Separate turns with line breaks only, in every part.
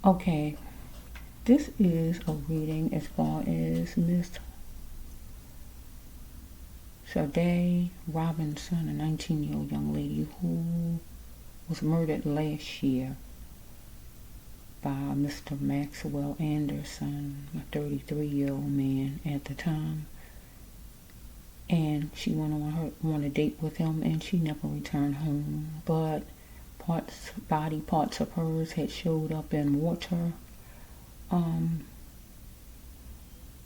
Okay, this is a reading as far as Miss Sade Robinson, a 19-year-old young lady who was murdered last year by Mr.Maxwell Anderson, a 33-year-old man at the time. And she went on a date with him, and she never returned home. But body parts of hers had showed up in water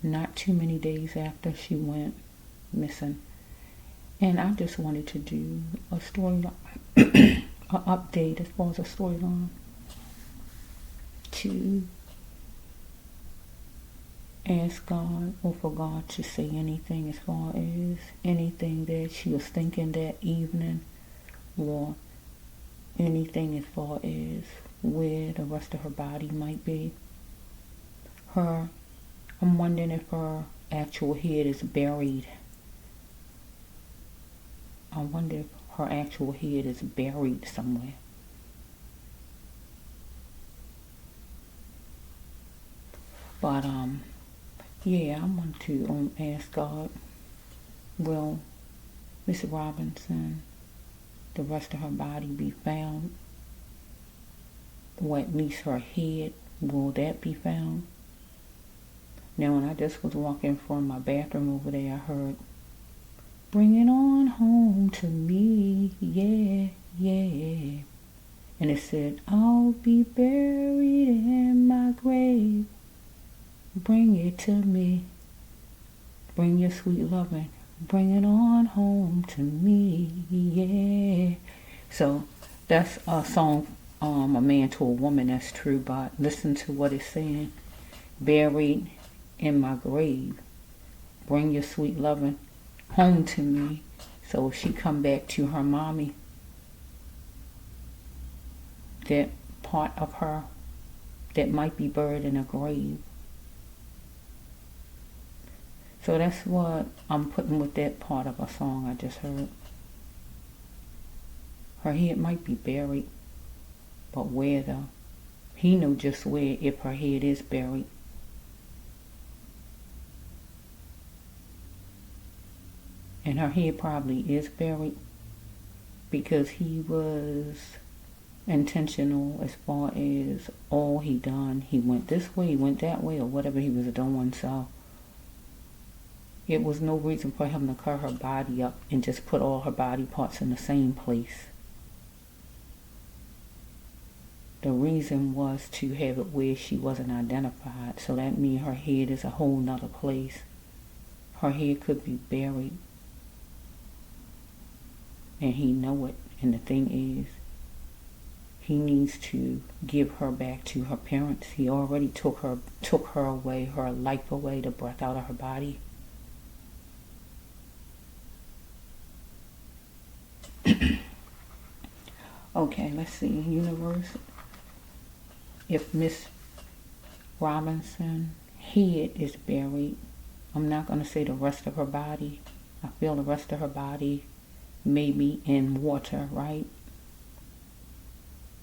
not too many days after she went missing. And I just wanted to do a storyline, an update as far as a storyline, to ask God, or for God to say anything as far as anything that she was thinking that evening, or anything as far as where the rest of her body might be. I'm wondering if her actual head is buried. I wonder if her actual head is buried somewhere. But yeah, I want to ask God, will Miss Robinson, the rest of her body be found? Or at least her head, will that be found? Now, when I just was walking from my bathroom over there, I heard, "Bring it on home to me, yeah, yeah." And it said, "I'll be buried in my grave. Bring it to me. Bring your sweet loving. Bring it on home to me, yeah." So that's a song, a man to a woman, that's true, but listen to what it's saying. Buried in my grave. Bring your sweet loving home to me. So if she come back to her mommy, that part of her that might be buried in a grave. So that's what I'm putting with that part of a song I just heard. Her head might be buried, but where though? He knew just where, if her head is buried. And her head probably is buried, because he was intentional as far as all he done. He went this way, he went that way, or whatever he was doing. So it was no reason for him to cut her body up and just put all her body parts in the same place. The reason was to have it where she wasn't identified. So that means her head is a whole nother place. Her head could be buried, and he know it. And the thing is, he needs to give her back to her parents. He already took her away, her life away, the breath out of her body. Okay, let's see. Universe. If Miss Robinson head is buried, I'm not going to say the rest of her body. I feel the rest of her body may be in water, right?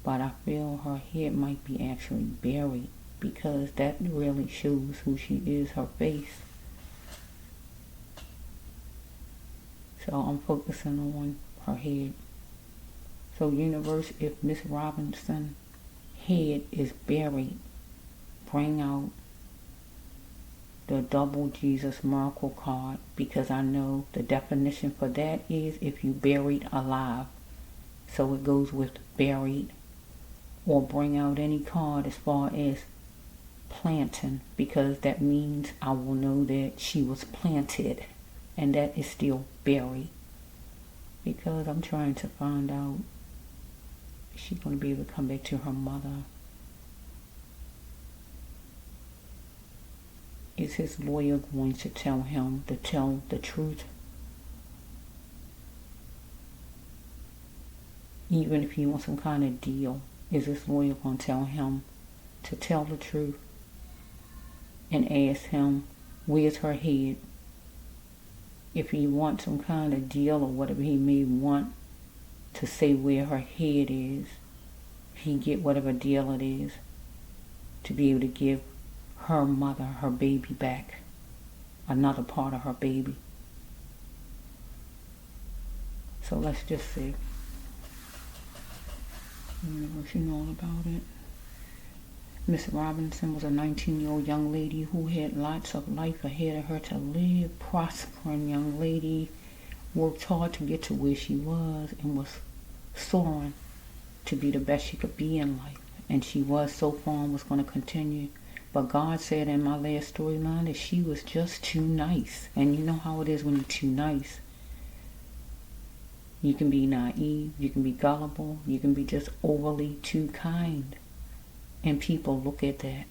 But I feel her head might be actually buried, because that really shows who she is, her face. So I'm focusing on her head. So universe, if Miss Robinson head is buried, bring out the double Jesus miracle card, because I know the definition for that is if you buried alive. So it goes with buried. Or bring out any card as far as planting, because that means I will know that she was planted, and that is still buried. Because I'm trying to find out, is she going to be able to come back to her mother? Is his lawyer going to tell him to tell the truth? Even if he wants some kind of deal, is his lawyer going to tell him to tell the truth? And ask him, where's her head? If he wants some kind of deal or whatever he may want to say where her head is, he get whatever deal it is. to be able to give her mother her baby back, another part of her baby. So let's just see. You know all about it. Miss Robinson was a 19-year-old young lady who had lots of life ahead of her to live. Prospering young lady, worked hard to get to where she was and was soaring to be the best she could be in life. And she was so far and was going to continue. But God said in my last storyline that she was just too nice. And you know how it is when you're too nice. You can be naive, you can be gullible, you can be just overly too kind. And people look at that,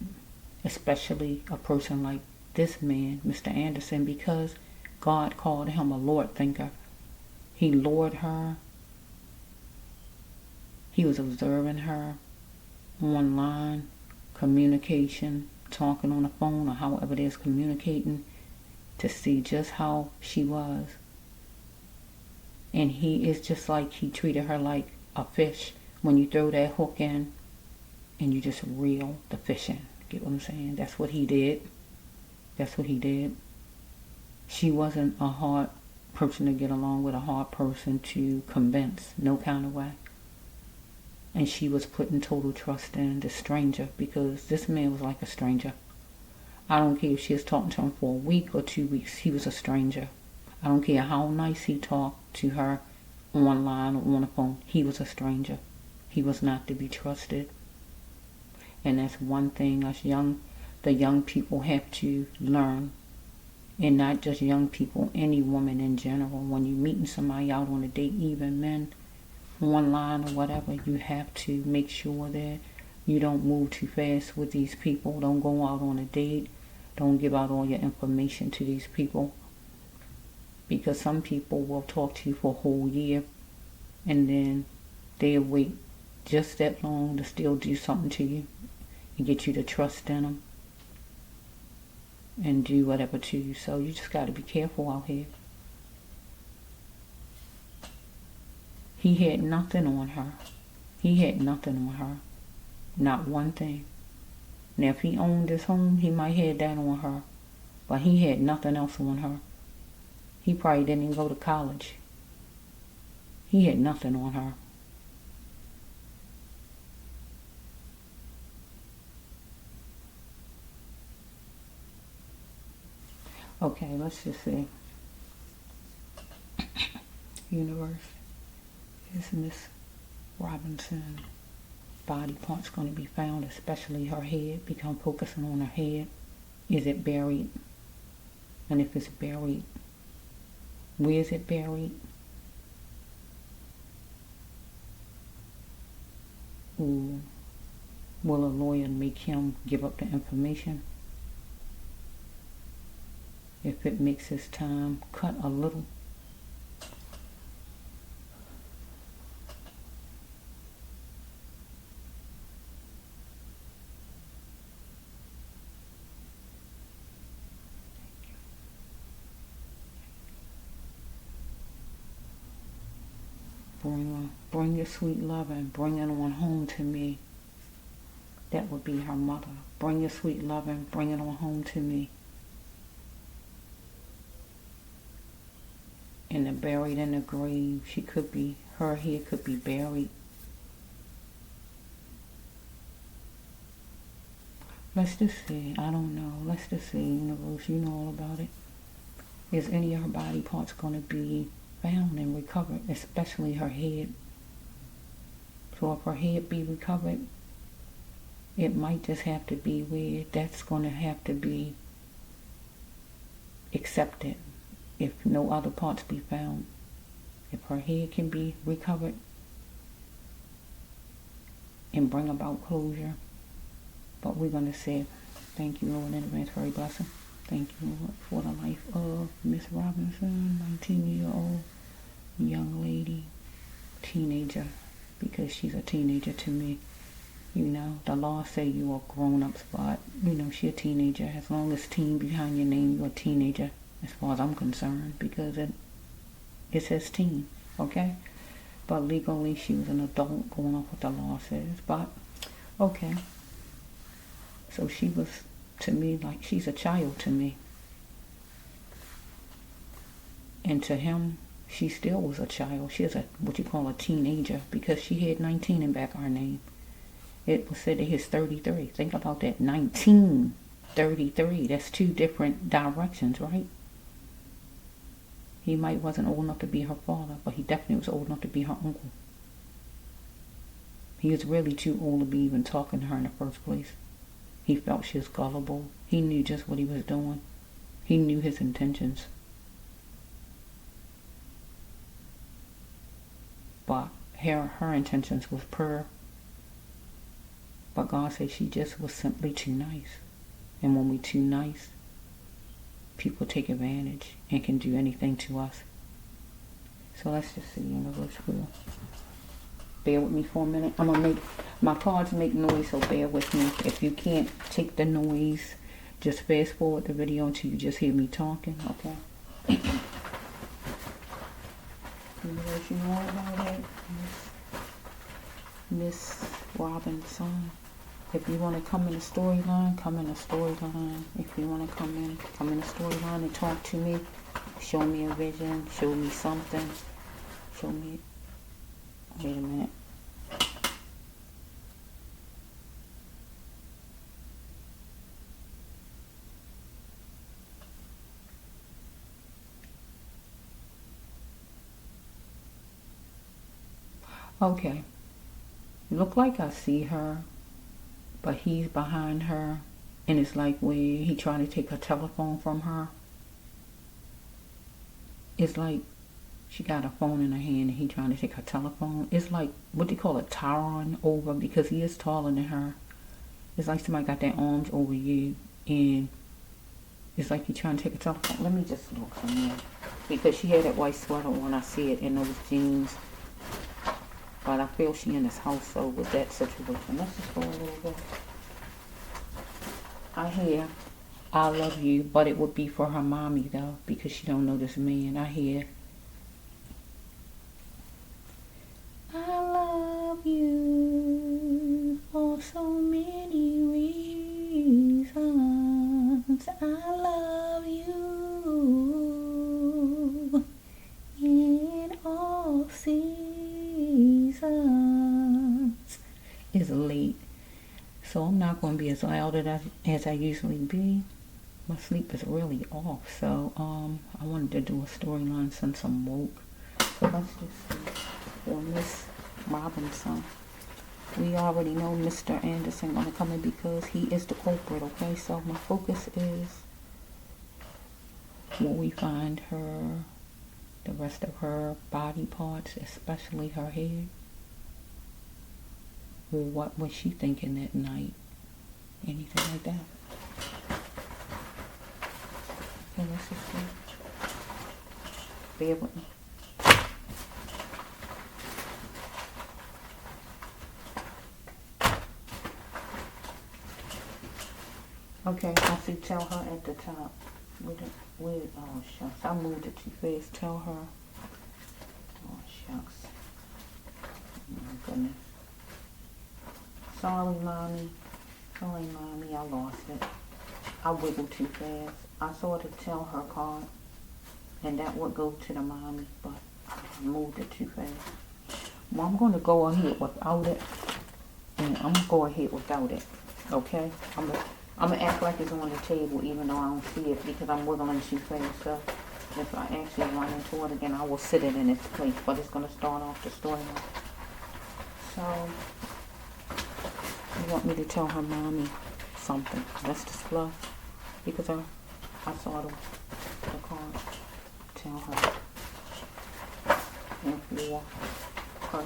especially a person like this man, Mr. Anderson, because God called him a Lord thinker. He lured her. He was observing her online, communication, talking on the phone, or however it is, communicating, to see just how she was. And he is just like he treated her like a fish. When you throw that hook in and you just reel the fish in. Get what I'm saying? That's what he did. That's what he did. She wasn't a hard person to get along with, a hard person to convince, no kind of way. And she was putting total trust in the stranger, because this man was like a stranger. I don't care if she was talking to him for a week or 2 weeks, he was a stranger. I don't care how nice he talked to her online or on the phone, he was a stranger. He was not to be trusted. And that's one thing the young people have to learn. And not just young people, any woman in general. When you're meeting somebody out on a date, even men, online or whatever, you have to make sure that you don't move too fast with these people. Don't go out on a date. Don't give out all your information to these people. Because some people will talk to you for a whole year and then they'll wait just that long to still do something to you and get you to trust in them and do whatever to you. So you just got to be careful out here. He had nothing on her. He had nothing on her. Not one thing. Now if he owned his home, he might have that on her. But he had nothing else on her. He probably didn't even go to college. He had nothing on her. Okay, let's just see. Universe. Is Miss Robinson body parts going to be found, especially her head? Become focusing on her head. Is it buried? And if it's buried, where is it buried? Ooh. Will a lawyer make him give up the information? If it makes his time cut a little. Bring your sweet love and bring it on home to me. That would be her mother. Bring your sweet love and bring it on home to me. And they're buried in the grave. Her head could be buried. Let's just see. I don't know. Let's just see. Universe, you know all about it. Is any of her body parts going to be found and recovered, especially her head? So if her head be recovered, it might just have to be where that's going to have to be accepted if no other parts be found. If her head can be recovered and bring about closure. But we're going to say thank you, Lord, in advance for a blessing. Thank you, Lord, for the life of Miss Robinson, 19-year-old young lady, teenager, because she's a teenager to me. You know, the law say you are grown-ups, but, you know, she's a teenager. As long as teen behind your name, you're a teenager, as far as I'm concerned, because it says teen, okay? But legally, she was an adult going off what the law says, but, okay. So she was, to me, like she's a child to me. And to him, she still was a child. She was what you call a teenager, because she had 19 in back of her name. It was said that he's 33. Think about that. 19, 33. That's two different directions, right? He might wasn't old enough to be her father, but he definitely was old enough to be her uncle. He was really too old to be even talking to her in the first place. He felt she was gullible. He knew just what he was doing. He knew his intentions. But her intentions was pure. But God said she just was simply too nice. And when we too nice, people take advantage and can do anything to us. So let's just see, universe will. Bear with me for a minute. I'm going to make, my cards make noise, so bear with me. If you can't take the noise, just fast forward the video until you just hear me talking, okay? Universe, you know about it? Miss Robinson. If you want to come in a storyline, come in a storyline. If you want to come in a storyline and talk to me, show me a vision, show me something, show me, wait a minute. Okay, look like I see her, but he's behind her, and it's like where he trying to take her telephone from her. It's like she got a phone in her hand and he trying to take her telephone. It's like, what do you call it, towering over, because he is taller than her. It's like somebody got their arms over you, and it's like he trying to take a telephone. Let me just look somewhere, because she had that white sweater on. I see it in those jeans. But I feel she in this house, so with that situation. Let's just go a little bit. I hear, I love you, but it would be for her mommy, though, because she don't know this man. I hear, I love you for so many reasons. I love you in all seasons. It's late, so I'm not going to be as loud as I usually be. My sleep is really off, so I wanted to do a storyline since I'm woke. So let's just see. For Miss Robinson, we already know Mr. Anderson going to come in because he is the culprit, okay? So my focus is, will we find her, the rest of her body parts, especially her head? Or what was she thinking that night? Anything like that? Okay, let's just see. Bear with me. Okay, I see tell her at the top. Oh shucks, I moved it too fast. Tell her. Oh shucks. Oh my goodness. Sorry, Mommy. Sorry, Mommy, I lost it. I wiggled too fast. I saw the tell her card, and that would go to the mommy, but I moved it too fast. Well, I'm going to go ahead without it, and I'm going to go ahead without it, okay? I'm going to act like it's on the table, even though I don't see it, because I'm wiggling too fast. So if I actually run into it again, I will sit it in its place, but it's going to start off the storyline. So you want me to tell her mommy something? That's just fluff, because I saw the card. Tell her, and for her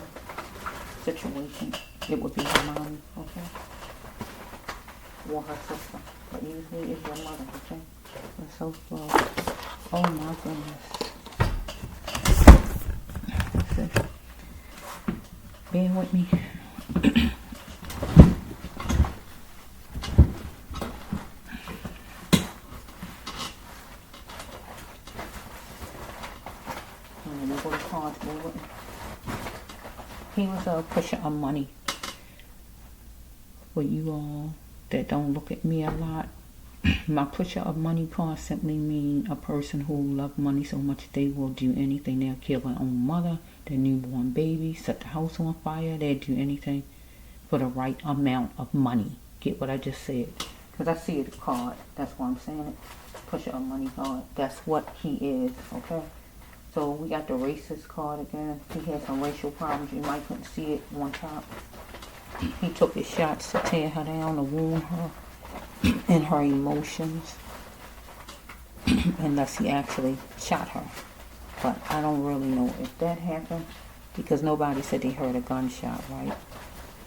situation, it would be her mommy, okay? Or her sister, but usually it's your mother, okay? It's so slow. Oh my goodness. Bear with me. He was a pusher of money for you all that don't look at me a lot, my pusher of money card simply mean a person who love money so much they will do anything. They'll kill their own mother, their newborn baby, set the house on fire. They'll do anything for the right amount of money. Get what I just said? Because I see the card. That's why I'm saying it. Pusher of money card. That's what he is. Okay. So we got the racist card again. He had some racial problems. You might couldn't see it on top. He took his shots to tear her down, to wound her in her emotions. And thus he actually shot her. But I don't really know if that happened, because nobody said they heard a gunshot, right?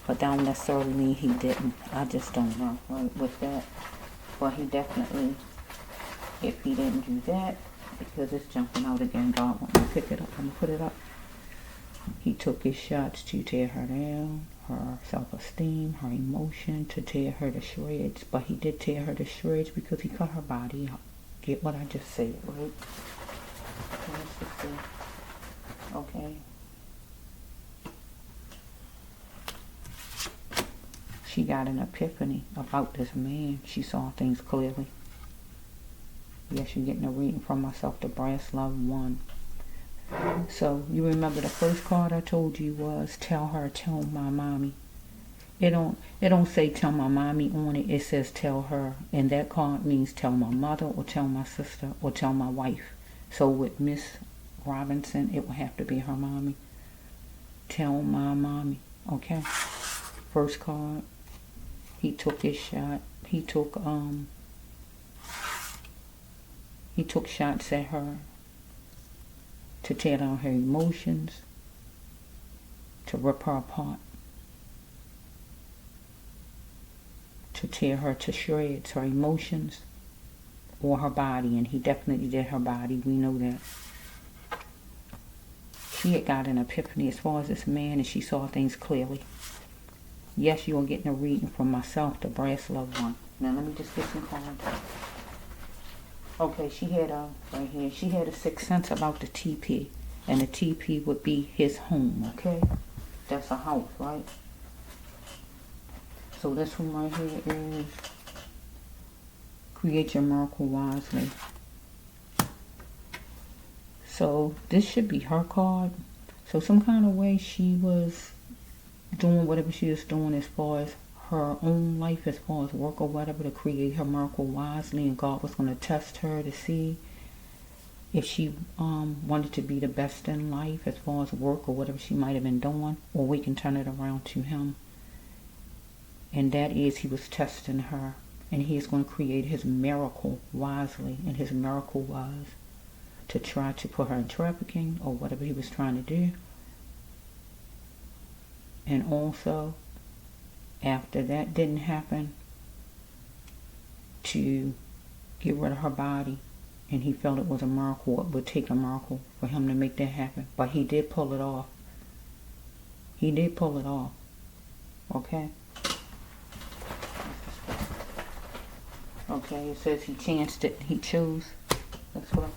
But that don't necessarily mean he didn't. I just don't know, right, with that. But he definitely, if he didn't do that, because it's jumping out again, God want me to pick it up and put it up. He took his shots to tear her down, her self-esteem, her emotion, to tear her to shreds. But he did tear her to shreds because he cut her body up. Get what I just said, right? So let's just see. Okay. She got an epiphany about this man. She saw things clearly. Yes, you're getting a reading from myself, the brass love 1. So you remember the first card I told you was tell her, tell my mommy. It don't say tell my mommy on it. It says tell her, and that card means tell my mother or tell my sister or tell my wife. So with Miss Robinson, it will have to be her mommy. Tell my mommy. Okay. First card. He took his shot. He took shots at her to tear down her emotions, to rip her apart, to tear her to shreds, her emotions or her body. And he definitely did her body. We know that. She had got an epiphany as far as this man, and she saw things clearly. Yes, you are getting a reading from myself, the brass love 1. Now let me just get some cards. Okay, she had right here, she had a sixth sense about the TP. And the TP would be his home, okay? That's a house, right? So this one right here is create your miracle wisely. So this should be her card. So some kind of way she was doing whatever she was doing as far as her own life, as far as work or whatever, to create her miracle wisely, and God was going to test her to see if she wanted to be the best in life as far as work or whatever she might have been doing, or we can turn it around to him. And that is, he was testing her, and he is going to create his miracle wisely. And his miracle was to try to put her in trafficking or whatever he was trying to do. And also, after that didn't happen, to get rid of her body. And he felt it was a miracle. It would take a miracle for him to make that happen. But he did pull it off. He did pull it off. Okay? Okay, it says he chanced it. He chose. That's what.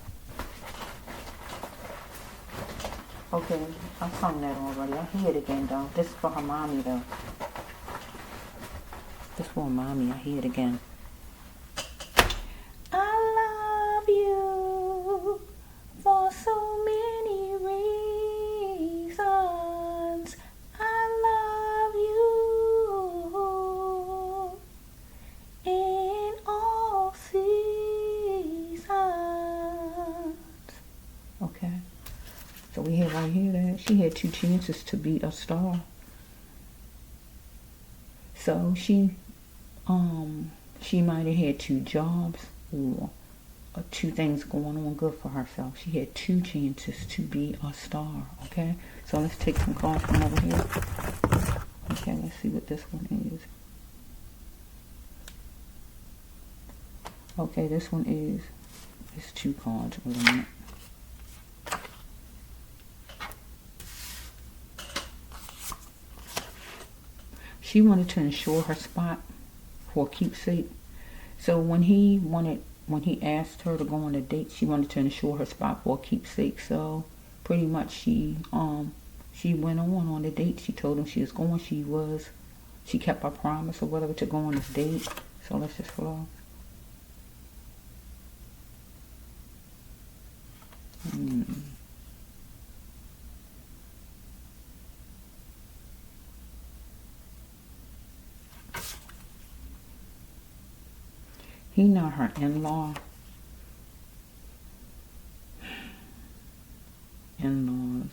Okay, I sung that already. I hear it again, though. This is for her mommy, though. This for her mommy. I hear it again. I love you for so many reasons. I love you in all seasons. Okay. So we have right here that she had 2 chances to be a star. So she might have had 2 jobs or 2 things going on good for herself. She had 2 chances to be a star. Okay. So let's take some cards from over here. Okay. Let's see what this one is. Okay. This one is. It's 2 cards. Wait a minute. She wanted to ensure her spot for a keepsake. So when he asked her to go on a date, she wanted to ensure her spot for a keepsake. So pretty much she went on the date. She told him she was going. She was she kept her promise or whatever to go on this date. So let's just flow. He not her in-law. In-laws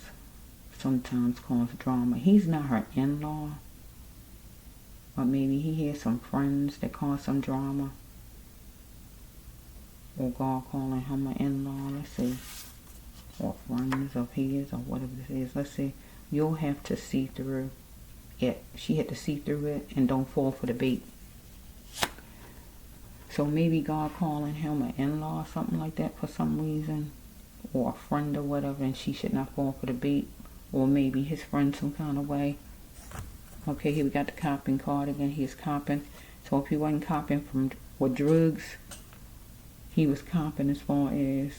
sometimes cause drama. He's not her in-law. Or maybe he has some friends that cause some drama. Or God calling him an in-law, let's see. Or friends of his, or whatever this is. Let's see. You'll have to see through it. She had to see through it and don't fall for the bait. So maybe God calling him an in-law or something like that for some reason. Or a friend or whatever, and she should not fall for the bait. Or maybe his friend some kind of way. Okay, here we got the copping card again. He's copping. So if he wasn't copping from with drugs, he was copping as far as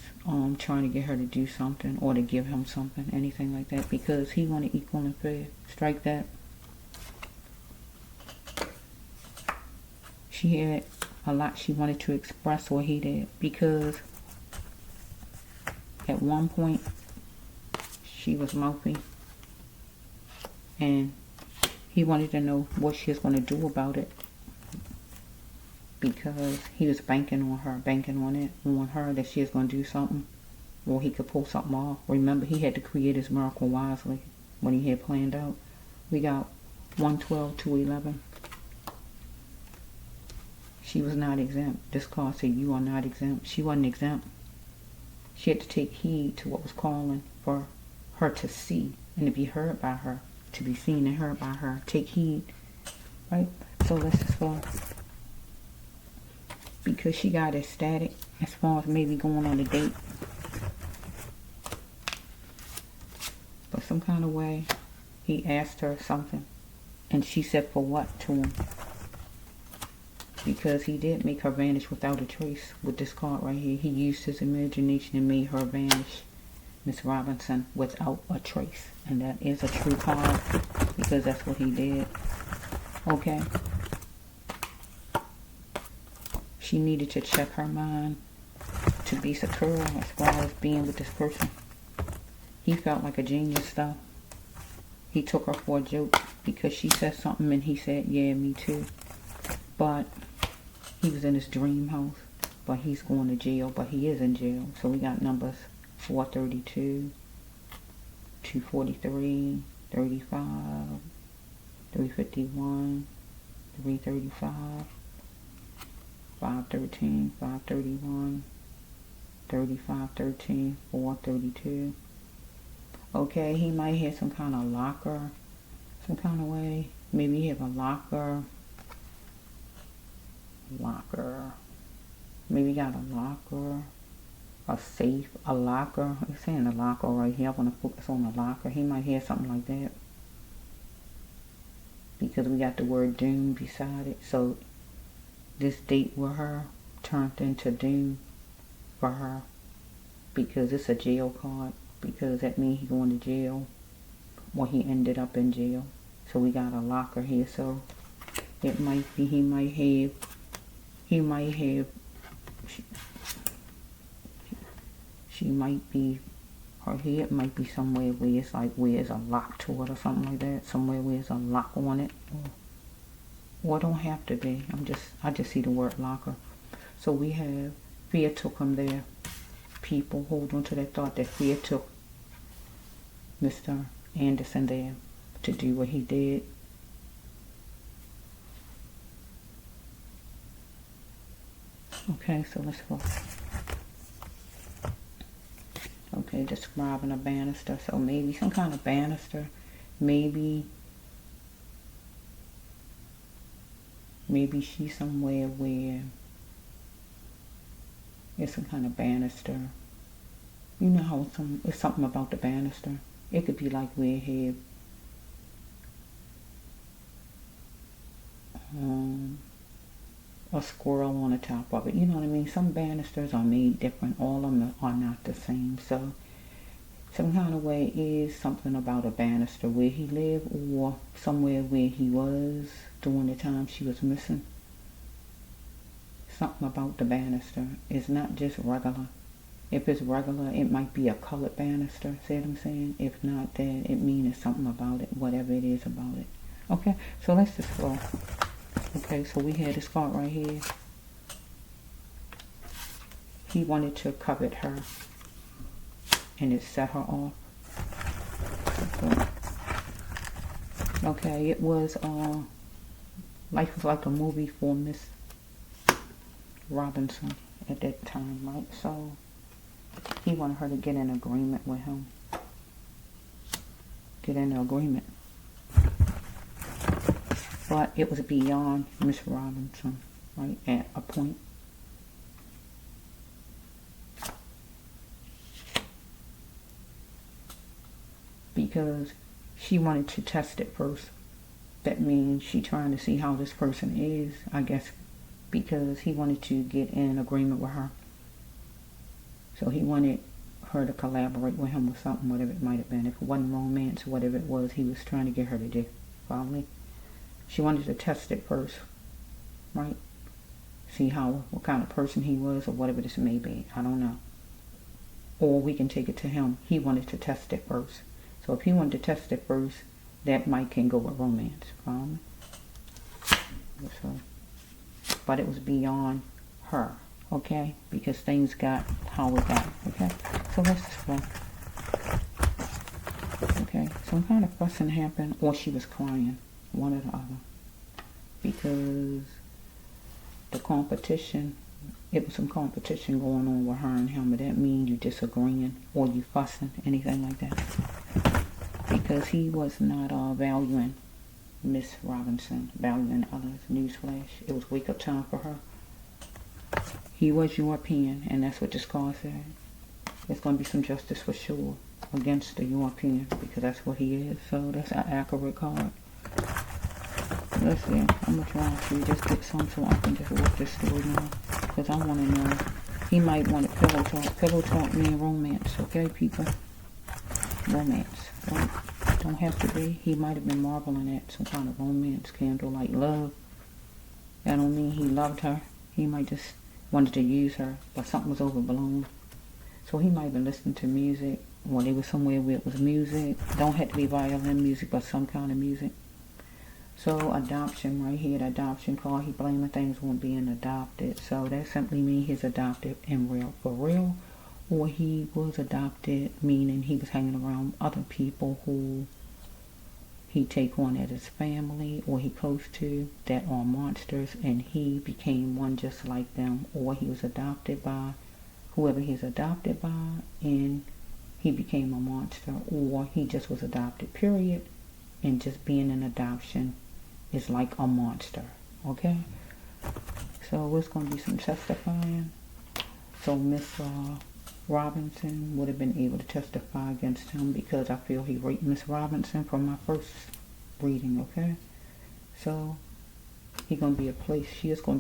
trying to get her to do something or to give him something, anything like that, because he wanted equal and fair. Strike that. She had a lot she wanted to express, or he did, because at one point she was mouthy and he wanted to know what she was going to do about it, because he was banking on her, on her that she was going to do something, or he could pull something off. Remember, he had to create his miracle wisely when he had planned out. We got 112 to 11. She was not exempt. This card said you are not exempt. She wasn't exempt. She had to take heed to what was calling for her to see and to be heard by her, to be seen and heard by her. Take heed, right? So let's just go. Because she got ecstatic as far as maybe going on a date. But some kind of way, he asked her something. And she said for what to him. Because he did make her vanish without a trace with this card right here. He used his imagination and made her vanish, Miss Robinson, without a trace. And that is a true card, because that's what he did. Okay. She needed to check her mind to be secure as far as being with this person. He felt like a genius though. He took her for a joke because she said something and he said, yeah, me too. But he was in his dream house, but he's going to jail, but he is in jail. So we got numbers 432, 243, 35, 351, 335, 513, 531, 3513, 432. Okay, he might have some kind of locker, some kind of way. Maybe he have a locker. Maybe got a locker, a safe, a locker. It's saying a locker right here. I want to focus on the locker. He might have something like that, because we got the word doom beside it. So this date with her turned into doom for her, because it's a jail card, because that means he's going to jail, or he ended up in jail. So we got a locker here. So it might be he might have she might be, her head might be somewhere where it's like where there's a lock to it or something like that. Somewhere where there's a lock on it. Or it don't have to be. I just see the word locker. So we have fear took him there. People hold on to that thought that fear took Mr. Anderson there to do what he did. Okay, so let's go. Okay, describing a banister. So maybe some kind of banister. Maybe she's somewhere where it's some kind of banister. You know how it's something about the banister. It could be like where he a squirrel on the top of it. You know what I mean? Some banisters are made different. All of them are not the same. So some kind of way is something about a banister where he lived or somewhere where he was during the time she was missing. Something about the banister is not just regular. If it's regular, it might be a colored banister, see what I'm saying? If not, then it means something about it, whatever it is about it. Okay, so let's just flow. Okay, so we had this card right here. He wanted to covet her, and it set her off. Okay, it was, life was like a movie for Miss Robinson at that time, right? So he wanted her to get in agreement with him. Get in agreement. But it was beyond Miss Robinson, right? At a point. Because she wanted to test it first. That means she trying to see how this person is, I guess, because he wanted to get in agreement with her. So he wanted her to collaborate with him with something, whatever it might have been. If it wasn't romance, whatever it was, he was trying to get her to do. Follow me? She wanted to test it first, right? See what kind of person he was or whatever this may be. I don't know. Or we can take it to him. He wanted to test it first. So if he wanted to test it first, that might can go with romance. Follow me? So, but it was beyond her, okay? Because things got how it got, okay? So let's just go. Okay, some kind of fussing happened, or she was crying, one or the other. Because the competition, it was some competition going on with her and him, but that means you disagreeing or you fussing, anything like that. Because he was not valuing Miss Robinson, valuing others. Newsflash, it was wake up time for her. He was European, and that's what this card said. There's going to be some justice for sure against the European, because that's what he is. So that's an accurate card. Let's see. I'm going to try to just get some so I can just work this story now. Because I want to know. He might want a pillow talk. Pillow talk mean romance, okay, people? Romance, right? Don't have to be. He might have been marveling at some kind of romance, candlelight love. That don't mean he loved her. He might just wanted to use her, but something was overblown. So he might have been listening to music, or they were somewhere where it was music. Don't have to be violin music, but some kind of music. So adoption right here, the adoption card, he blaming things on being adopted. So that simply means he's adopted in real, for real. Or he was adopted, meaning he was hanging around other people who he take on as his family, or he close to, that are monsters, and he became one just like them. Or he was adopted by whoever he's adopted by, and he became a monster. Or he just was adopted, period. And just being an adoption is like a monster, okay? So it's going to be some testifying. So Miss Robinson would have been able to testify against him, because I feel he raped Miss Robinson from my first reading, okay? So she is going to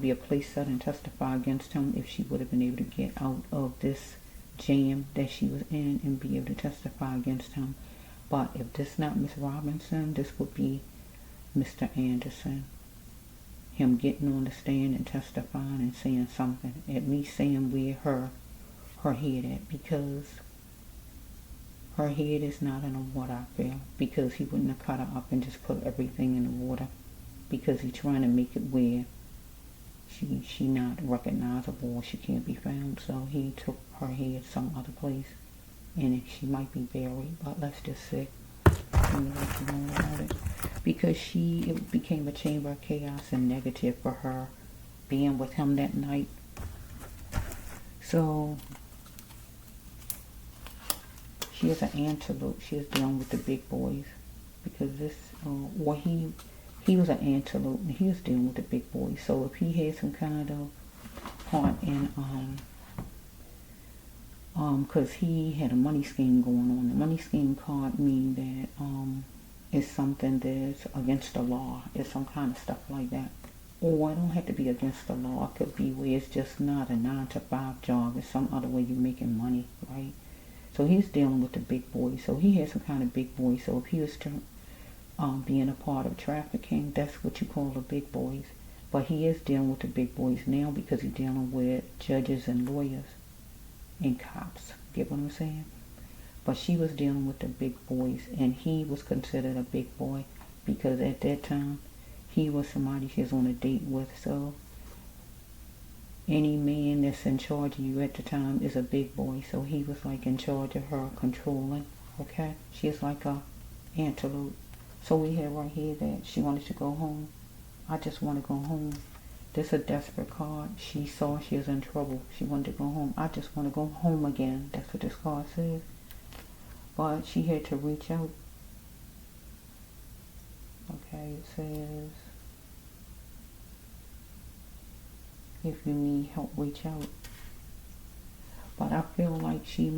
be a place set and testify against him if she would have been able to get out of this jam that she was in and be able to testify against him. But if this not Miss Robinson, this would be Mr. Anderson. Him getting on the stand and testifying and saying something. At least saying where her head at, because her head is not in the water, I feel. Because he wouldn't have cut her up and just put everything in the water. Because he's trying to make it where she not recognizable, or she can't be found. So he took her head some other place, and she might be buried. But let's just see. About it. Because it became a chamber of chaos and negative for her being with him that night. So she is an antelope. She is dealing with the big boys, because this, he was an antelope and he was dealing with the big boys. So if he had some kind of part in, because he had a money scheme going on. The money scheme card mean that it's something that's against the law. It's some kind of stuff like that. Or it don't have to be against the law. It could be where it's just not a 9-to-5 job. It's some other way you're making money, right? So he's dealing with the big boys. So he has some kind of big boys. So if he was being a part of trafficking, that's what you call the big boys. But he is dealing with the big boys now because he's dealing with judges and lawyers and cops. Get what I'm saying? But she was dealing with the big boys, and he was considered a big boy because at that time he was somebody she was on a date with. So any man that's in charge of you at the time is a big boy. So he was like in charge of her, controlling. Okay, she's like a antelope. So we have right here that she wanted to go home. I just want to go home. This is a desperate card. She saw she was in trouble. She wanted to go home. I just want to go home again. That's what this card says. But she had to reach out. Okay, it says, if you need help, reach out. But I feel like she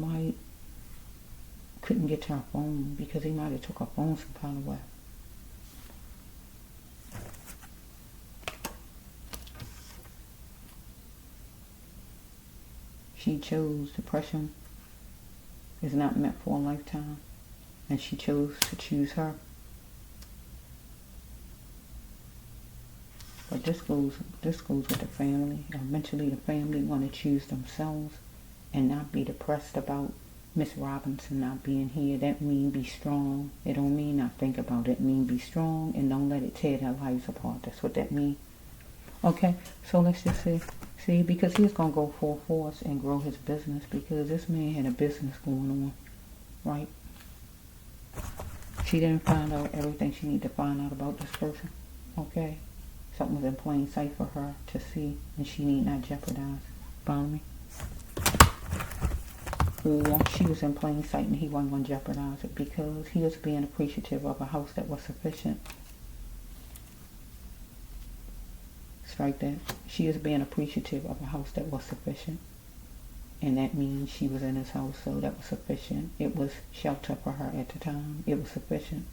couldn't get to her phone because he might have took her phone some kind of way. She chose depression is not meant for a lifetime, and she chose to choose her. But this goes with the family. Eventually the family want to choose themselves and not be depressed about Miss Robinson not being here. That mean be strong. It don't mean not think about it. It mean be strong and don't let it tear their lives apart. That's what that mean. Okay, so let's just see, because he's going to go full force and grow his business because this man had a business going on, right? She didn't find out everything she needed to find out about this person, okay? Something was in plain sight for her to see, and she need not jeopardize. Follow me? She was in plain sight, and he wasn't going to jeopardize it because he was being appreciative of a house that was sufficient. Strike that. She is being appreciative of a house that was sufficient. And that means she was in his house, so that was sufficient. It was shelter for her at the time. It was sufficient.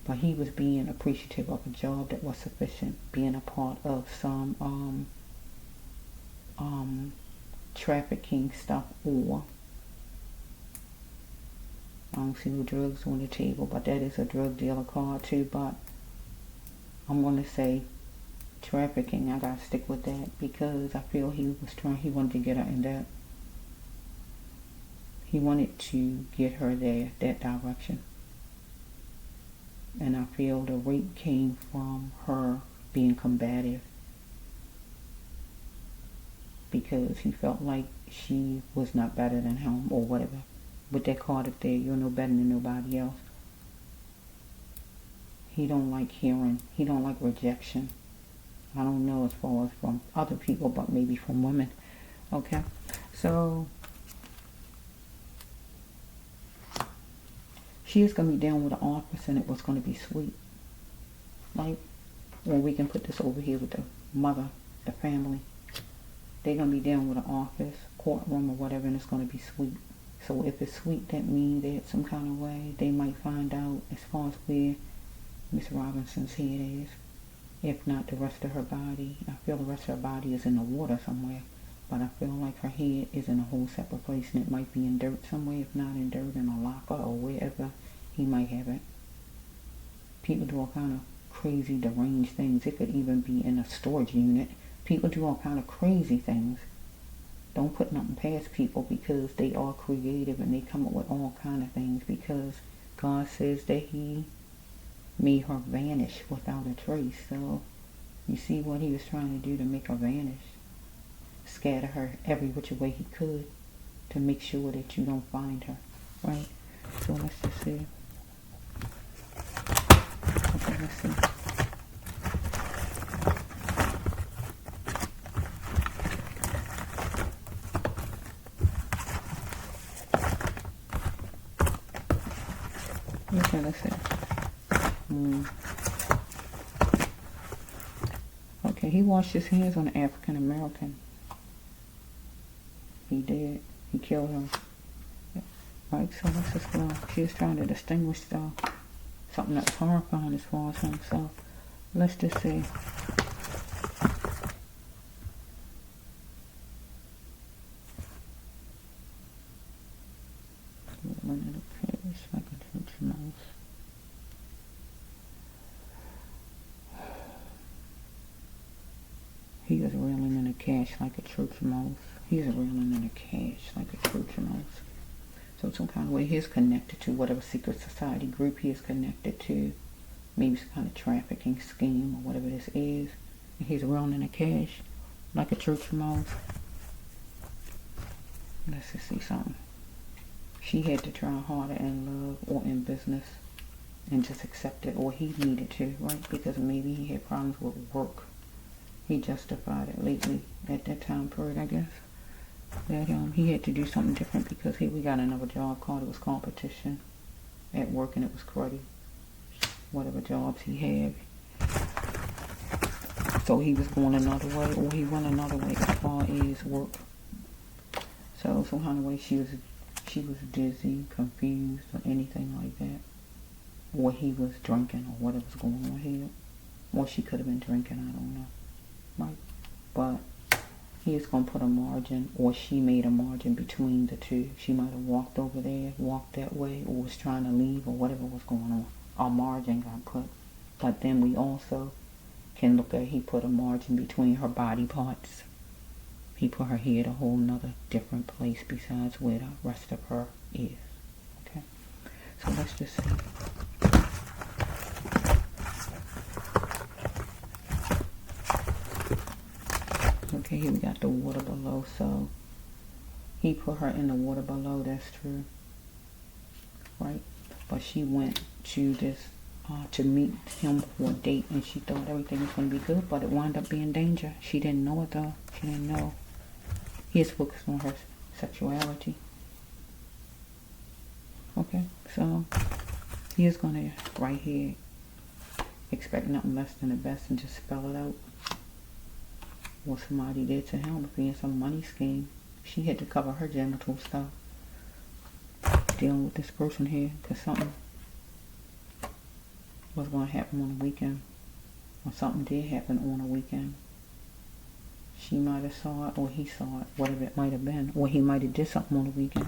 But he was being appreciative of a job that was sufficient, being a part of some trafficking stuff, or I don't see no drugs on the table, but that is a drug dealer card too. But I'm going to say trafficking. I gotta stick with that because I feel he wanted to get her in that. He wanted to get her there, that direction. And I feel the rape came from her being combative because he felt like she was not better than him or whatever. With that card up there, you're no better than nobody else. He don't like rejection. I don't know as far as from other people, but maybe from women. Okay, so she is going to be down with the office, and it was going to be sweet. Right? Or we can put this over here with the mother, the family. They're going to be down with the office, courtroom, or whatever, and it's going to be sweet. So if it's sweet, that means that some kind of way they might find out as far as where Miss Robinson's head is. If not the rest of her body. I feel the rest of her body is in the water somewhere. But I feel like her head is in a whole separate place, and it might be in dirt somewhere. If not in dirt, in a locker or wherever he might have it. People do all kind of crazy, deranged things. It could even be in a storage unit. People do all kind of crazy things. Don't put nothing past people because they are creative and they come up with all kind of things because God says that he made her vanish without a trace. So you see what he was trying to do to make her vanish. Scatter her every which way he could to make sure that you don't find her. Right? So let's just see. Okay, let's see. Okay, let's see. Okay, he washed his hands on an African American. He did. He killed him. Right, so let's just go. She was trying to distinguish something that's horrifying as far as him. So let's just see. He is reeling in the cash like a church mouse. He's reeling in the cash like a church mouse. So some kind of way he is connected to whatever secret society group he is connected to. Maybe some kind of trafficking scheme or whatever this is. And he's reeling in the cash like a church mouse. Let's just see something. She had to try harder in love or in business and just accept it, or he needed to, right? Because maybe he had problems with work. He justified it lately at that time period, I guess. That he had to do something different because we got another job called, it was competition at work, and it was cruddy. Whatever jobs he had. So he was going another way, or he went another way as far as work. So some kind of way she was dizzy, confused, or anything like that. Or he was drinking, or whatever was going on here. Or she could have been drinking, I don't know. Right? But he is going to put a margin, or she made a margin between the two. She might have walked over there, walked that way, or was trying to leave, or whatever was going on. A margin got put. But then we also can look at, he put a margin between her body parts. He put her head a whole nother different place besides where the rest of her is. Okay? So let's just see. Okay, here we got the water below. So he put her in the water below, that's true. Right? But she went to this, to meet him for a date, and she thought everything was going to be good, but it wound up being danger. She didn't know it though. She didn't know. He is focused on her sexuality. Okay, so he is going to, right here, expect nothing less than the best and just spell it out. What somebody did to him, if he had some money scheme. She had to cover her genital stuff. Dealing with this person here, because something was going to happen on the weekend. Or something did happen on the weekend. She might have saw it, or he saw it, whatever it might have been. Or he might have did something on the weekend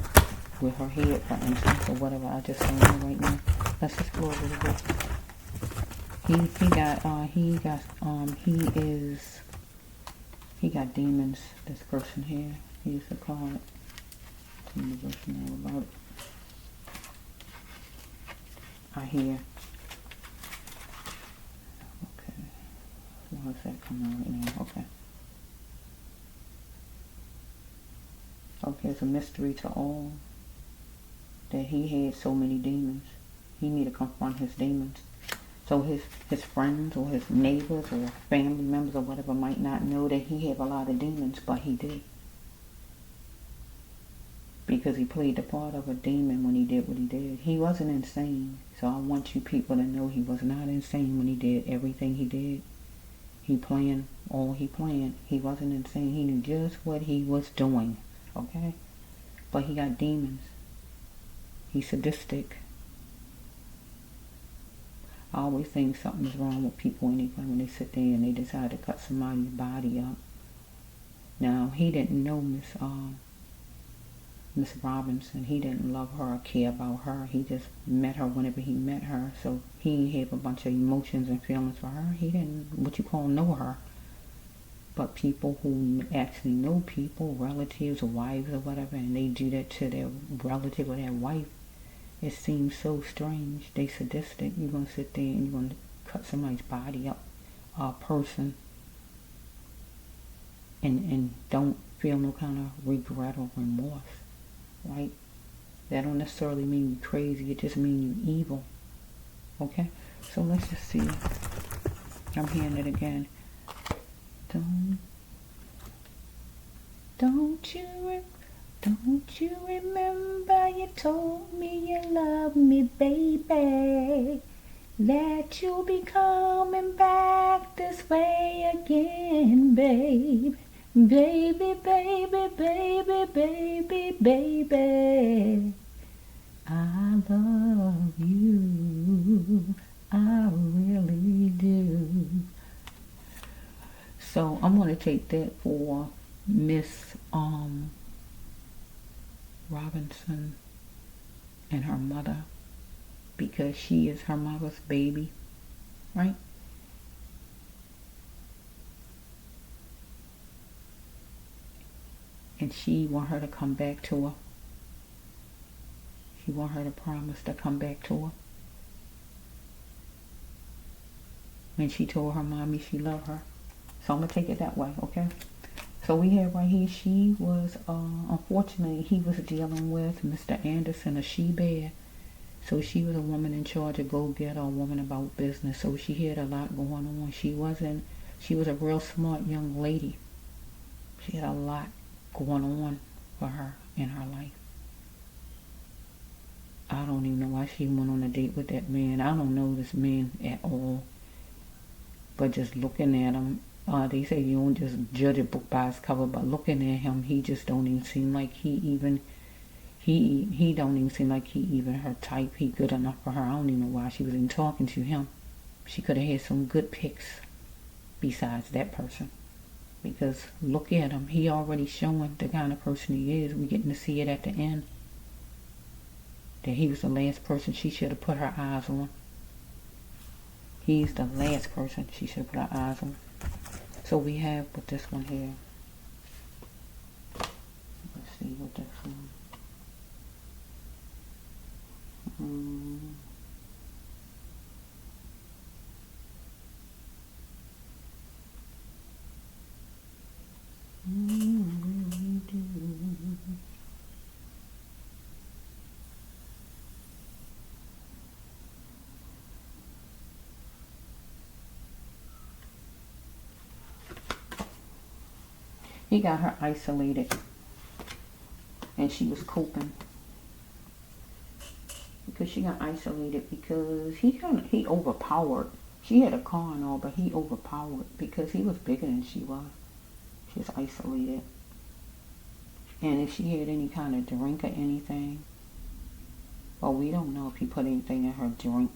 with her head, for instance, or whatever. I just don't know right now. Let's just go a little bit. He got demons, this person here. He used to call it. Tell me what's more about it. I hear. Okay. Why is that coming out right now? Okay. Okay, it's a mystery to all that he had so many demons. He need to confront his demons. So his friends or his neighbors or family members or whatever might not know that he had a lot of demons, but he did. Because he played the part of a demon when he did what he did. He wasn't insane. So I want you people to know he was not insane when he did everything he did. He planned all he planned. He wasn't insane. He knew just what he was doing. Okay? But he got demons. He's sadistic. I always think something's wrong with people anyway when they sit there and they decide to cut somebody's body up. Now, he didn't know Miss Robinson. He didn't love her or care about her. He just met her whenever he met her. So he didn't have a bunch of emotions and feelings for her. He didn't, what you call, know her. But people who actually know people, relatives or wives or whatever, and they do that to their relative or their wife, it seems so strange. They sadistic. You're going to sit there and you're going to cut somebody's body up, a person, and don't feel no kind of regret or remorse, right? That don't necessarily mean you're crazy. It just means you're evil. Okay? So let's just see. I'm hearing it again. Don't you remember you told me you love me, baby? That you'll be coming back this way again, babe. Baby, baby, baby, baby, baby. I love you. I really do. So I'm going to take that for Miss Robinson and her mother, because she is her mother's baby, right? And she want her to come back to her. She want her to promise to come back to her. And she told her mommy she loved her. So I'm going to take it that way, okay? So we have right here, she was, unfortunately, he was dealing with Mr. Anderson, a she-bear. So she was a woman in charge, a go-getter, a woman about business. So she had a lot going on. She was a real smart young lady. She had a lot going on for her in her life. I don't even know why she went on a date with that man. I don't know this man at all. But just looking at him, they say you don't just judge a book by its cover, but looking at him, he just don't even seem like he don't even seem like he even her type. He good enough for her. I don't even know why she was even talking to him. She could have had some good picks besides that person. Because look at him. He already showing the kind of person he is. We're getting to see it at the end. That he was the last person she should have put her eyes on. He's the last person she should put her eyes on. So we have with this one here. Let's see what this one. He got her isolated, and she was coping because she got isolated because he overpowered. She had a car and all, but he overpowered because he was bigger than she was. She was isolated, and if she had any kind of drink or anything, well, we don't know if he put anything in her drink.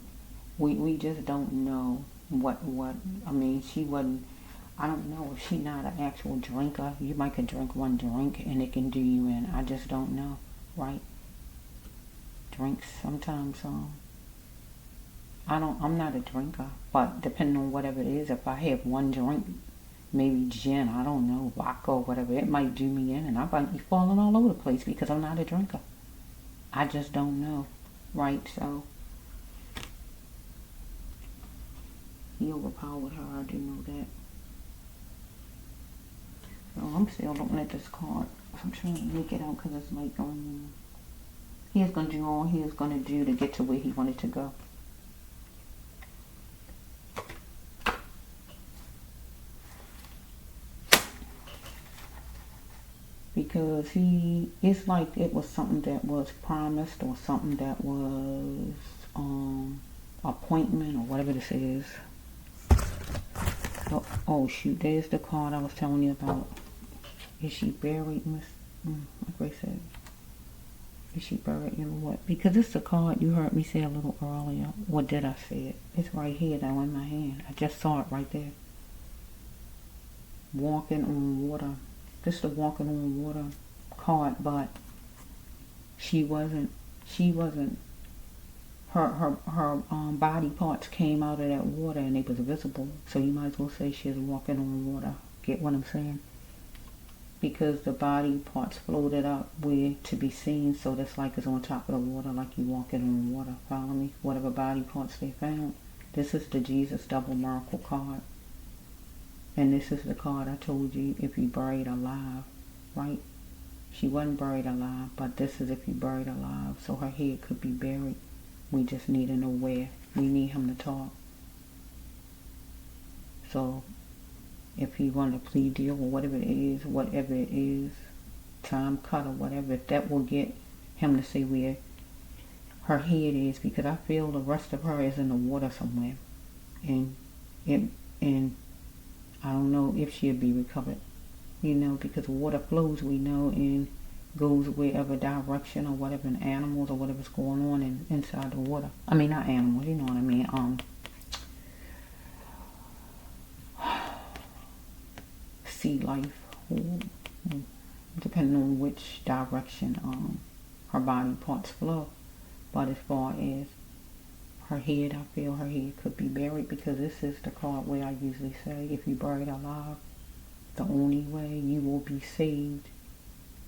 We just don't know what. I mean, she wasn't. I don't know if she's not an actual drinker. You might could drink one drink and it can do you in. I just don't know, right? Drinks sometimes. I'm not a drinker, but depending on whatever it is, if I have one drink, maybe gin, I don't know, vodka or whatever, it might do me in, and I might be falling all over the place because I'm not a drinker. I just don't know, right? So he overpowered her. I do know that. So I'm still looking at this card. I'm trying to make it out because it's like he is going to do all he is going to do to get to where he wanted to go. Because it's like it was something that was promised or something that was appointment or whatever this is. Oh shoot, there's the card I was telling you about. Is she buried, Miss? Like Grace said. Is she buried in what? Because it's the card you heard me say a little earlier. Or did I say it? It's right here though in my hand. I just saw it right there. Walking on water. This is the walking on water card, but she wasn't her body parts came out of that water and it was visible. So you might as well say she was walking on water. Get what I'm saying? Because the body parts floated up where to be seen, so that's like it's on top of the water, like you walking on water. Follow me? Whatever body parts they found. This is the Jesus Double Miracle card. And this is the card I told you if you buried alive, right? She wasn't buried alive, but this is if you buried alive. So her head could be buried. We just need to know where. We need him to talk. So if he wanted a plea deal or whatever it is, time cut or whatever, if that will get him to say where her head is, because I feel the rest of her is in the water somewhere. And I don't know if she'll be recovered. You know, because water flows, we know, and goes wherever direction or whatever, in animals or whatever's going on inside the water. I mean, not animals, you know what I mean. Sea life, depending on which direction her body parts flow. But as far as her head, I feel her head could be buried, because this is the card where I usually say if you buried alive, the only way you will be saved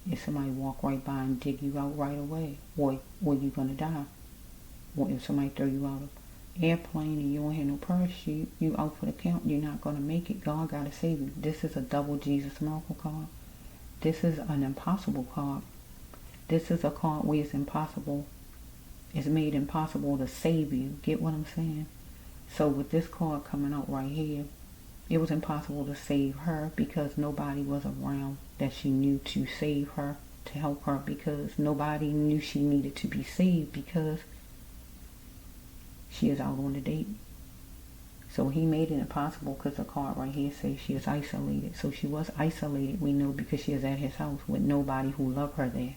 if somebody walk right by and dig you out right away, or you gonna die. Or if somebody throw you out of airplane and you don't have no parachute, you out for the count, you're not gonna make it. God gotta save you. This is a double Jesus miracle card. This is an impossible card. This is a card where it's impossible. It's made impossible to save you. Get what I'm saying? So with this card coming out right here, it was impossible to save her because nobody was around that she knew to save her, to help her, because nobody knew she needed to be saved because she is out on a date. So he made it impossible because the card right here says she is isolated. So she was isolated, we know, because she is at his house with nobody who loved her there.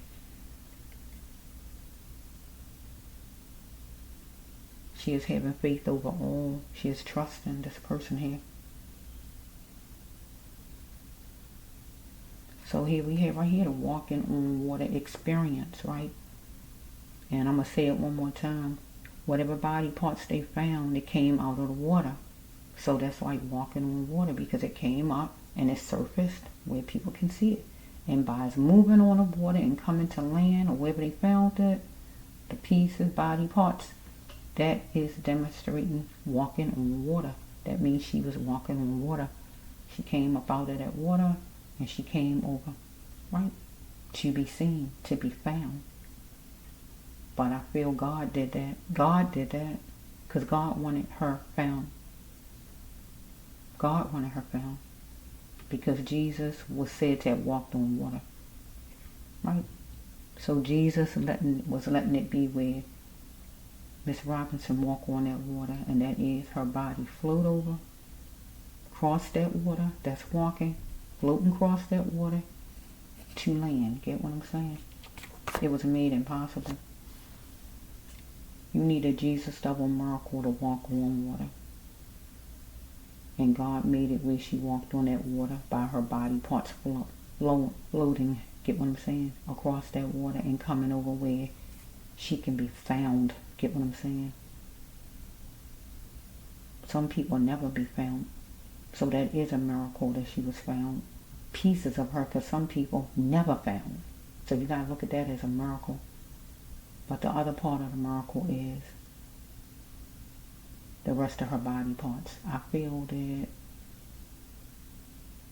She is having faith over all. She is trusting this person here. So here we have right here the walking on water experience, right? And I'm going to say it one more time. Whatever body parts they found, it came out of the water. So that's like walking on water, because it came up and it surfaced where people can see it. And by moving on the water and coming to land or wherever they found it, the pieces, body parts, that is demonstrating walking on water. That means she was walking on water. She came up out of that water and she came over, right? To be seen, to be found. But I feel God did that. God did that because God wanted her found. God wanted her found because Jesus was said to have walked on water, right? So Jesus was letting it be where Miss Robinson walked on that water, and that is her body float over, cross that water, that's walking, floating across that water to land. Get what I'm saying? It was made impossible. You need a Jesus double miracle to walk on water. And God made it where she walked on that water by her body parts floating, get what I'm saying, across that water and coming over where she can be found. Get what I'm saying? Some people never be found. So that is a miracle that she was found. Pieces of her, because some people never found. So you got to look at that as a miracle. But the other part of the miracle is the rest of her body parts. I feel that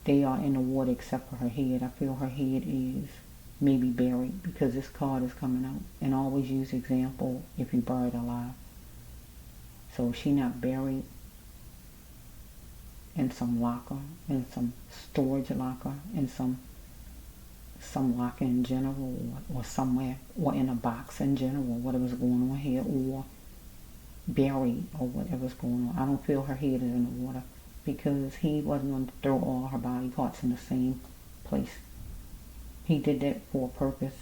they are in the water except for her head. I feel her head is maybe buried because this card is coming out. And always use example if you buried alive. So she not buried in some locker, in some storage locker, in some locker in general, or somewhere, or in a box in general, whatever's going on here, or buried, or whatever's going on. I don't feel her head is in the water because he wasn't going to throw all her body parts in the same place. He did that for a purpose,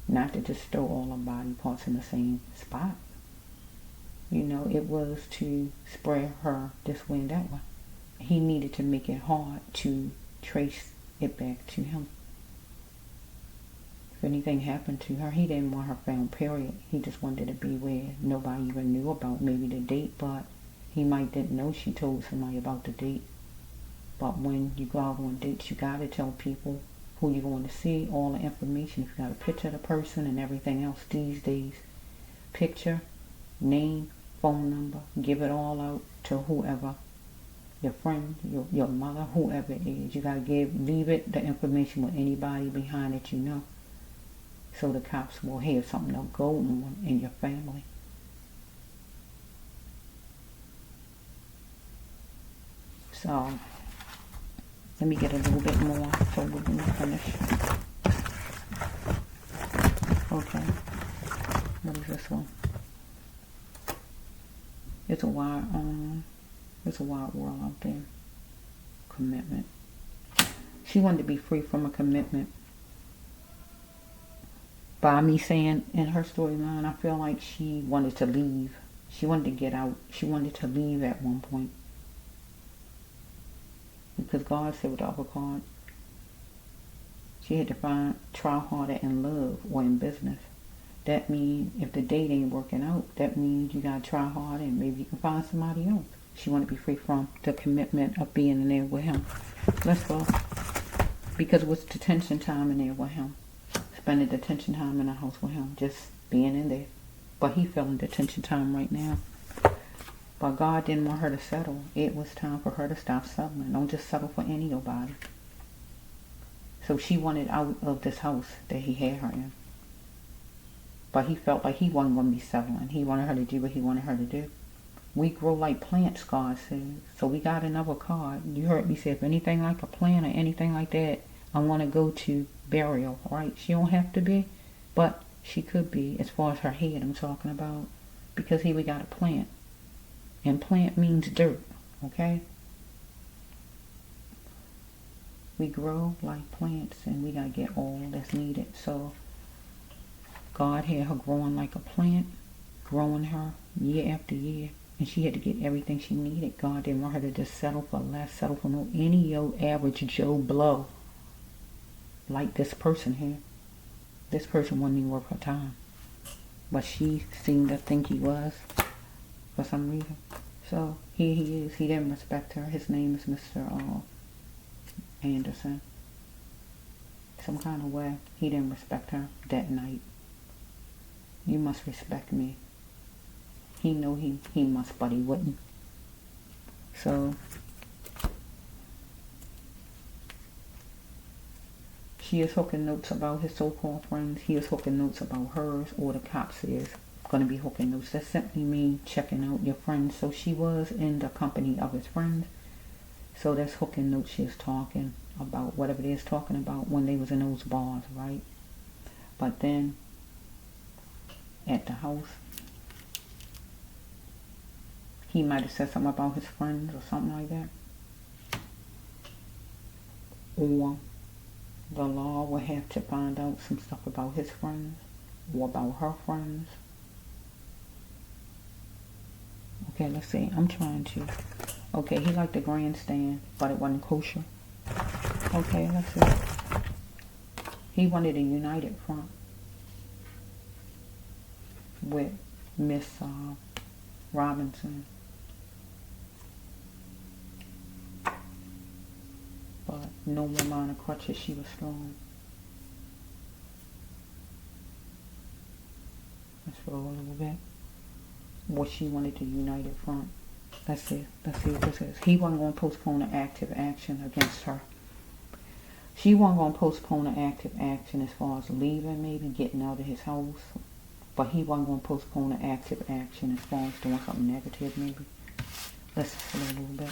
not to just throw all her body parts in the same spot. You know, it was to spread her this way and that way. He needed to make it hard to trace it back to him. If anything happened to her, he didn't want her found, period. He just wanted it to be where nobody even knew about maybe the date, but he might didn't know she told somebody about the date. But when you go out on dates, you got to tell people who you're going to see, all the information. If you got a picture of the person and everything else these days, picture, name, phone number, give it all out to whoever, your friend, your mother, whoever it is. You got to leave it, the information with anybody behind that you know. So the cops will have something to go on in your family. So, let me get a little bit more so we can finish. Okay. What is this one? It's a wide world out there. Commitment. She wanted to be free from a commitment. By me saying in her storyline, I feel like she wanted to leave. She wanted to get out. She wanted to leave at one point. Because God said with the upper card, she had to try harder in love or in business. That means if the date ain't working out, that means you got to try harder and maybe you can find somebody else. She wanted to be free from the commitment of being in there with him. Let's go. Because it was detention time in there with him. Spending detention time in the house with him. Just being in there. But he fell in detention time right now. But God didn't want her to settle. It was time for her to stop settling. Don't just settle for nobody. So she wanted out of this house that he had her in. But he felt like he wasn't going to be settling. He wanted her to do what he wanted her to do. We grow like plants, God says. So we got another card. You heard me say, if anything like a plant or anything like that, I want to go to burial, right? She don't have to be, but she could be, as far as her head I'm talking about. Because here we got a plant. And plant means dirt, okay? We grow like plants, and we got to get all that's needed. So God had her growing like a plant, growing her year after year. And she had to get everything she needed. God didn't want her to just settle for less, settle for no any average Joe Blow. Like this person here. This person wasn't even worth her time. But she seemed to think he was, for some reason. So here he is. He didn't respect her. His name is Mr. Anderson. Some kind of way. He didn't respect her that night. You must respect me. He knew he must, but he wouldn't. So she is hooking notes about his so-called friends. He is hooking notes about hers, or the cops is going to be hooking notes. That simply means checking out your friends. So she was in the company of his friends. So that's hooking notes. She is talking about whatever they is talking about when they was in those bars, right? But then at the house, he might have said something about his friends or something like that. Or the law will have to find out some stuff about his friends or about her friends. Okay, let's see. I'm trying to. Okay, he liked the grandstand, but it wasn't kosher. Okay, let's see. He wanted a united front with Miss Robinson. But no more minor crutches, she was strong. Let's roll a little bit. What she wanted to united front. Let's see what this is. He wasn't going to postpone an active action against her. She wasn't going to postpone an active action as far as leaving, maybe getting out of his house. But he wasn't going to postpone an active action as far as doing something negative, maybe. Let's just slow a little bit.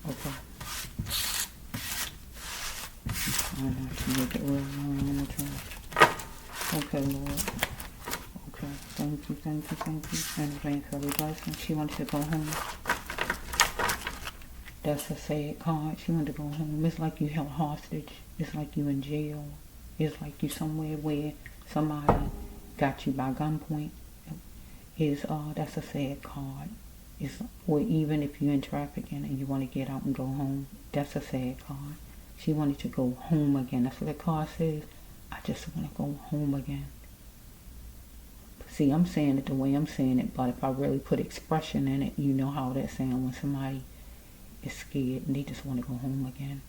Okay. I have to make it real long. I'm going to try. Okay, Lord. Okay. Thank you. And thank for every blessing. She wanted to go home. That's a sad card. She wanted to go home. It's like you held hostage. It's like you in jail. It's like you somewhere where somebody got you by gunpoint. That's a sad card. Or even if you're in trafficking and you want to get out and go home, that's a sad card. She wanted to go home again. That's what the card says. I just want to go home again. See, I'm saying it the way I'm saying it, but if I really put expression in it, you know how that sounds when somebody is scared and they just want to go home again.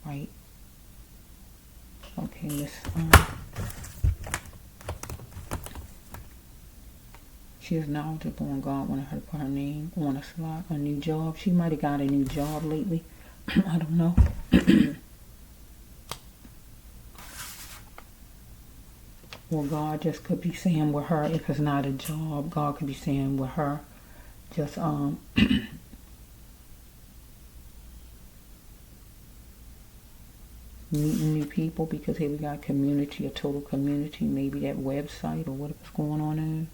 Right? Okay, let's she is knowledgeable and God wanted her to put her name on a slot, a new job. She might have got a new job lately. I don't know. Or God just could be saying with her, if it's not a job, God could be saying with her, just meeting new people, because here we got community, a total community, maybe that website or whatever's going on there.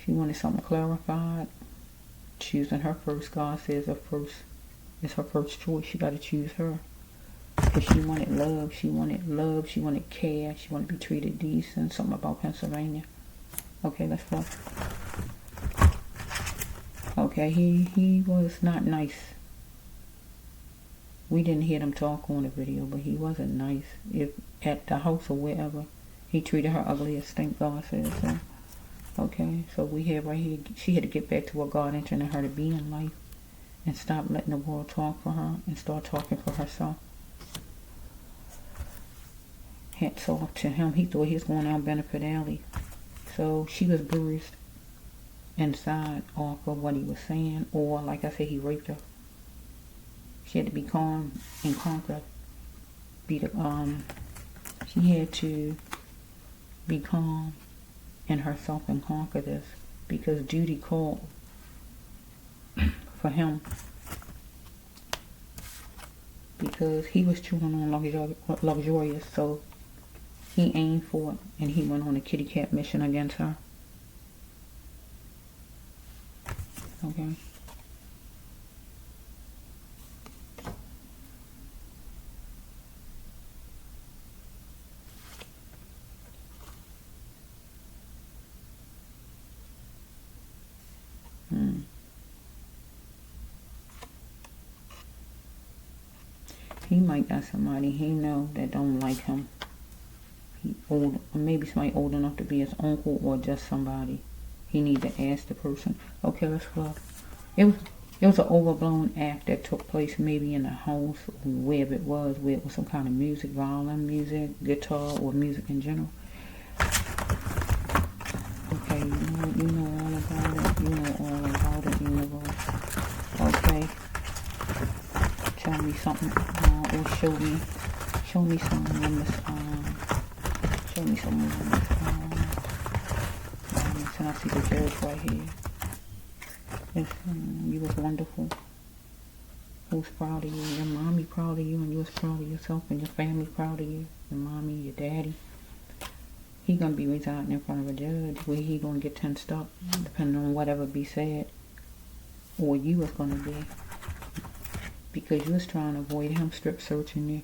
She wanted something clarified. Choosing her first, God says it's her first choice. She got to choose her. Because she wanted love, she wanted care, she wanted to be treated decent. Something about Pennsylvania. Okay, let's go. Okay, he was not nice. We didn't hear them talk on the video, but he wasn't nice. If at the house or wherever, he treated her ugly as stink, God says so. Okay, so we have right here, she had to get back to what God intended her to be in life. and stop letting the world talk for her and start talking for herself. Hats off to him. He thought he was going down Benefit Alley. So she was bruised inside off of what he was saying, or like I said, he raped her. She had to be calm and conquer. She had to be calm in herself and conquer this, because duty called for him, because he was chewing on luxurious, so he aimed for it, and he went on a kitty cat mission against her. Okay. He might got somebody he know that don't like him. He old, or maybe somebody old enough to be his uncle, or just somebody. He need to ask the person. Okay, let's go. It was an overblown act that took place maybe in a house, or wherever it was, where it was some kind of music, violin music, guitar, or music in general. Okay, you know all about it. You know all about it, universe. Okay. Tell me something, or show me something on this, show me something on this, and I see the judge right here. Yes, you was wonderful. Who's proud of you? Your mommy proud of you, and you was proud of yourself, and your family proud of you. Your mommy, your daddy. He gonna be residing in front of a judge where he gonna get tensed up, depending on whatever be said, or you was gonna be. Because you was trying to avoid him strip searching you.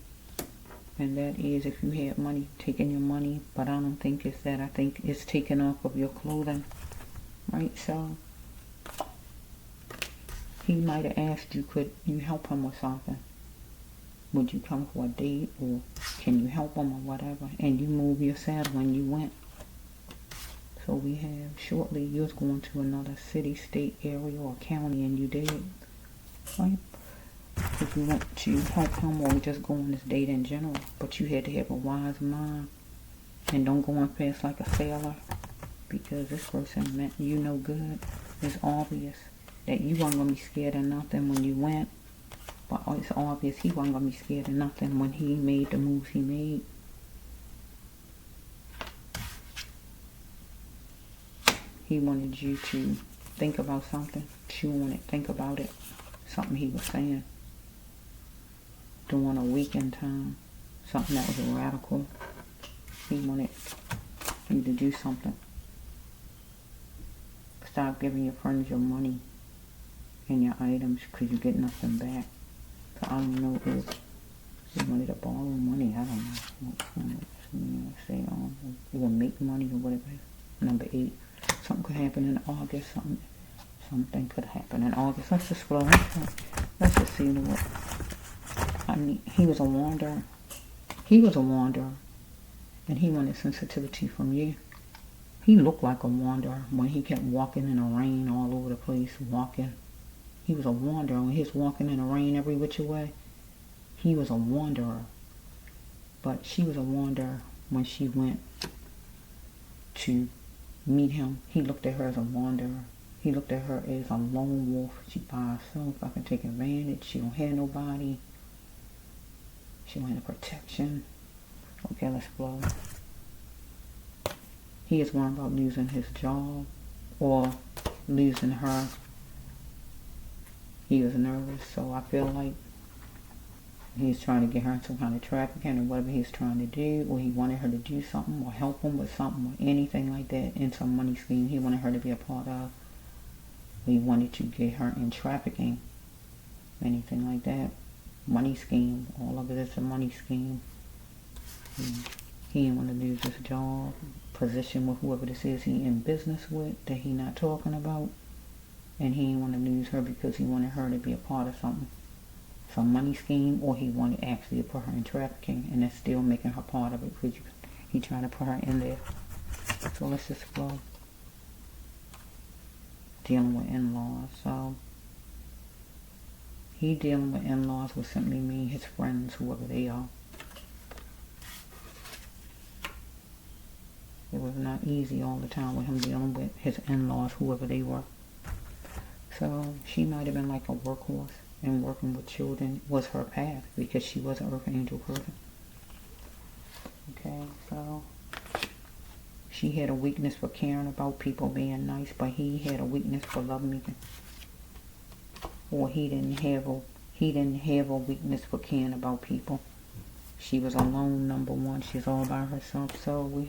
And that is if you had money, taking your money. But I don't think it's that. I think it's taking off of your clothing. Right? So he might have asked you, could you help him with something? Would you come for a date? Or can you help him or whatever? And you move your saddle when you went. So we have shortly you was going to another city, state, area, or county, and you did. Right? If you want to help him, or just go on this date in general, but you had to have a wise mind and don't go on fast like a sailor, because this person meant you no good. It's obvious that you weren't going to be scared of nothing when you went, but it's obvious he wasn't going to be scared of nothing when he made the moves he made. He wanted you to think about something, chew on it, think about it, something he was saying. During a weekend time, something that was radical. He wanted you to do something. Stop giving your friends your money and your items, because you get nothing back. So I don't know if you wanted to borrow money. I don't know. Say you will make money or whatever. Number 8. Something could happen in August. Something could happen in August. Let's just flow. Let's just see what. I mean, he was a wanderer. And he wanted sensitivity from you. He looked like a wanderer when he kept walking in the rain all over the place, walking. He was a wanderer when he was walking in the rain every which way. He was a wanderer. But she was a wanderer when she went to meet him. He looked at her as a wanderer. He looked at her as a lone wolf. She by herself. I can take advantage. She don't have nobody. She wanted protection. Okay, let's flow. He is worried about losing his job or losing her. He was nervous, so I feel like he's trying to get her in some kind of trafficking or whatever he's trying to do, or he wanted her to do something or help him with something or anything like that in some money scheme he wanted her to be a part of. He wanted to get her in trafficking, anything like that. Money scheme, all of it is a money scheme. He didn't want to lose his job, position with whoever this is he in business with that he not talking about, and he didn't want to lose her because he wanted her to be a part of something, some money scheme, or he wanted actually to put her in trafficking, and that's still making her part of it because he trying to put her in there. So let's just go dealing with in-laws. So He dealing with in-laws would simply mean his friends, whoever they are. It was not easy all the time with him dealing with his in-laws, whoever they were. So she might have been like a workhorse, and working with children was her path because she was an Earth Angel person. Okay, so she had a weakness for caring about people, being nice, but he had a weakness for lovemaking. Or he didn't have a weakness for caring about people. She was alone, number one. She's all by herself. So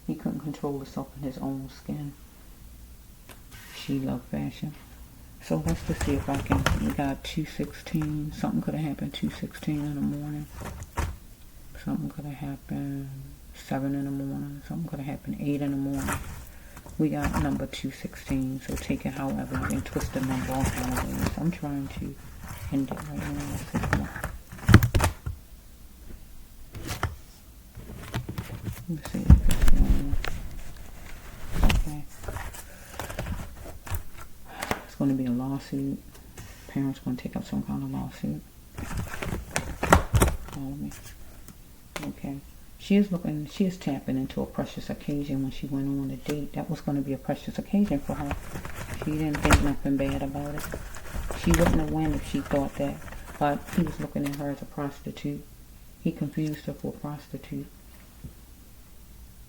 he couldn't control himself in his own skin. She loved fashion. So let's just see if I can. We got 2:16. Something could have happened 2:16 in the morning. Something could have happened 7 in the morning. Something could have happened 8 in the morning. We got number 2:16. So take it however you can twist the number all kind of ways. I'm trying to end it right now. Let's see if it's going. Okay. It's going to be a lawsuit. Parents going to take up some kind of lawsuit. Follow me. Okay. She is tapping into a precious occasion when she went on a date. That was going to be a precious occasion for her. She didn't think nothing bad about it. She wouldn't have won if she thought that. But he was looking at her as a prostitute. He confused her for a prostitute.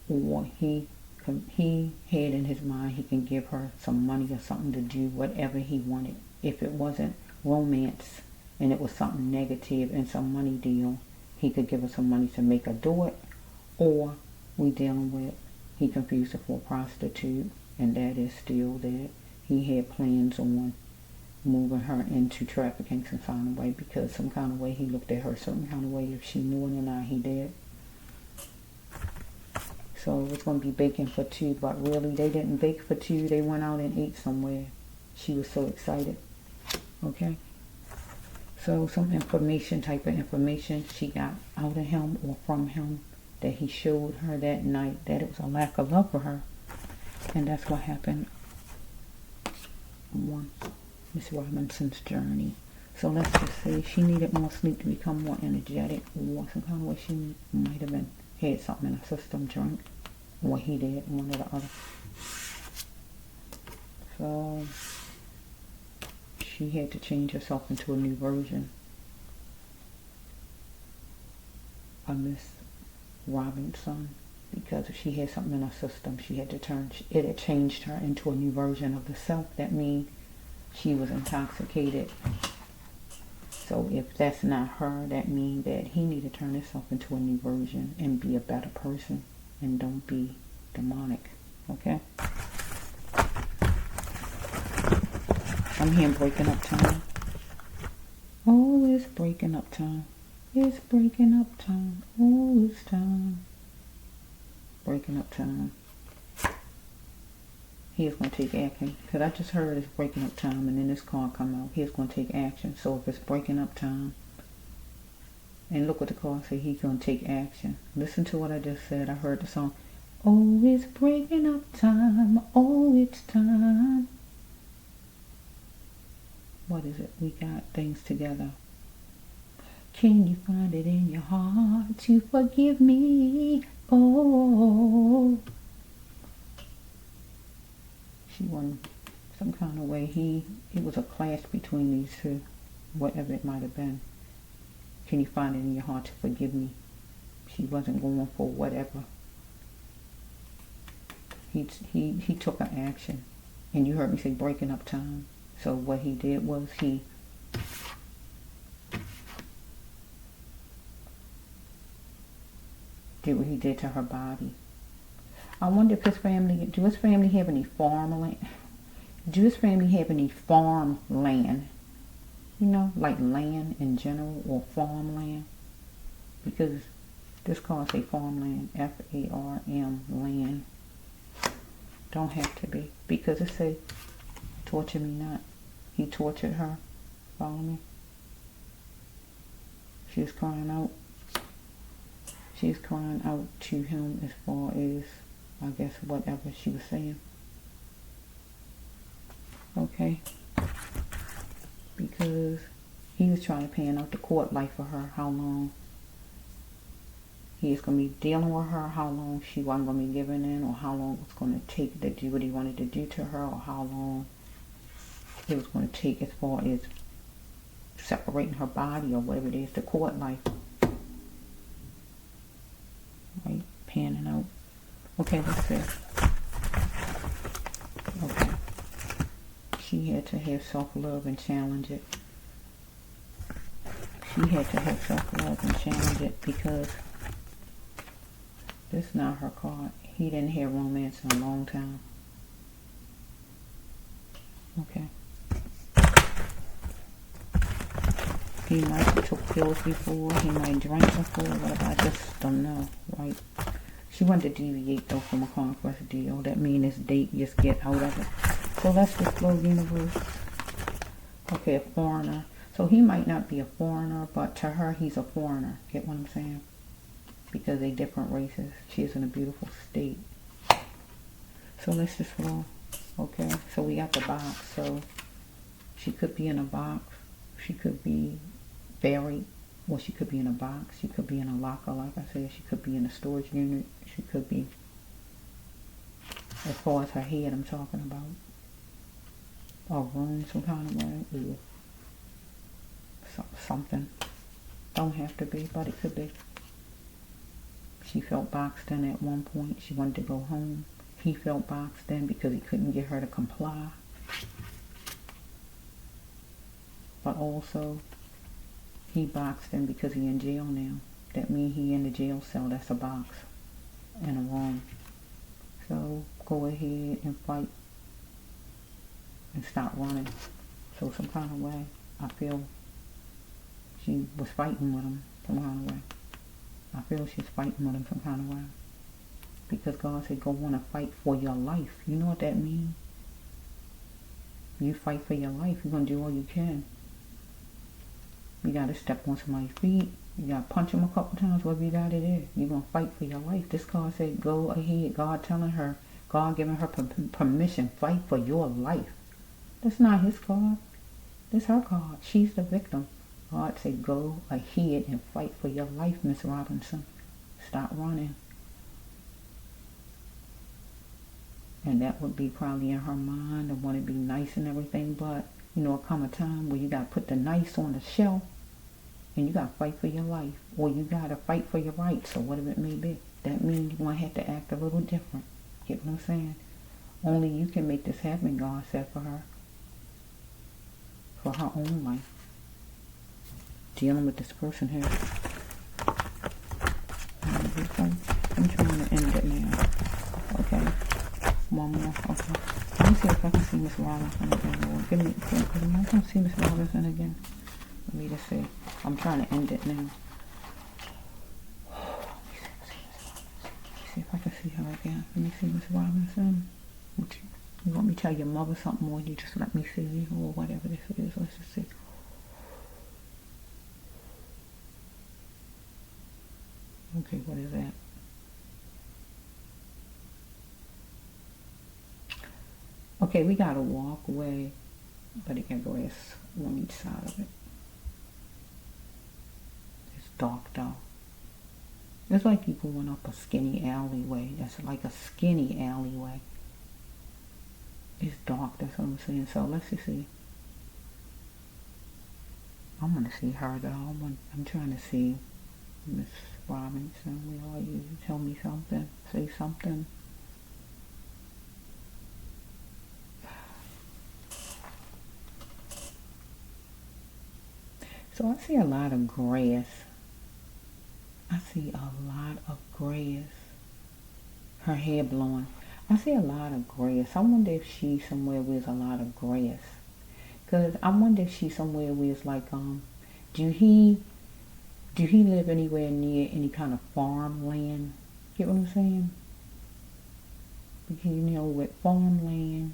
Or he had in his mind he can give her some money or something to do whatever he wanted. If it wasn't romance and it was something negative and some money deal, he could give her some money to make her do it. Or we dealing with, he confused her for a prostitute, and that is still that. He had plans on moving her into trafficking some kind of way, because some kind of way he looked at her a certain kind of way. If she knew it or not, he did. So it was going to be baking for two, but really they didn't bake for two. They went out and ate somewhere. She was so excited. Okay. So some information, type of information she got out of him or from him that he showed her that night, that it was a lack of love for her. And that's what happened on Miss Robinson's journey. So let's just say she needed more sleep to become more energetic, or some kind of way she might have been had something in her system, drink, or he did, one or the other. So she had to change herself into a new version of Miss Robinson, because if she had something in her system, she had to turn, it had changed her into a new version of the self. That means she was intoxicated. So if that's not her, that means that he need to turn himself into a new version and be a better person, and don't be demonic. Okay? I'm hearing breaking up time. Oh, it's breaking up time. It's breaking up time. Oh, it's time. Breaking up time. He is going to take action. Because I just heard it's breaking up time, and then this card come out. He is going to take action. So if it's breaking up time, and look what the card say, he's going to take action. Listen to what I just said. I heard the song. Oh, it's breaking up time. Oh, it's time. What is it? We got things together. Can you find it in your heart to forgive me? Oh. She won some kind of way. It was a clash between these two, whatever it might have been. Can you find it in your heart to forgive me? She wasn't going for whatever. He took an action. And you heard me say breaking up time. So what he did was he did what he did to her body. I wonder if his family, do his family have any farmland? Do his family have any farmland? You know, like land in general, or farmland? Because this card say farmland, F-A-R-M, land. Don't have to be, because it say, torture me not. He tortured her. Follow me? She was crying out. She's crying out to him as far as, I guess, whatever she was saying. Okay? because he was trying to pan out the court life for her, how long he was going to be dealing with her, how long she wasn't going to be giving in, or how long it was going to take to do what he wanted to do to her, or how long it was going to take as far as separating her body or whatever it is, the court life. Right? Panning out. Okay, let's see. Okay. She had to have self-love and challenge it. She had to have self-love and challenge it because this is not her card. He didn't have romance in a long time. Okay. He might have took pills before. He might drink before. Whatever. I just don't know. Right? She wanted to deviate though from a conquest deal. That means this date, just get out of it. So let's just flow universe. Okay, a foreigner. So he might not be a foreigner, but to her he's a foreigner. Get what I'm saying? Because they're different races. She is in a beautiful state. So let's just flow. Okay, so we got the box. So she could be in a box. She could be buried. Well, she could be in a box. She could be in a locker, like I said. She could be in a storage unit. She could be, as far as her head I'm talking about, a room some kind of way. Ooh. Something. Don't have to be, but it could be. She felt boxed in at one point. She wanted to go home. He felt boxed in because he couldn't get her to comply. But also, he boxed in because he in jail now. That means he in the jail cell. That's a box in a room. So go ahead and fight and stop running. So some kind of way, I feel she was fighting with him some kind of way. I feel she's fighting with him some kind of way. Because God said, go on and fight for your life. You know what that means? You fight for your life. You're going to do all you can. You got to step on somebody's feet. You got to punch them a couple times, whatever you got to do. You're going to fight for your life. This card said, go ahead. God telling her, God giving her permission, fight for your life. That's not his card. That's her card. She's the victim. God said, go ahead and fight for your life, Miss Robinson. Stop running. And that would be probably in her mind. I want to be nice and everything, but, you know, come a time where you got to put the nice on the shelf and you got to fight for your life. Or you got to fight for your rights, or whatever it may be. That means you're going to have to act a little different. Get what I'm saying? Only you can make this happen, God said, for her. For her own life. Dealing with this person here. I'm trying to end it now. Okay. One more. Okay. Let me see if I can see Miss Robinson again. Give me, I can see Miss Robinson again. Let me just see. I'm trying to end it now. Let me see if I can see her again. Let me see Miss Robinson. You want me to tell your mother something more? You just let me see, or whatever this is. Let's just see. Okay, what is that? Okay, we got a walkway, but it got grass on each side of it. It's dark though. It's like you going up a skinny alleyway. That's like a skinny alleyway. It's dark, that's what I'm saying. So let's just see. I want to see her though. I'm trying to see Miss Robinson. Where are you? Tell me something. Say something. So I see a lot of grass. I see a lot of grass. Her hair blowing. I see a lot of grass. I wonder if she's somewhere where there's a lot of grass. Because I wonder if she's somewhere where it's like, do he live anywhere near any kind of farmland? Get what I'm saying? Because, you know, with farmland,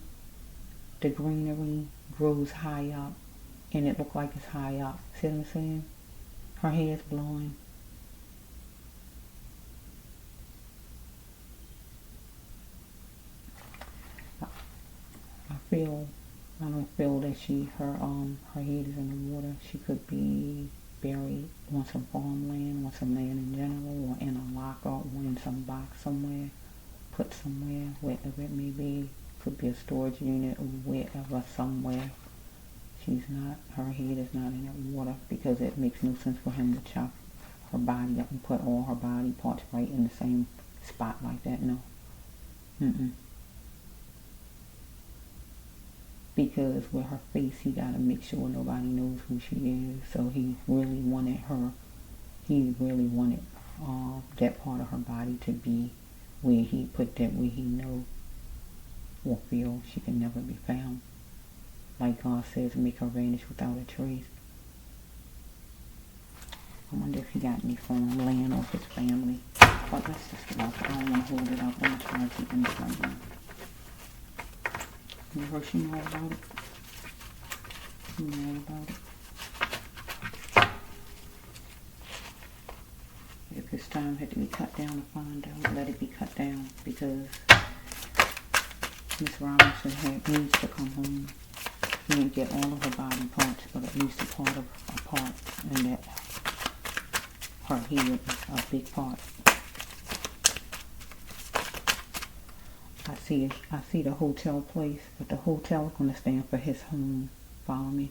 the greenery grows high up. And it looked like it's high up. See what I'm saying? Her hair's blowing. I don't feel that her head is in the could be buried on some farmland, on some land in general, or in a locker, or in some box somewhere, put somewhere, wherever it may be. Could be a storage unit or wherever, somewhere. She's not, her head is not in that water, because it makes no sense for him to chop her body up and put all her body parts right in the same spot like that. No. Because with her face, he got to make sure nobody knows who she is. So he really wanted that part of her body to be where he put that, where he know or feel she can never be found. Like God says, make her vanish without a trace. I wonder if he got any farmland off his family. But let's just get off. I don't want to hold it up. I'm trying to keep it right now. You heard she know about it? She know about it? If his time had to be cut down to find out, let it be cut down, because Miss Robinson needs to come home. He didn't get all of her body parts, but at least a part, and that her head is a big part. I see the hotel place, but the hotel is going to stand for his home. Follow me?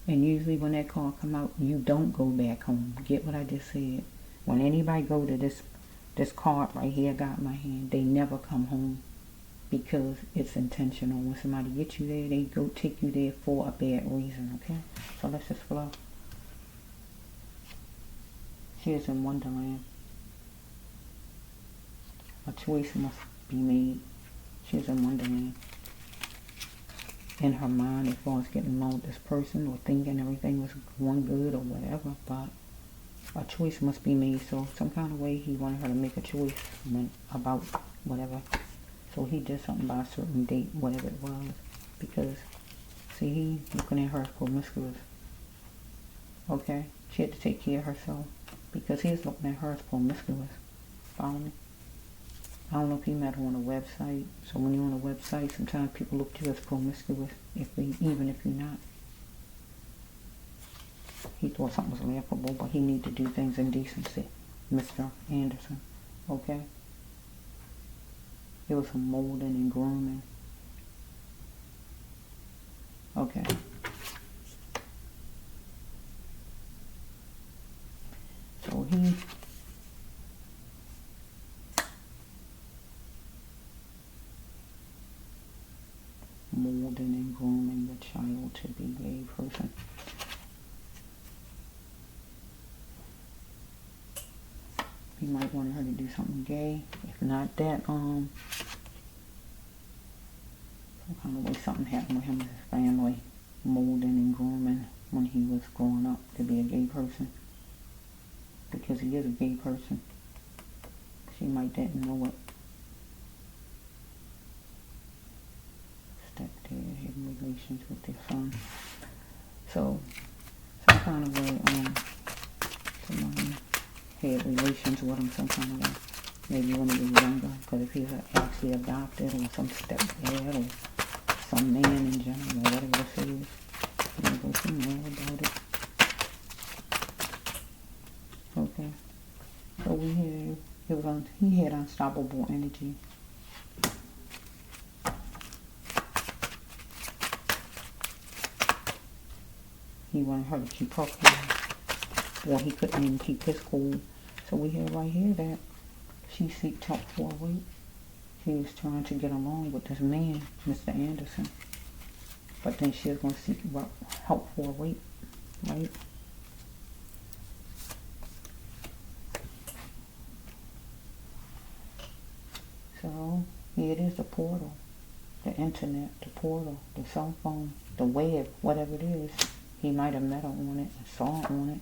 And usually when that card come out, you don't go back home. Get what I just said? When anybody go to this card right here, I got in my hand, they never come home, because it's intentional. When somebody gets you there, they go take you there for a bad reason. Okay? So let's just flow. She is in Wonderland. A choice must be made. She's in Wonderland. In her mind, as far as getting along with this person, or thinking everything was going good or whatever, but a choice must be made. So some kind of way he wanted her to make a choice about whatever. So he did something by a certain date, whatever it was. Because, see, he looking at her as promiscuous. Okay? She had to take care of herself, because he's looking at her as promiscuous. Follow me? I don't know if he met her on a website. So when you're on a website, sometimes people look at you as promiscuous, even if you're not. He thought something was laughable, but he needed to do things in decency. Mr. Anderson. Okay? It was some molding and grooming. Okay. So he molding and grooming the child to be a gay person. He might want her to do something gay. If not that, some kind of way something happened with him and his family. Molding and grooming when he was growing up to be a gay person. Because he is a gay person. She might didn't know it. Stepdad having relations with their son. So, some kind of way, somebody had relations with him some kind of way. Maybe when he was younger, because if he was actually adopted, or some stepdad, or some man in general, or whatever this is, you know, go see more about it. Okay. So he had unstoppable energy. He wanted her to keep her cool. Well, he couldn't even keep his cool. So we have right here that she seeked help for a week. She was trying to get along with this man, Mr. Anderson. But then she was going to seek help for a week, right? So here it is, the portal, the internet, the portal, the cell phone, the web, whatever it is. He might have met her on it and saw her on it.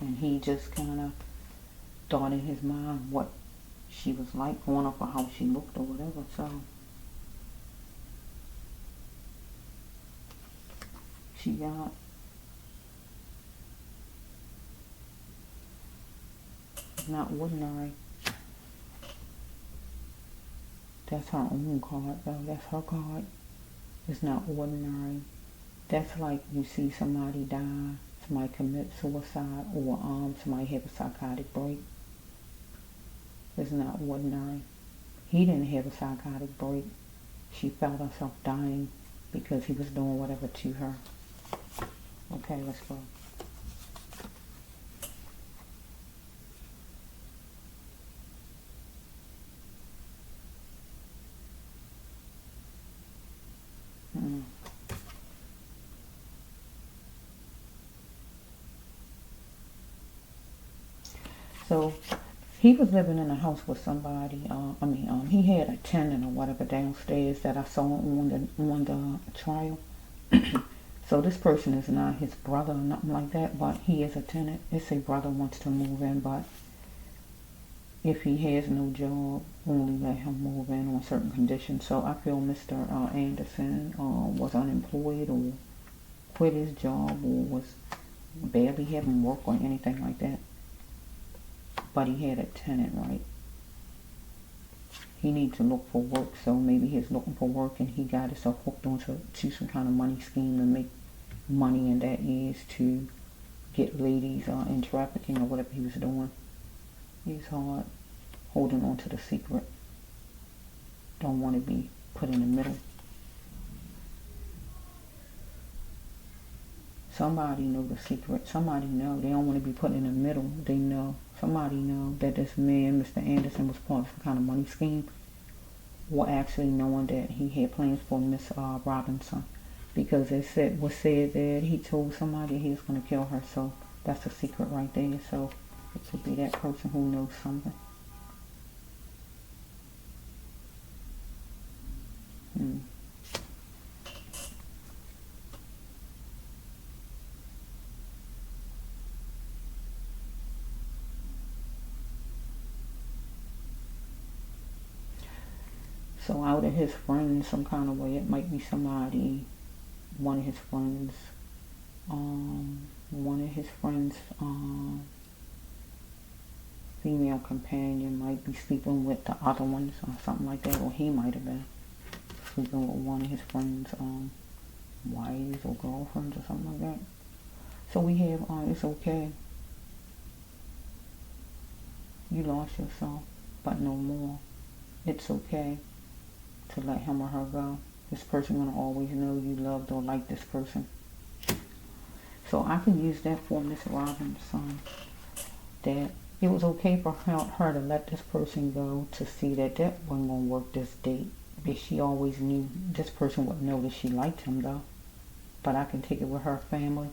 And he just kind of thought in his mind what she was like, going off of how she looked or whatever. So she got not ordinary. That's her own card though. That's her card. It's not ordinary. That's like you see somebody die, somebody commit suicide, or somebody have a psychotic break. It's not ordinary. He didn't have a psychotic break. She felt herself dying because he was doing whatever to her. Okay, let's go. So he was living in a house with somebody. He had a tenant or whatever downstairs that I saw on the trial. So this person is not his brother or nothing like that, but he is a tenant. It's a brother wants to move in, but if he has no job, only let him move in on certain conditions. So I feel Mr. Anderson was unemployed or quit his job or was barely having work or anything like that. But he had a tenant, right? He needs to look for work, so maybe he's looking for work and he got himself hooked onto some kind of money scheme to make money, and that is to get ladies in trafficking or whatever he was doing. He's hard holding on to the secret. Don't want to be put in the middle. Somebody know the secret. Somebody know. They don't want to be put in the middle. They know. Somebody know that this man, Mr. Anderson, was part of some kind of money scheme, or actually knowing that he had plans for Miss Robinson, because it was said that he told somebody he was going to kill her. So that's a secret right there. So it could be that person who knows something. So out of his friends, some kind of way, it might be somebody, one of his friends, female companion might be sleeping with the other ones or something like that, or he might have been sleeping with one of his friends' wives or girlfriends or something like that. So we have, it's okay. You lost yourself, but no more. It's okay to let him or her go. This person gonna always know you loved or like this person. So I can use that for Miss Robinson, that it was okay for her to let this person go, to see that wasn't gonna work this date. But she always knew this person would know that she liked him though. But I can take it with her family,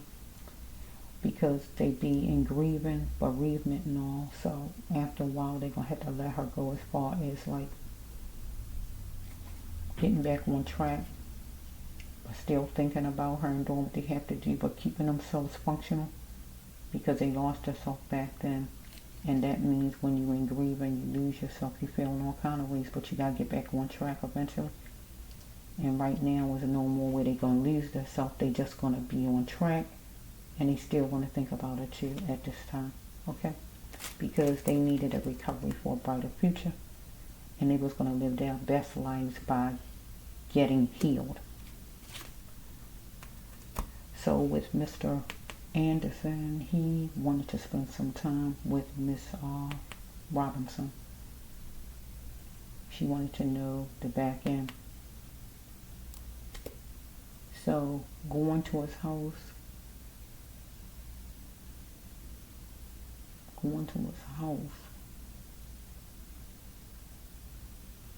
because they be in bereavement and all. So after a while they're gonna have to let her go, as far as like getting back on track, but still thinking about her and doing what they have to do, but keeping themselves functional, because they lost themselves back then. And that means when you're in grieving, you lose yourself, you feel in all kind of ways, but you gotta get back on track eventually. And right now is no more where they're gonna lose themselves. They just gonna be on track, and they still want to think about it too at this time, okay? Because they needed a recovery for a brighter future, and they was going to live their best lives by getting healed. So with Mr. Anderson, he wanted to spend some time with Miss Robinson. She wanted to know the back end. So going to his house,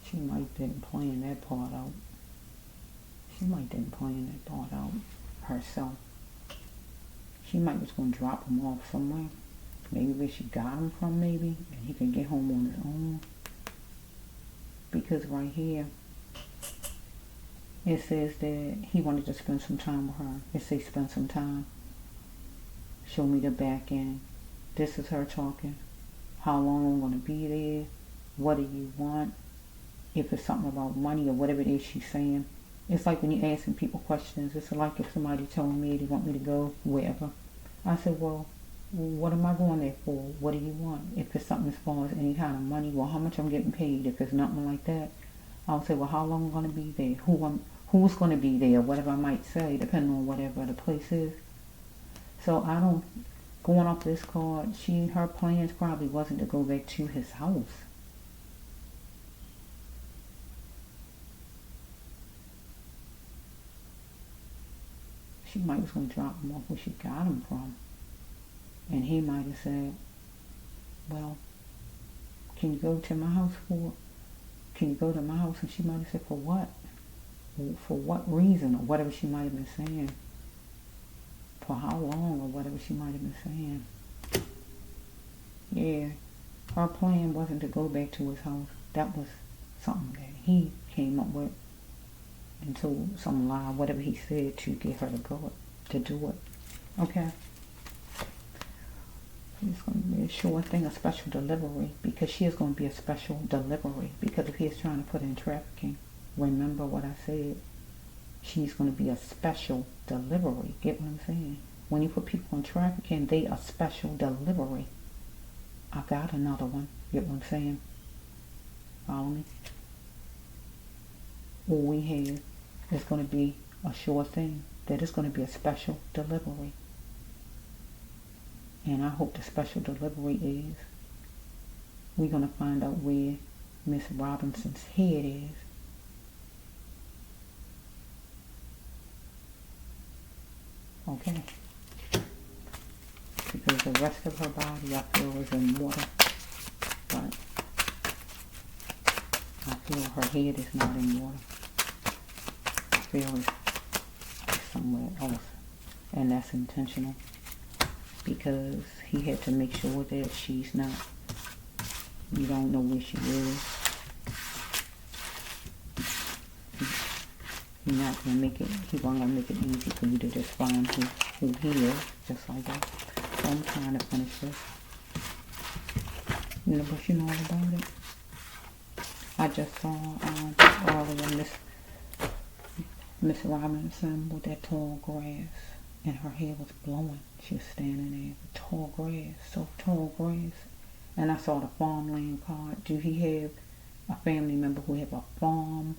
she might didn't plan that part out. Herself. She might was going to drop him off somewhere. Maybe where she got him from, maybe, and he can get home on his own. Because right here, it says that he wanted to spend some time with her. It says spend some time. Show me the back end. This is her talking. How long I'm going to be there. What do you want? If it's something about money or whatever it is she's saying. It's like when you're asking people questions. It's like if somebody told me they want me to go wherever. I said, well, what am I going there for? What do you want? If it's something as far as any kind of money, well, how much I'm getting paid. If it's nothing like that, I'll say, well, how long I'm going to be there? who's going to be there, whatever I might say, depending on whatever the place is. So I don't, going off this card, her plans probably wasn't to go back to his house. She might was going to drop him off where she got him from. And he might have said, well, can you go to my house can you go to my house? And she might have said, for what? For what reason? Or whatever she might have been saying. For how long? Or whatever she might have been saying. Yeah, her plan wasn't to go back to his house. That was something that he came up with and told some lie, whatever he said, to get her to do it. Okay? It's going to be a sure thing, a special delivery, because she is going to be a special delivery. Because if he is trying to put in trafficking, remember what I said, she's going to be a special delivery. Get what I'm saying? When you put people in trafficking, they are special delivery. I got another one. Get what I'm saying? Follow me? All we have is going to be a sure thing, that it's going to be a special delivery. And I hope the special delivery is, we're going to find out where Miss Robinson's head is. Okay? Because the rest of her body, I feel, is in water. But I feel her head is not in water. I feel it's somewhere else. And that's intentional. Because he had to make sure that she's not, you don't know where she is. He's not going to make it, he wasn't going to make it easy for you to just find who he is, just like that. So I'm trying to finish this. You know, but you know all about it. I just saw earlier Miss Robinson with that tall grass. And her hair was blowing. She was standing there with tall grass, so tall grass. And I saw the farmland card. Do he have a family member who have a farm?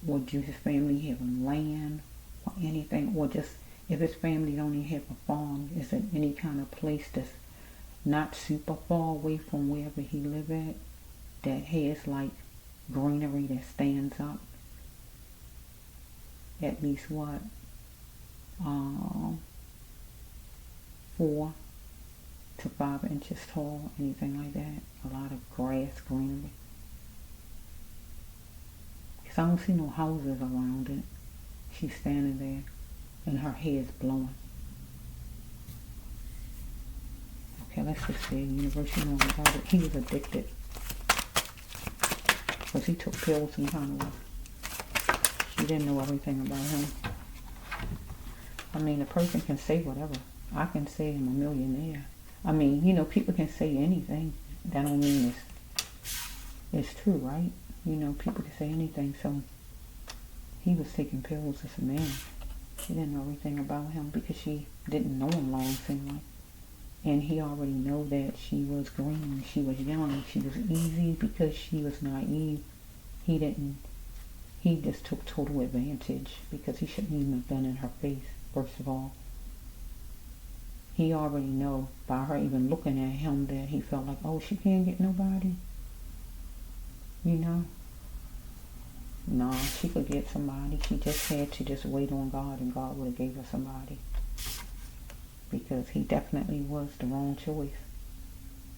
Or do his family have land? Or anything? Or just, if his family don't even have a farm, is it any kind of place that's not super far away from wherever he live that has like greenery that stands up? At least what? 4 to 5 inches tall, anything like that. A lot of grass, greenery. Because I don't see no houses around it. She's standing there and her hair is blowing. Okay, let's just say universe, you know about it. He was addicted. Because he took pills and kind of way. She didn't know everything about him. I mean, a person can say whatever. I can say I'm a millionaire. I mean, you know, people can say anything. That don't mean it's true, right? You know, people can say anything. So he was taking pills as a man. She didn't know everything about him because she didn't know him long, seemed like. And he already know that she was green, she was young, she was easy because she was naive. He just took total advantage because he shouldn't even have been in her face, first of all. He already know by her even looking at him that he felt like, oh, she can't get nobody. You know? No, she could get somebody. She just had to just wait on God, and God would have gave her somebody. Because he definitely was the wrong choice.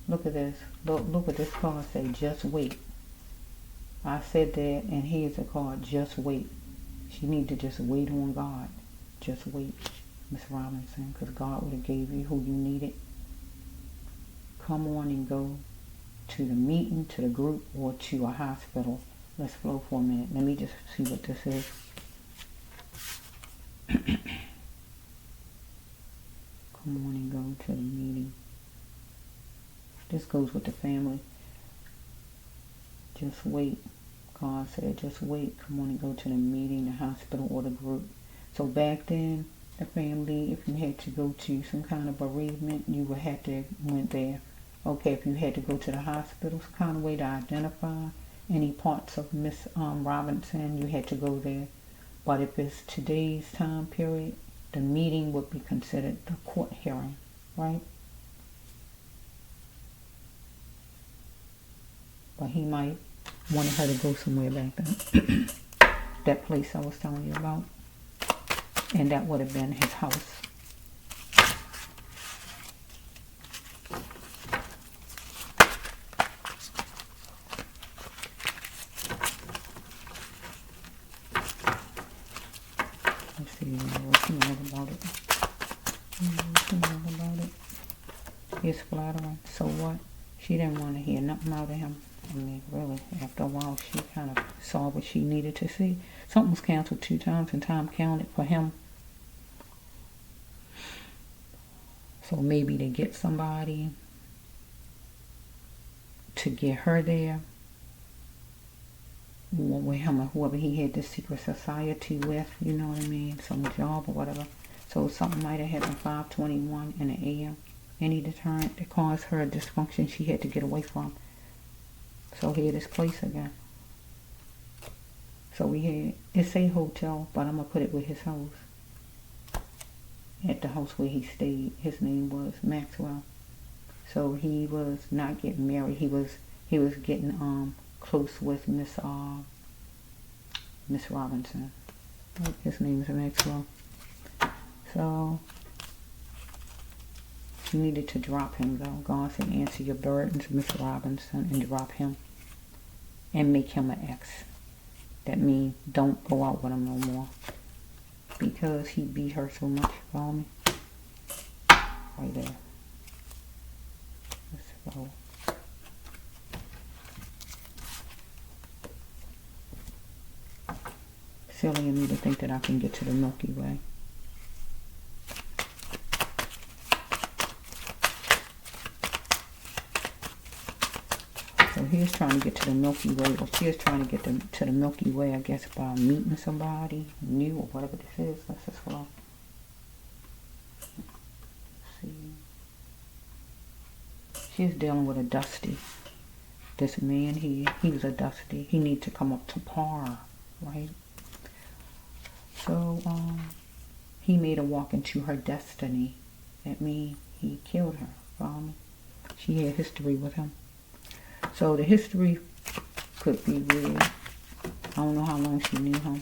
Look at this. Look what this card say, just wait. I said that, and here's a card, just wait. She need to just wait on God. Just wait, Miss Robinson, because God would have gave you who you needed. Come on and go to the meeting, to the group, or to a hospital. Let's flow for a minute. Let me just see what this is. Come on and go to the meeting. This goes with the family. Just wait. God said, just wait. Come on and go to the meeting, the hospital, or the group. So back then, the family, if you had to go to some kind of bereavement, you would have to went there. Okay, if you had to go to the hospital, some kind of way to identify any parts of Miss Robinson, you had to go there. But if it's today's time period, the meeting would be considered the court hearing, right? But he might wanted her to go somewhere back then. That place I was telling you about. And that would have been his house. Let's see, what's the matter about it? What's the matter about it? It's flattering. So what? She didn't want to hear nothing out of him. I mean, really, after a while, she kind of saw what she needed to see. Something was canceled 2 times, and time counted for him. So maybe to get somebody to get her there, or with him or whoever he had this secret society with, you know what I mean, some job or whatever. So something might have happened 5:21 in the AM. Any deterrent that caused her a dysfunction she had to get away from. So here this place again. So we had, it's a hotel, but I'm going to put it with his house. At the house where he stayed, his name was Maxwell. So he was not getting married. He was getting close with Miss Robinson. His name is Maxwell. So she needed to drop him though. God said, answer your burdens, Miss Robinson, and drop him. And make him an ex. That means don't go out with him no more. Because he beat her so much. Follow me? Right there. Let's go. Silly of me to think that I can get to the Milky Way. So he's trying to get to the Milky Way, or she is trying to get to the Milky Way, I guess, by meeting somebody new or whatever this is. Let's just follow. Let's see. She's dealing with a Dusty. This man, he was a Dusty. He needs to come up to par, right? So, he made her walk into her destiny. That means he killed her. Follow me? She had history with him. So the history could be real. I don't know how long she knew him.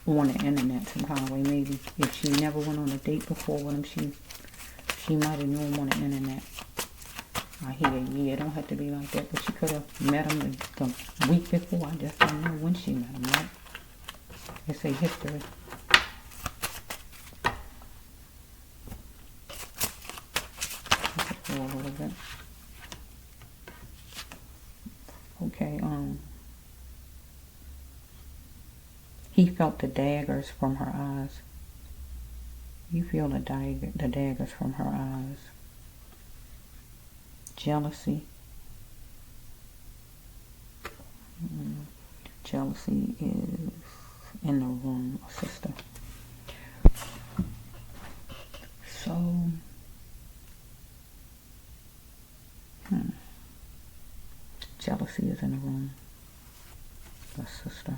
On the internet some kind of way, maybe. If she never went on a date before with him, she might have known him on the internet. I hear, yeah, it don't have to be like that. But she could have met him the week before. I just don't know when she met him, right? It's a history. Let's go a little bit. Okay, he felt the daggers from her eyes. You feel the daggers from her eyes. Jealousy. Jealousy is in the room, sister. So, jealousy is in the room. A sister.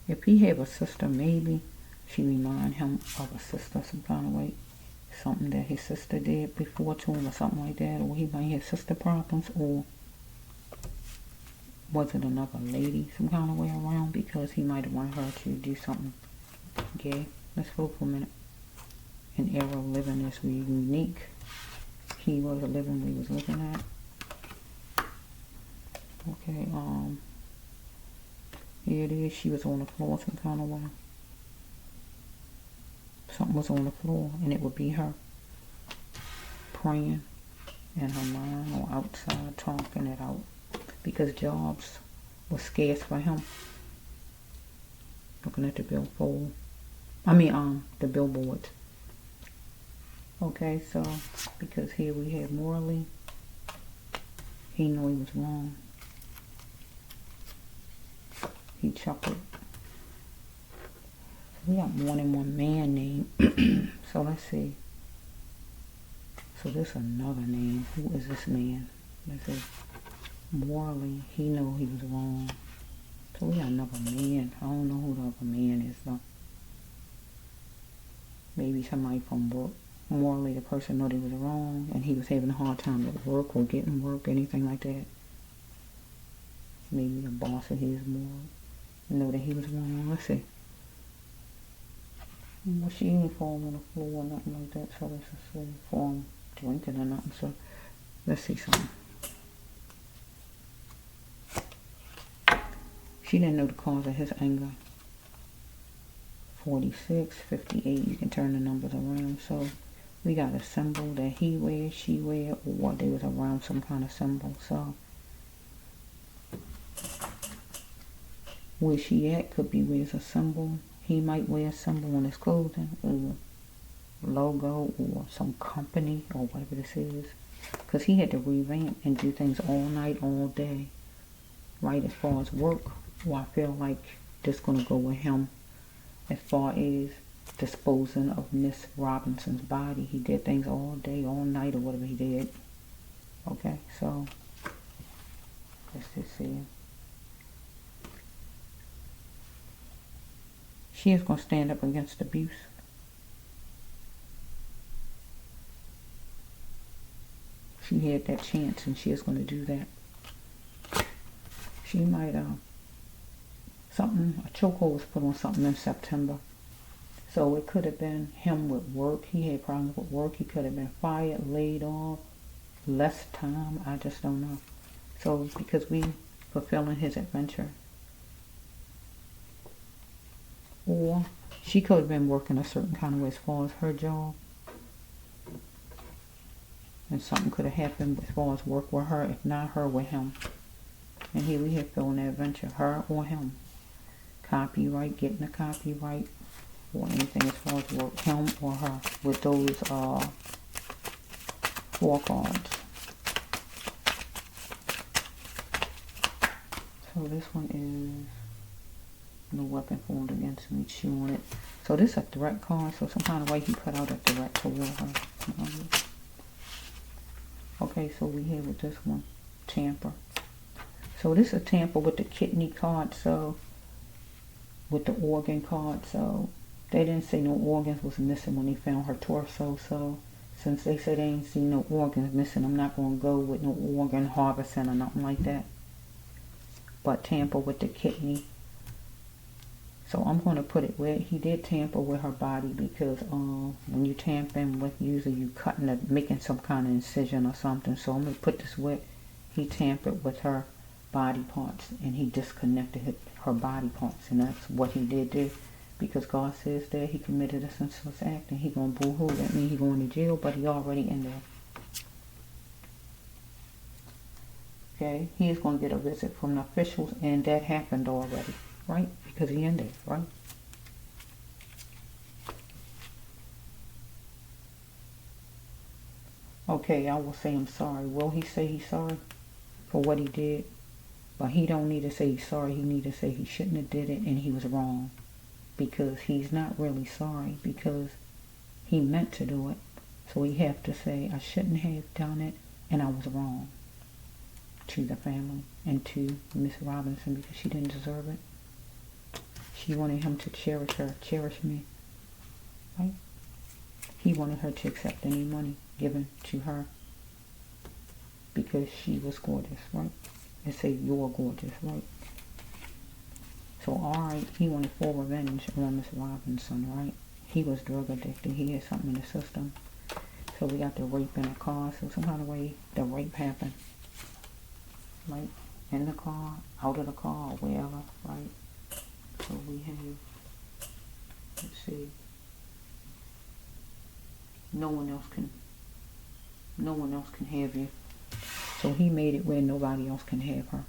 If he have a sister, maybe she remind him of a sister some kind of way. Something that his sister did before to him or something like that. Or he might have sister problems. Or was it another lady some kind of way around? Because he might have wanted her to do something gay. Let's go for a minute. An era of living is unique. He was a living we was looking at. Okay, here it is. She was on the floor some kind of way. Something was on the floor, and it would be her praying in her mind or outside talking it out, because jobs were scarce for him. Looking at the billboard. The billboards. Okay, so because here we have morally, he knew he was wrong. He chuckled. We got more than one man name. So let's see. So this is another name. Who is this man? Let's see. Morally, he knew he was wrong. So we got another man. I don't know who the other man is though. Maybe somebody from work. Morally, the person knew they was wrong, and he was having a hard time at work or getting work, anything like that. Maybe a boss of his know that he was wrong. Let's see. Well, she ain't falling on the floor or nothing like that, so let's just say for him drinking or nothing. So let's see something. She didn't know the cause of his anger. 46, 58, you can turn the numbers around. So we got a symbol that he wears, she wear, or they was around some kind of symbol. So where she at could be wears a symbol. He might wear a symbol on his clothing or logo or some company or whatever this is. Because he had to revamp and do things all night, all day. Right, as far as work, well, I feel like this going to go with him as far as disposing of Miss Robinson's body. He did things all day, all night, or whatever he did. Okay, so let's just see. She is going to stand up against abuse. She had that chance, and she is going to do that. She might, a chokehold was put on something in September. So it could have been him with work. He had problems with work. He could have been fired, laid off, less time. I just don't know. So because we fulfilling his adventure. Or she could have been working a certain kind of way as far as her job. And something could have happened as far as work with her, if not her, with him. And here we have filling that adventure, her or him. Copyright, getting a copyright, or anything as far as work, him or her, with those 4 cards. So this one is no weapon formed against me, chewing it. So this is a threat card, so some kind of way he put out a threat toward her. Okay, so we have with this one, tamper. So this is a tamper with the kidney card, so with the organ card, so they didn't say no organs was missing when they found her torso. So since they said they ain't seen no organs missing, I'm not going to go with no organ harvesting or nothing like that. But tamper with the kidney. So I'm going to put it where he did tamper with her body, because when you tampering with, usually you cutting or making some kind of incision or something. So I'm going to put this where he tampered with her body parts, and he disconnected her body parts, and that's what he did there, because God says that he committed a senseless act, and he gonna boo-hoo. That means he going to jail, but he already in there. Okay, he is going to get a visit from the officials, and that happened already, right? Because he in there, right? Okay, I will say I'm sorry. Will he say he's sorry for what he did? But he don't need to say he's sorry. He need to say he shouldn't have did it and he was wrong. Because he's not really sorry, because he meant to do it. So he have to say, I shouldn't have done it and I was wrong, to the family and to Miss Robinson, because she didn't deserve it. She wanted him to cherish her, cherish me, right? He wanted her to accept any money given to her because she was gorgeous, right? And say, you're gorgeous, right? So, alright, he wanted full revenge on Miss Robinson, right? He was drug addicted. He had something in the system. So we got the rape in the car. So some kind of way the rape happened. Right? In the car, out of the car, wherever, right? So we have, let's see, no one else can have you. So he made it where nobody else can have her,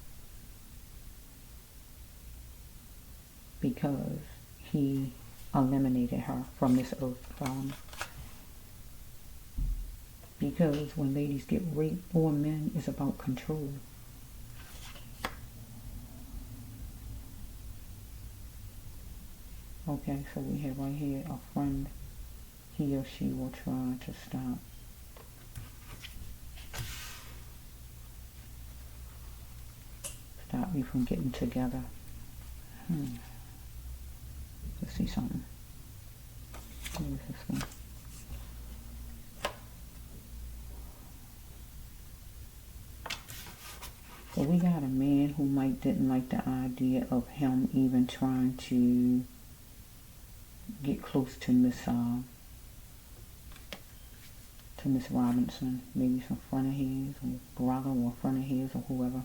because he eliminated her from this earth. Because when ladies get raped, or men, it's about control. Okay, so we have right here a friend. He or she will try to stop you from getting together. Let's see something. What is this one? So we got a man who didn't like the idea of him even trying to get close to Miss Robinson. Maybe some friend of his, or brother, or friend of his, or whoever.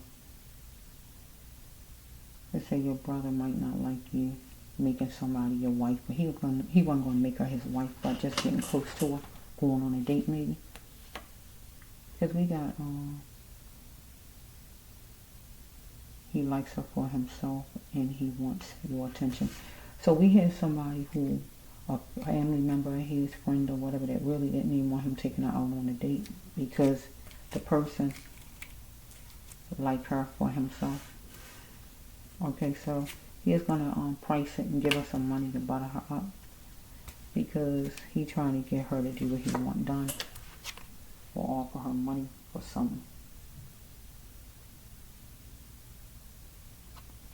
Let's say your brother might not like you making somebody your wife, but he wasn't going to make her his wife by just getting close to her, going on a date maybe. Because we got he likes her for himself, and he wants your attention. So we had somebody who, a family member, his friend or whatever, that really didn't even want him taking her out on a date because the person liked her for himself. Okay, so he is going to price it and give her some money to butter her up because he trying to get her to do what he want done or offer her money for something.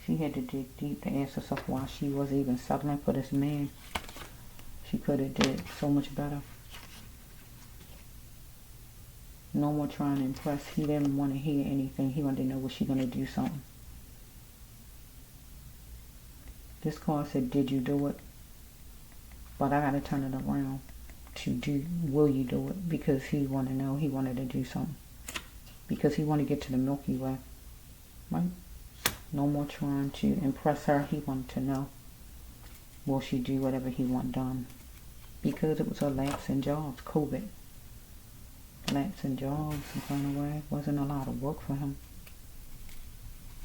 She had to dig deep to ask herself why she was even settling for this man. She could have did so much better. No more trying to impress. He didn't want to hear anything. He wanted to know, was she going to do something? This card said, did you do it? But I got to turn it around to will you do it? Because he wanted to know, he wanted to do something. Because he wanted to get to the Milky Way. Right? No more trying to impress her. He wanted to know, will she do whatever he want done? Because it was a lapse in jobs, COVID. Lapse in jobs, some kind of way. Wasn't a lot of work for him.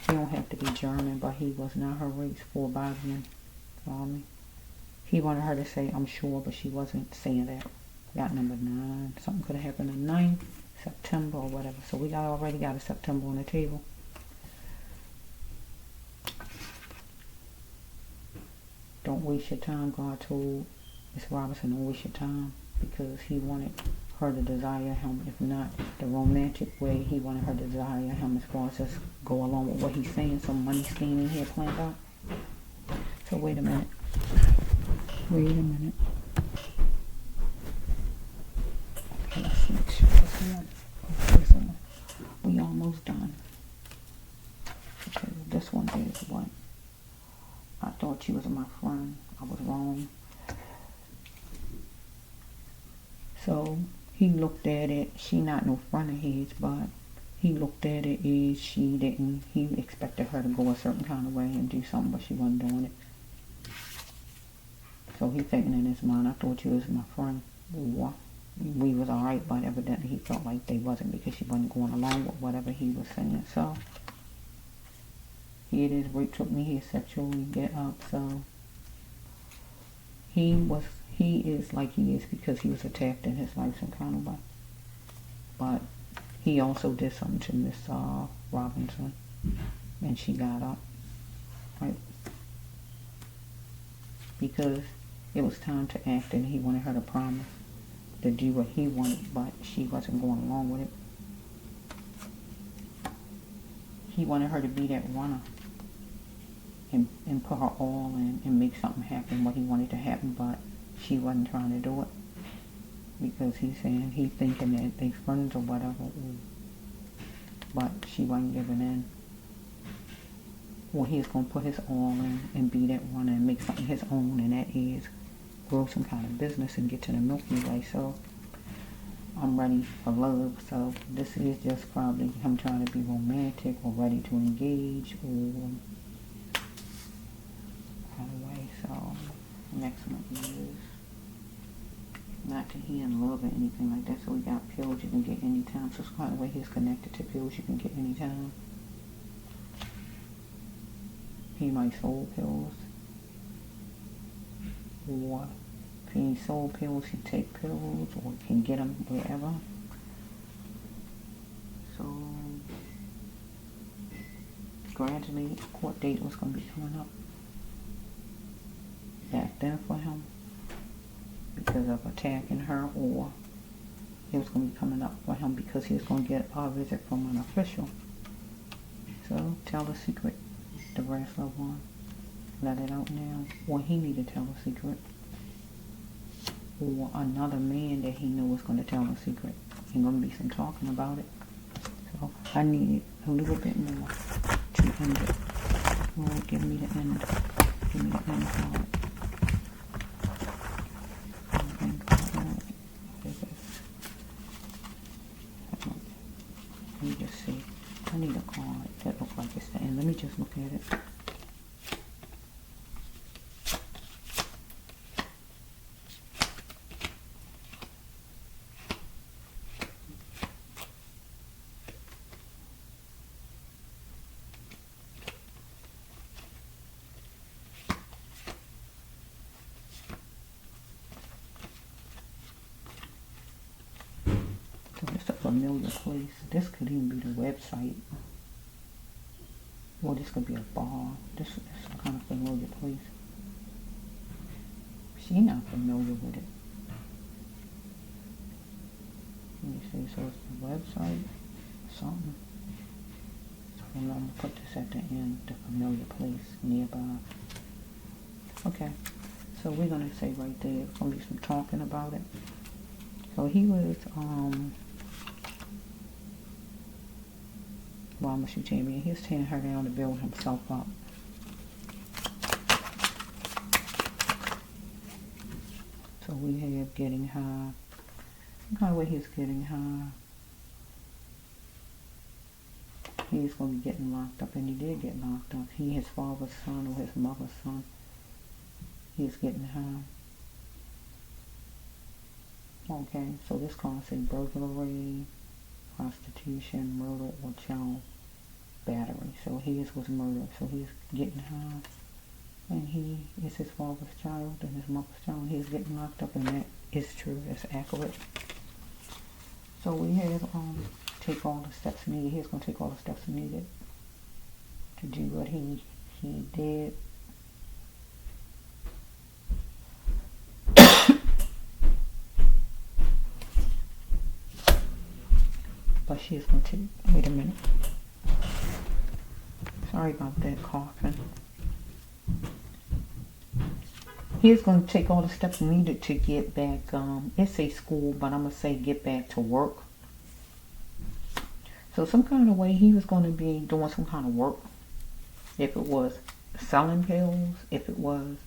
He don't have to be German, but he was not her race for Bobbian. Follow me? He wanted her to say, I'm sure, but she wasn't saying that. Got number 9. Something could have happened on 9th September or whatever. So we already got a September on the table. Don't waste your time, God told Miss Robinson, don't waste your time, because he wanted her to desire him. If not the romantic way, he wanted her to desire him as far as just go along with what he's saying. Some money scheming here planned out. So wait a minute. Wait a minute. Okay, let's make sure this one. We almost done. Okay, this one is what? I thought she was my friend. I was wrong. So he looked at it. She not no friend of his, but he looked at it as he expected her to go a certain kind of way and do something, but she wasn't doing it. So he thinking in his mind, I thought you was my friend. Well, we was alright, but evidently he felt like they wasn't because she wasn't going along with whatever he was saying. So here it is, rape took me here sexually, get up. So he is like he is because he was attacked in his life some kind of way. But he also did something to Miss Robinson, and she got up, right? Because it was time to act, and he wanted her to promise to do what he wanted, but she wasn't going along with it. He wanted her to be that runner and put her all in and make something happen, what he wanted to happen, but she wasn't trying to do it. Because he's saying, he thinking that they friends or whatever, but she wasn't giving in. Well, he's going to put his all in and be that runner and make something his own, and that is grow some kind of business and get to the Milky Way. So I'm ready for love. So this is just probably him trying to be romantic or ready to engage or kind of way. So next one is not to he in love or anything like that. So we got pills you can get anytime. So it's kind of way he's connected to pills you can get anytime. He might sold pills, or if he ain't sold pills, he take pills, or can get them wherever. So gradually, court date was going to be coming up back then for him because of attacking her, or it was going to be coming up for him because he was going to get a visit from an official. So tell the secret. The brass love one. let it out now. Or he need to tell a secret. Or another man that he knows is going to tell a secret. Ain't going to be some talking about it. So I need a little bit more to end it. Lord, give me the end. Give me the end card. Let me just see. I need a card that looks like it's the end. Let me just look at it. So it's a familiar place. This could even be the website. Or this could be a bar. This is some kind of familiar place. She's not familiar with it. Let me see. So it's the website. Something. And I'm going to put this at the end. The familiar place nearby. Okay. So we're going to say right there. It's going to be some talking about it. So he was, Mr. Champion, he was tearing her down to build himself up. So we have getting high. What kind of way he's getting high? He's going to be getting locked up, and he did get locked up. He, his father's son, or his mother's son. He's getting high. Okay, so this card says burglary, prostitution, murder, or child battery. So his was murder. So he's getting high, and he is his father's child and his mother's child. He's getting locked up, and that is true. That's accurate. So we have take all the steps needed. He's going to take all the steps needed to do what he did. But she's going to take, wait a minute. Sorry about that coughing. He's going to take all the steps needed to get back, it's a school, but I'm going to say get back to work. So some kind of way he was going to be doing some kind of work. If it was selling pills, if it was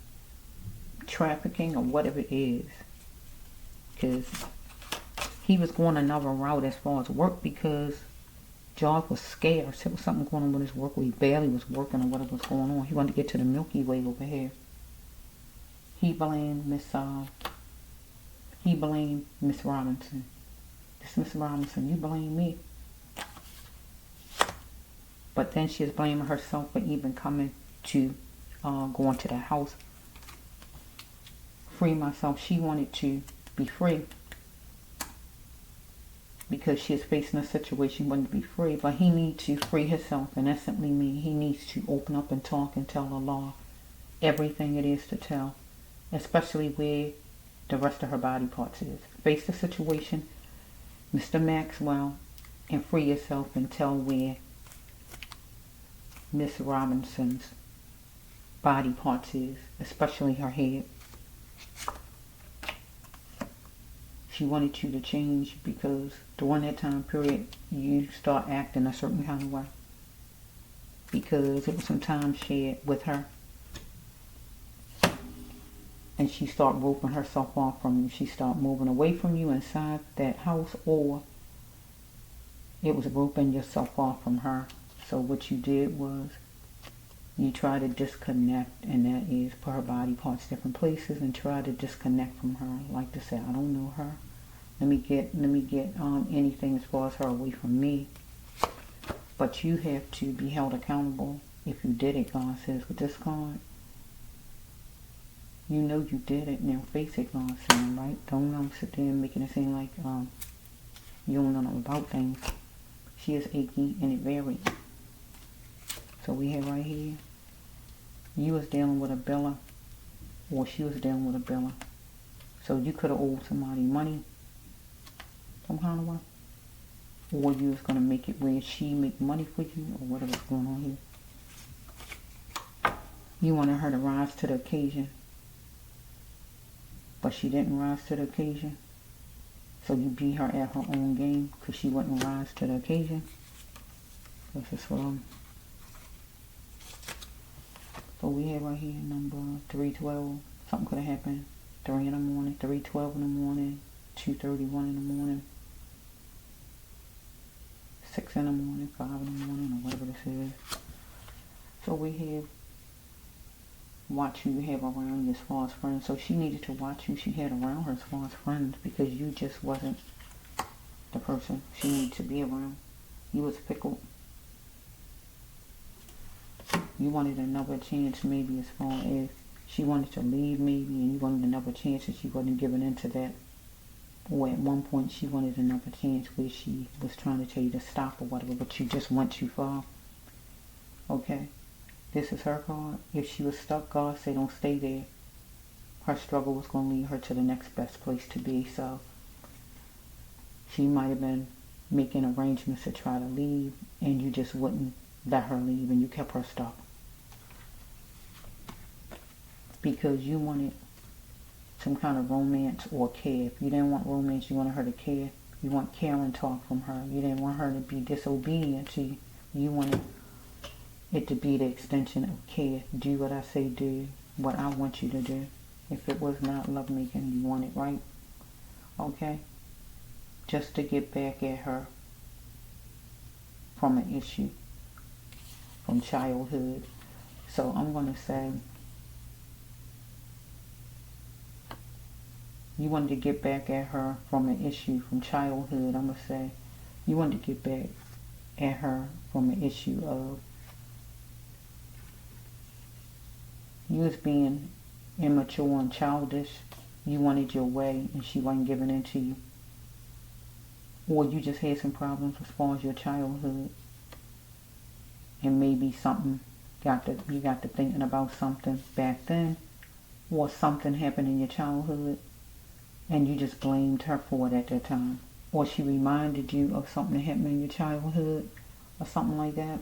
trafficking, or whatever it is. Because he was going another route as far as work, because George was scarce. There was something going on with his work where he barely was working, or whatever was going on. He wanted to get to the Milky Way over here. He blamed Miss Robinson. This Miss Robinson, you blame me. But then she was blaming herself for even coming to go into the house. Free myself. She wanted to be free. Because she is facing a situation, wanted to be free. But he needs to free himself. And that simply means he needs to open up and talk and tell the law everything it is to tell. Especially where the rest of her body parts is. Face the situation, Mr. Maxwell, and free yourself and tell where Miss Robinson's body parts is, especially her head. She wanted you to change because during that time period you start acting a certain kind of way. Because it was some time shared with her. And she started roping herself off from you. She started moving away from you inside that house, or it was roping yourself off from her. So what you did was you try to disconnect, and that is put her body parts different places and try to disconnect from her. Like to say, I don't know her. Let me get anything as far as her away from me. But you have to be held accountable if you did it, God says, with this card. You know you did it. Now face it, God saying, right? Don't sit there and making it seem like you don't know nothing about things. She is achy and it varies. So we have right here, you was dealing with a biller, or she was dealing with a biller. So you could have owed somebody money, some kind of way. Or you was going to make it where she make money for you, or whatever's going on here. You wanted her to rise to the occasion, but she didn't rise to the occasion. So you beat her at her own game because she wouldn't rise to the occasion. This is what I'm... So we have right here number 312. Something could have happened. 3 in the morning, 3:12 in the morning, 2:31 in the morning, 6 in the morning, 5 in the morning, or whatever this is. So we have watch who you have around you as far as friends. So she needed to watch who she had around her as far as friends, because you just wasn't the person she needed to be around. You was pickled. You wanted another chance, maybe, as far as she wanted to leave, maybe, and you wanted another chance, and she wasn't giving into that. Or at one point she wanted another chance where she was trying to tell you to stop or whatever, but you just went too far. Okay? This is her card. If she was stuck, God said don't stay there. Her struggle was going to lead her to the next best place to be. So she might have been making arrangements to try to leave, and you just wouldn't let her leave, and you kept her stuck. Because you wanted some kind of romance or care. If you didn't want romance, you wanted her to care. You want care and talk from her. You didn't want her to be disobedient to you. You wanted it to be the extension of care. Do what I say do, what I want you to do. If it was not lovemaking, you want it right. Okay? Just to get back at her from an issue, from childhood. So I'm going to say, you wanted to get back at her from an issue from childhood. I'm going to say, you wanted to get back at her from an issue of you was being immature and childish. You wanted your way and she wasn't giving in to you. Or you just had some problems as far as your childhood. And maybe something you got to thinking about something back then. Or something happened in your childhood and you just blamed her for it at that time. Or she reminded you of something that happened in your childhood or something like that.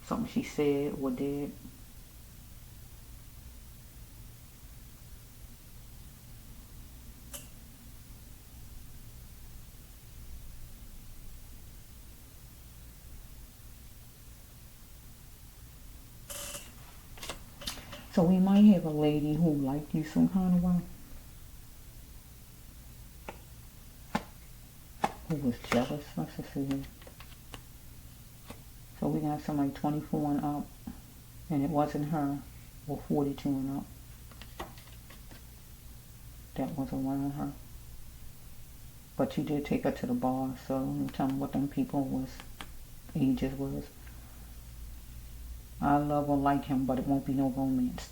Something she said or did. So we might have a lady who liked you some kind of way. Who was jealous. Let's just see here. So we got somebody 24 and up. And it wasn't her. Or 42 and up. That was around her. But you did take her to the bar. So you tell me what them people was. Ages was. I love or like him, but it won't be no romance.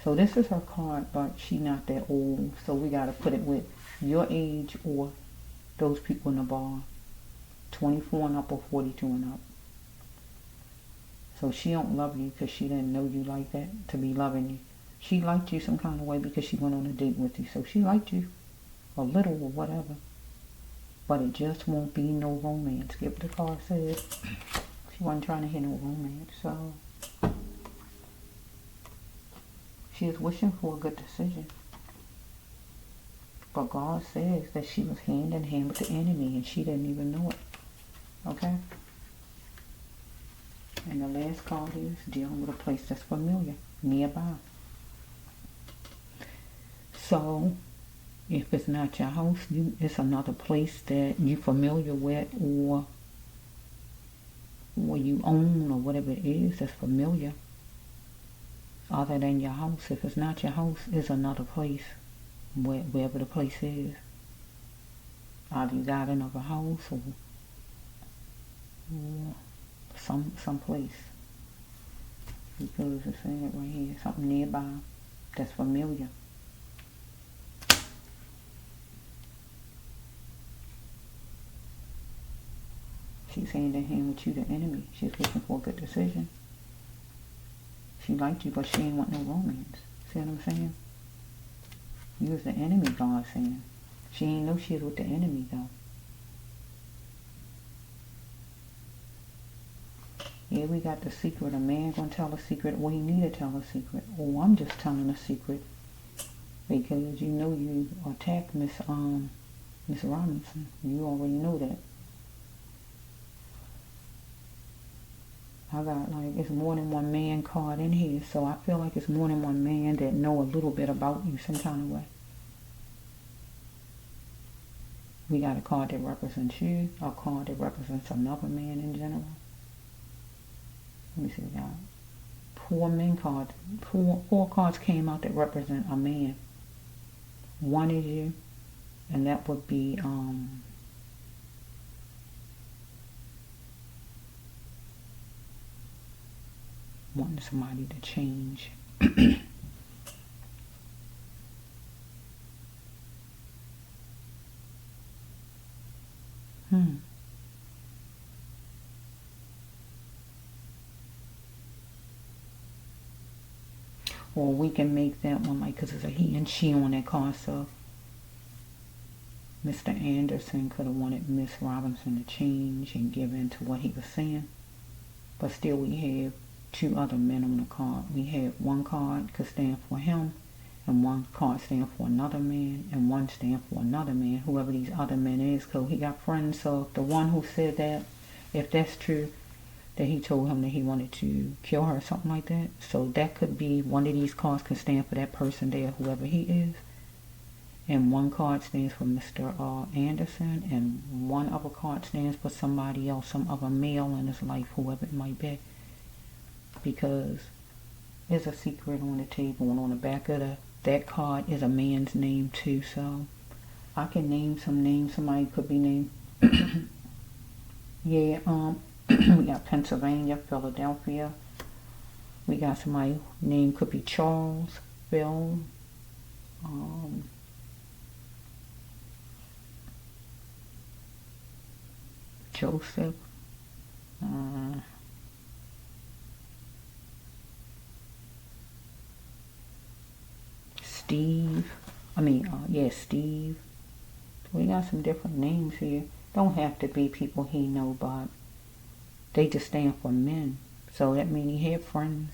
So this is her card, but she not that old. So we got to put it with your age or those people in the bar. 24 and up or 42 and up. So she don't love you because she didn't know you like that to be loving you. She liked you some kind of way because she went on a date with you. So she liked you a little or whatever. But it just won't be no romance. Get what the card says. She wasn't trying to hear no romance, so she is wishing for a good decision. But God says that she was hand in hand with the enemy and she didn't even know it. Okay? And the last card is dealing with a place that's familiar, nearby. So, if it's not your house, it's another place that you're familiar with or you own or whatever it is that's familiar other than your house. If it's not your house, it's another place, wherever the place is. Either you got another house or some place. Because it's saying it right here, something nearby that's familiar. She's hand in hand with you, the enemy. She's looking for a good decision. She liked you, but she ain't want no romance. See what I'm saying? You was the enemy, God saying. She ain't know she was with the enemy, though. Yeah, we got the secret. A man gonna tell a secret, or he need to tell a secret. Oh, I'm just telling a secret because you know you attacked Miss Robinson. You already know that. I got like, it's more than one man card in here, so I feel like it's more than one man that know a little bit about you some kind of way. We got a card that represents you, a card that represents another man in general. Let me see, we got four men cards. Four cards came out that represent a man. One is you, and that would be wanting somebody to change. Or we can make that one like, because it's a he and she on that card, so Mr. Anderson could have wanted Miss Robinson to change and give in to what he was saying. But still we have two other men on the card. We have one card could stand for him, and one card stand for another man, and one stand for another man, whoever these other men is, because he got friends. So the one who said that, if that's true, that he told him that he wanted to kill her or something like that. So that could be one of these cards could stand for that person there, whoever he is. And one card stands for Mr. Anderson, and one other card stands for somebody else, some other male in his life, whoever it might be. Because there's a secret on the table, and on the back of that card is a man's name too. So I can name some names. Somebody could be named. Yeah, we got Pennsylvania, Philadelphia. We got somebody name could be Charles, Phil, Joseph, Steve. Steve. We got some different names here. Don't have to be people he know, but they just stand for men. So that means he had friends.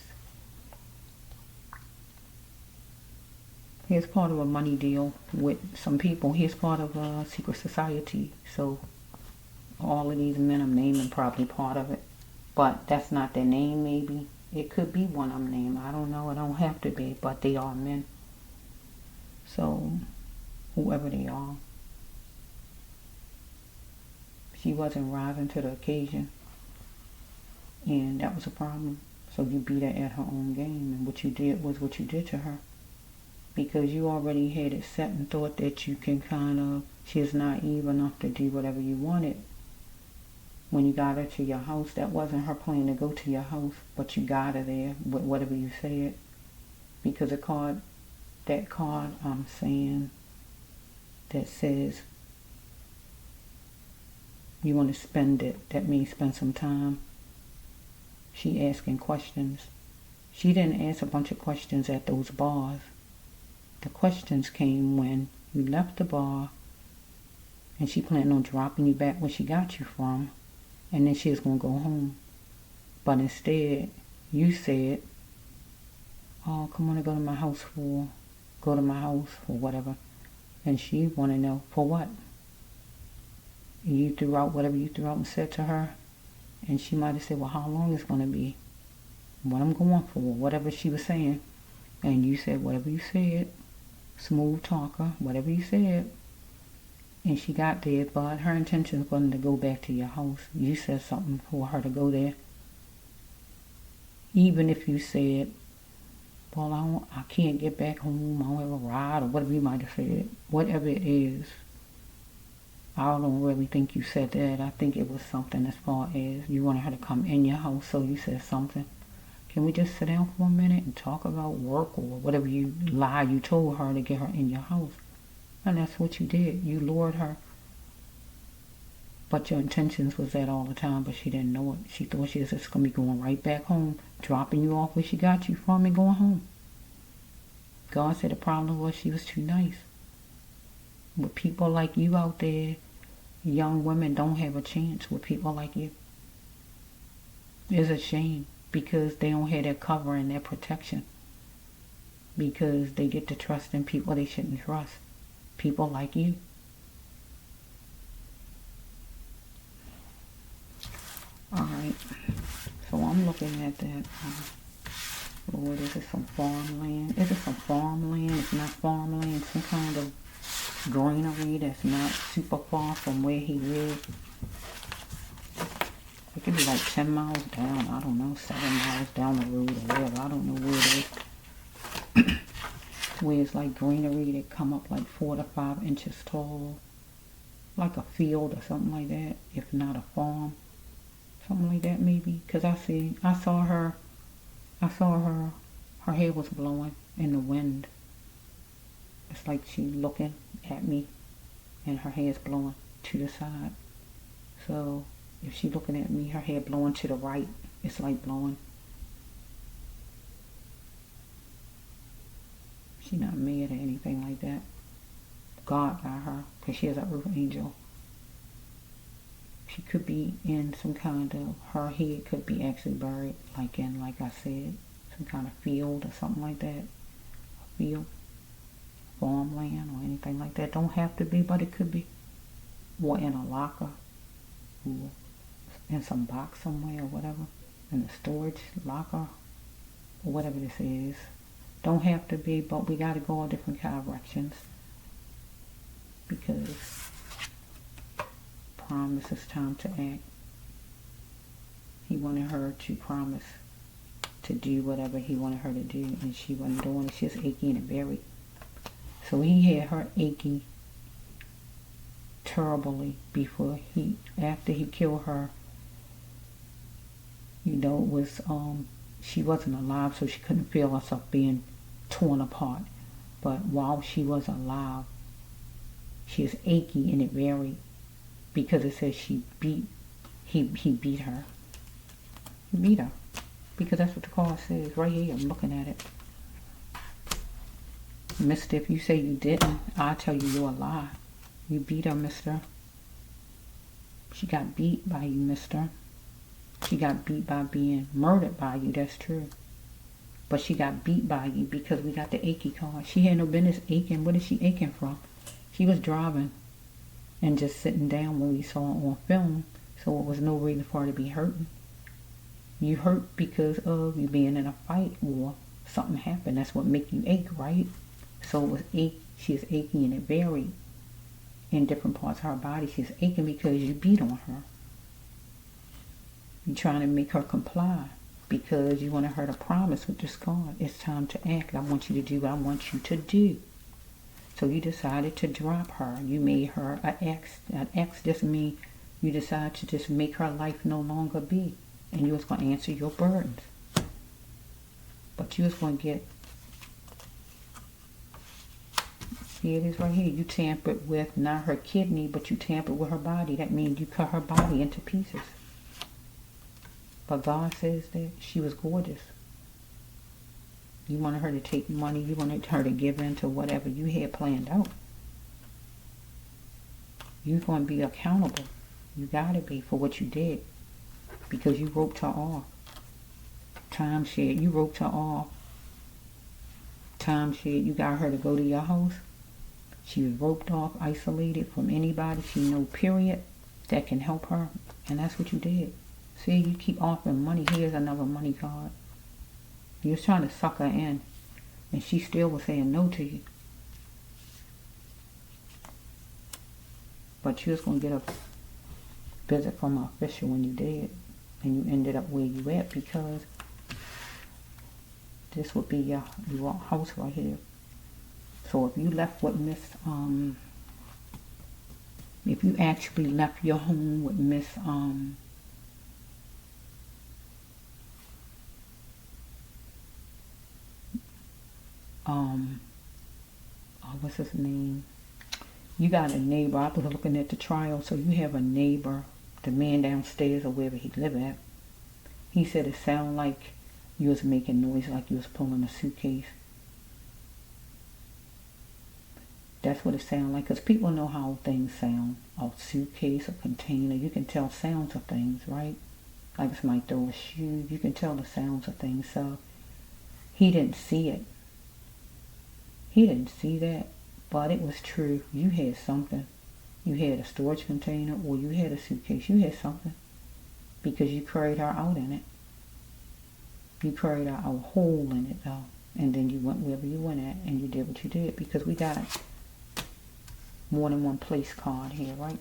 He's part of a money deal with some people. He's part of a secret society. So all of these men I'm naming probably part of it. But that's not their name maybe. It could be one I'm naming. I don't know. It don't have to be. But they are men. So whoever they are. She wasn't rising to the occasion. And that was a problem. So you beat her at her own game. And what you did was what you did to her. Because you already had it set and thought that you can kind of, she's naive enough to do whatever you wanted. When you got her to your house, that wasn't her plan to go to your house. But you got her there with whatever you said. Because that card I'm saying that says you want to spend it. That means spend some time. She asking questions. She didn't ask a bunch of questions at those bars. The questions came when you left the bar and she planned on dropping you back where she got you from, and then she was going to go home. But instead, you said, oh, come on and go to my house or whatever. And she want to know, for what? And you threw out whatever you threw out and said to her. And she might have said, well, how long it's going to be? What I'm going for, whatever she was saying. And you said, whatever you said. Smooth talker, whatever you said. And she got there, but her intention wasn't to go back to your house. You said something for her to go there. Even if you said, well, I can't get back home, I don't have a ride, or whatever you might have said. Whatever it is, I don't really think you said that. I think it was something as far as you wanted her to come in your house, so you said something. Can we just sit down for a minute and talk about work or whatever you told her to get her in your house? And that's what you did. You lured her. But your intentions was that all the time, but she didn't know it. She thought she was just going to be going right back home, dropping you off where she got you from and going home. God said the problem was she was too nice. With people like you out there, young women don't have a chance with people like you. It's a shame because they don't have that cover and that protection. Because they get to trust in people they shouldn't trust. People like you. Alright. So I'm looking at that. Lord, is it some farmland? Is it some farmland? It's not farmland. Some kind of greenery that's not super far from where he lives. It could be like 10 miles down. I don't know. 7 miles down the road or whatever. I don't know where it is. Where it's like greenery that come up like 4 to 5 inches tall. Like a field or something like that. If not a farm. Something like that maybe. Because I saw her, her hair was blowing in the wind. It's like she looking at me and her hair's blowing to the side. So if she looking at me, her hair blowing to the right, it's like blowing. She not mad or anything like that. God got her because she is an earth angel. She could be in some kind of, her head could be actually buried like in, like I said, some kind of field or something like that. A field, farmland or anything like that. Don't have to be, but it could be. Or in a locker. Or in some box somewhere or whatever. In a storage locker. Or whatever this is. Don't have to be, but we got to go all different kind of directions. Because promise it's time to act. He wanted her to promise to do whatever he wanted her to do, and she wasn't doing it. She was achy and buried. So he had her achy terribly before after he killed her. You know, it was, she wasn't alive, so she couldn't feel herself being torn apart. But while she was alive, she was achy and it varied because it says he beat her. He beat her. Because that's what the card says. Right here, I'm looking at it. Mister, if you say you didn't, I'll tell you you're a lie. You beat her, mister. She got beat by you, mister. She got beat by being murdered by you, that's true. But she got beat by you because we got the achy card. She had no business aching. What is she aching from? She was driving and just sitting down when we saw it on film. So it was no reason for her to be hurting. You hurt because of you being in a fight or something happened. That's what make you ache, right? So it was ache. She is aching and it varied in different parts of her body. She's aching because you beat on her. You're trying to make her comply because you wanted her to promise with this card. It's time to act. I want you to do what I want you to do. So you decided to drop her. You made her an ex. An ex just means you decided to just make her life no longer be. And you was going to answer your burdens. But you was going to get, here it is right here. You tampered with not her kidney, but you tampered with her body. That means you cut her body into pieces. But God says that she was gorgeous. You wanted her to take money. You wanted her to give in to whatever you had planned out. You're going to be accountable. You got to be for what you did. Because you roped her off. Timeshare, you roped her off. Timeshare, you got her to go to your house. She was roped off, isolated from anybody. She know period that can help her. And that's what you did. See, you keep offering money. Here's another money card. You was trying to suck her in. And she still was saying no to you. But you was going to get a visit from an official when you did. And you ended up where you at because this would be your house right here. So if you left with Miss, if you actually left your home with Miss, what's his name? You got a neighbor. I was looking at the trial, so you have a neighbor, the man downstairs or wherever he live at. He said it sounded like you was making noise, like you was pulling a suitcase. That's what it sounded like, because people know how things sound. A suitcase, a container, you can tell sounds of things, right? Like somebody throw a shoe. You can tell the sounds of things. So he didn't see it. He didn't see that. But it was true. You had something. You had a storage container or you had a suitcase. You had something. Because you carried her out in it. You carried her out whole in it though. And then you went wherever you went at and you did what you did. Because we got more than one place card here, right?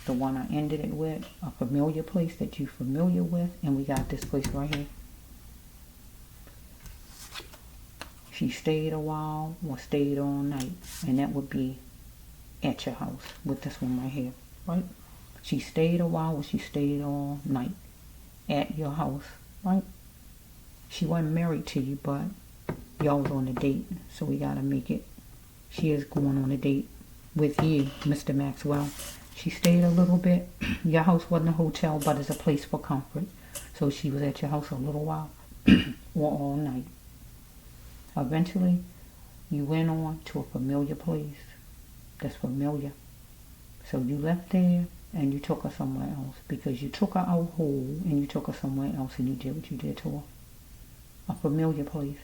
The one I ended it with, a familiar place that you're familiar with, and we got this place right here. She stayed a while or stayed all night, and that would be at your house with this one right here, right? She stayed a while or she stayed all night at your house, right? She wasn't married to you, but y'all was on a date, so we gotta make it. She is going on a date with you, Mr. Maxwell. She stayed a little bit. Your house wasn't a hotel, but it's a place for comfort. So she was at your house a little while or all night. Eventually, you went on to a familiar place that's familiar. So you left there and you took her somewhere else because you took her out whole and you took her somewhere else and you did what you did to her. A familiar place.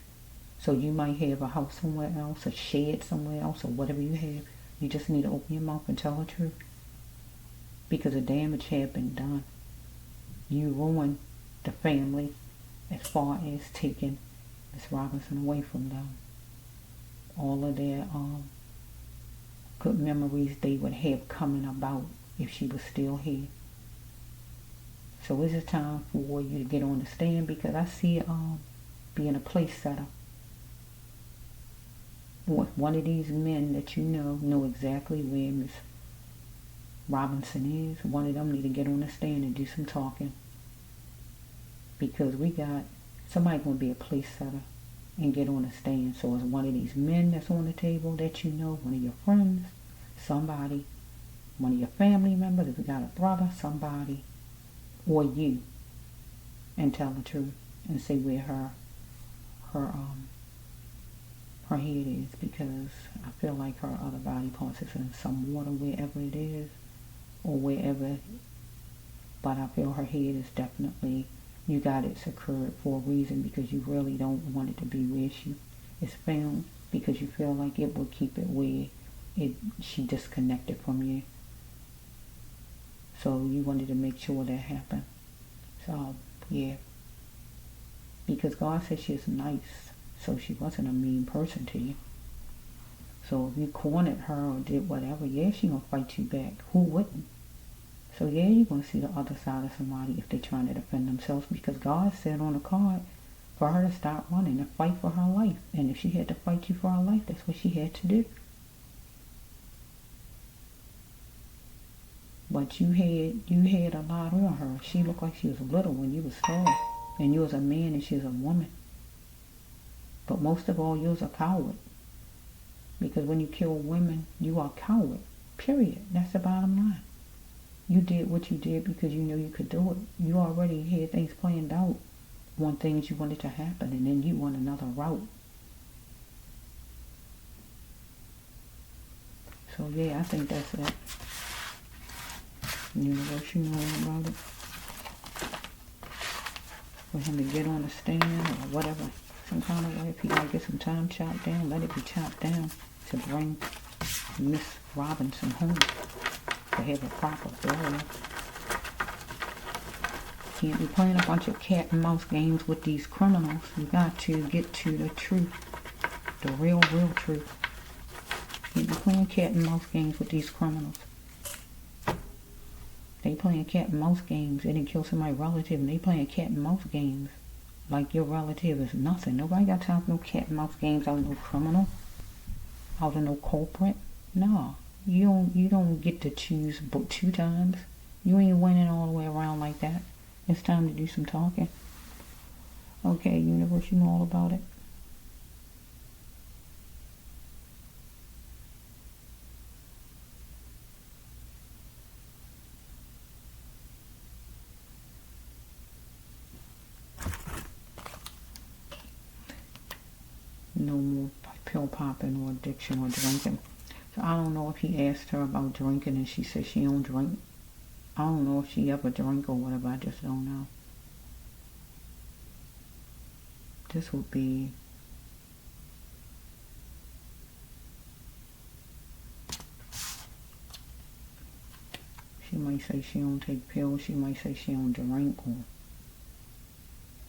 So you might have a house somewhere else, a shed somewhere else, or whatever you have. You just need to open your mouth and tell the truth. Because the damage had been done. You ruined the family as far as taking Miss Robinson away from them. All of their good memories they would have coming about if she was still here. So it's time for you to get on the stand because I see being a place setter. One of these men that you know exactly where Miss Robinson is. One of them need to get on the stand and do some talking. Because we got somebody going to be a place setter and get on the stand. So it's one of these men that's on the table that you know, one of your friends, somebody, one of your family members, if you got a brother, somebody, or you, and tell the truth and say where her head is, because I feel like her other body parts is in some water wherever it is. Or wherever, but I feel her head is definitely, you got it secured for a reason because you really don't want it to be where she is found because you feel like it will keep it where she disconnected from you. So you wanted to make sure that happened. So, yeah. Because God said she's nice, so she wasn't a mean person to you. So if you cornered her or did whatever, yeah, she gonna fight you back. Who wouldn't? So yeah, you're gonna see the other side of somebody if they're trying to defend themselves because God said on the card for her to stop running and fight for her life. And if she had to fight you for her life, that's what she had to do. But you had a lot on her. She looked like she was little when you was tall. And you was a man and she was a woman. But most of all, you was a coward. Because when you kill women, you are a coward. Period. That's the bottom line. You did what you did because you knew you could do it. You already had things planned out on things you wanted to happen, and then you went another route. So yeah, I think that's it. Universe, you know about it. For him to get on the stand or whatever, some kind of way, if he gotta get some time chopped down, let it be chopped down to bring Miss Robinson home to have a proper burial. Can't be playing a bunch of cat and mouse games with these criminals. You got to get to the truth, the real truth. Can't be playing cat and mouse games with these criminals. They playing cat and mouse games. They didn't kill somebody's relative and they playing cat and mouse games. Like your relative is nothing. Nobody got time for no cat and mouse games out of no criminal. Out of no culprit. No. You don't get to choose but 2 times. You ain't winning all the way around like that. It's time to do some talking. Okay, universe, you know all about it. No more pill popping or addiction or drinking. So I don't know if he asked her about drinking and she said she don't drink. I don't know if she ever drank or whatever. I just don't know. This would be... She might say she don't take pills. She might say she don't drink, or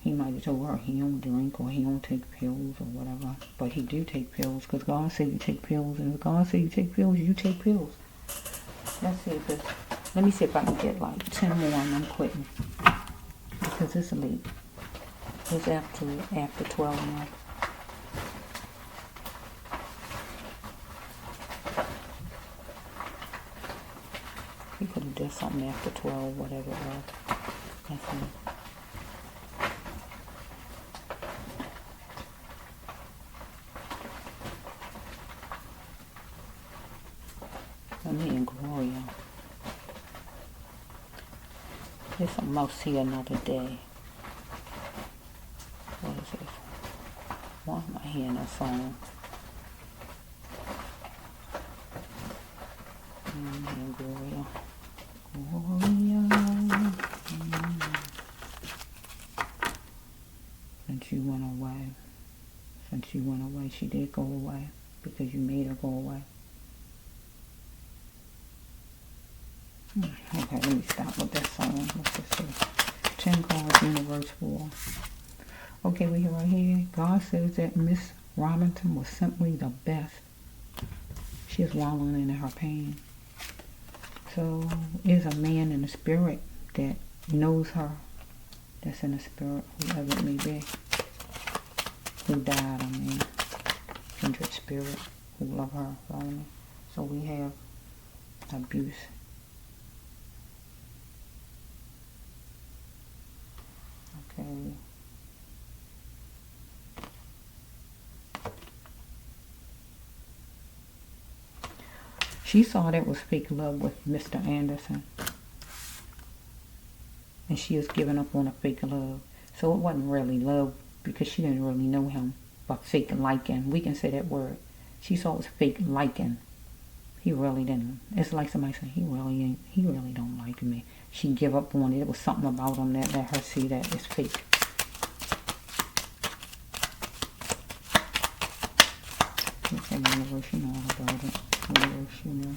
he might have told her he don't drink or he don't take pills or whatever. But he do take pills, because God said you take pills, and if God said you take pills, you take pills. Let's see if it's... Let me see if I can get like 10 more and I'm quitting, because it's late. It's after 12 now. He could have done something after 12, whatever it was. Let's see. Me and Gloria. There's something else here another day. What is this? Why am I hearing that song? Me and Gloria. Gloria. Since you went away. Since you went away, she did go away. Because you made her go away. Okay, let me stop with this song. Let's just see. 10 cards, universe 4. Okay, we hear right here. God says that Miss Robinson was simply the best. She is wallowing in her pain. So, there's a man in the spirit that knows her. That's in the spirit, whoever it may be. Who died, I mean. Kindred spirit, who love her. So we have abuse. Okay. She saw that was fake love with Mr. Anderson. And she was giving up on a fake love. So it wasn't really love, because she didn't really know him. But fake liking. We can say that word. She saw it was fake liking. He really didn't. It's like somebody saying, he really don't like me. She give up on it. It was something about him that let her see that it's fake. Okay, universe, you know all about it. Universe, you know.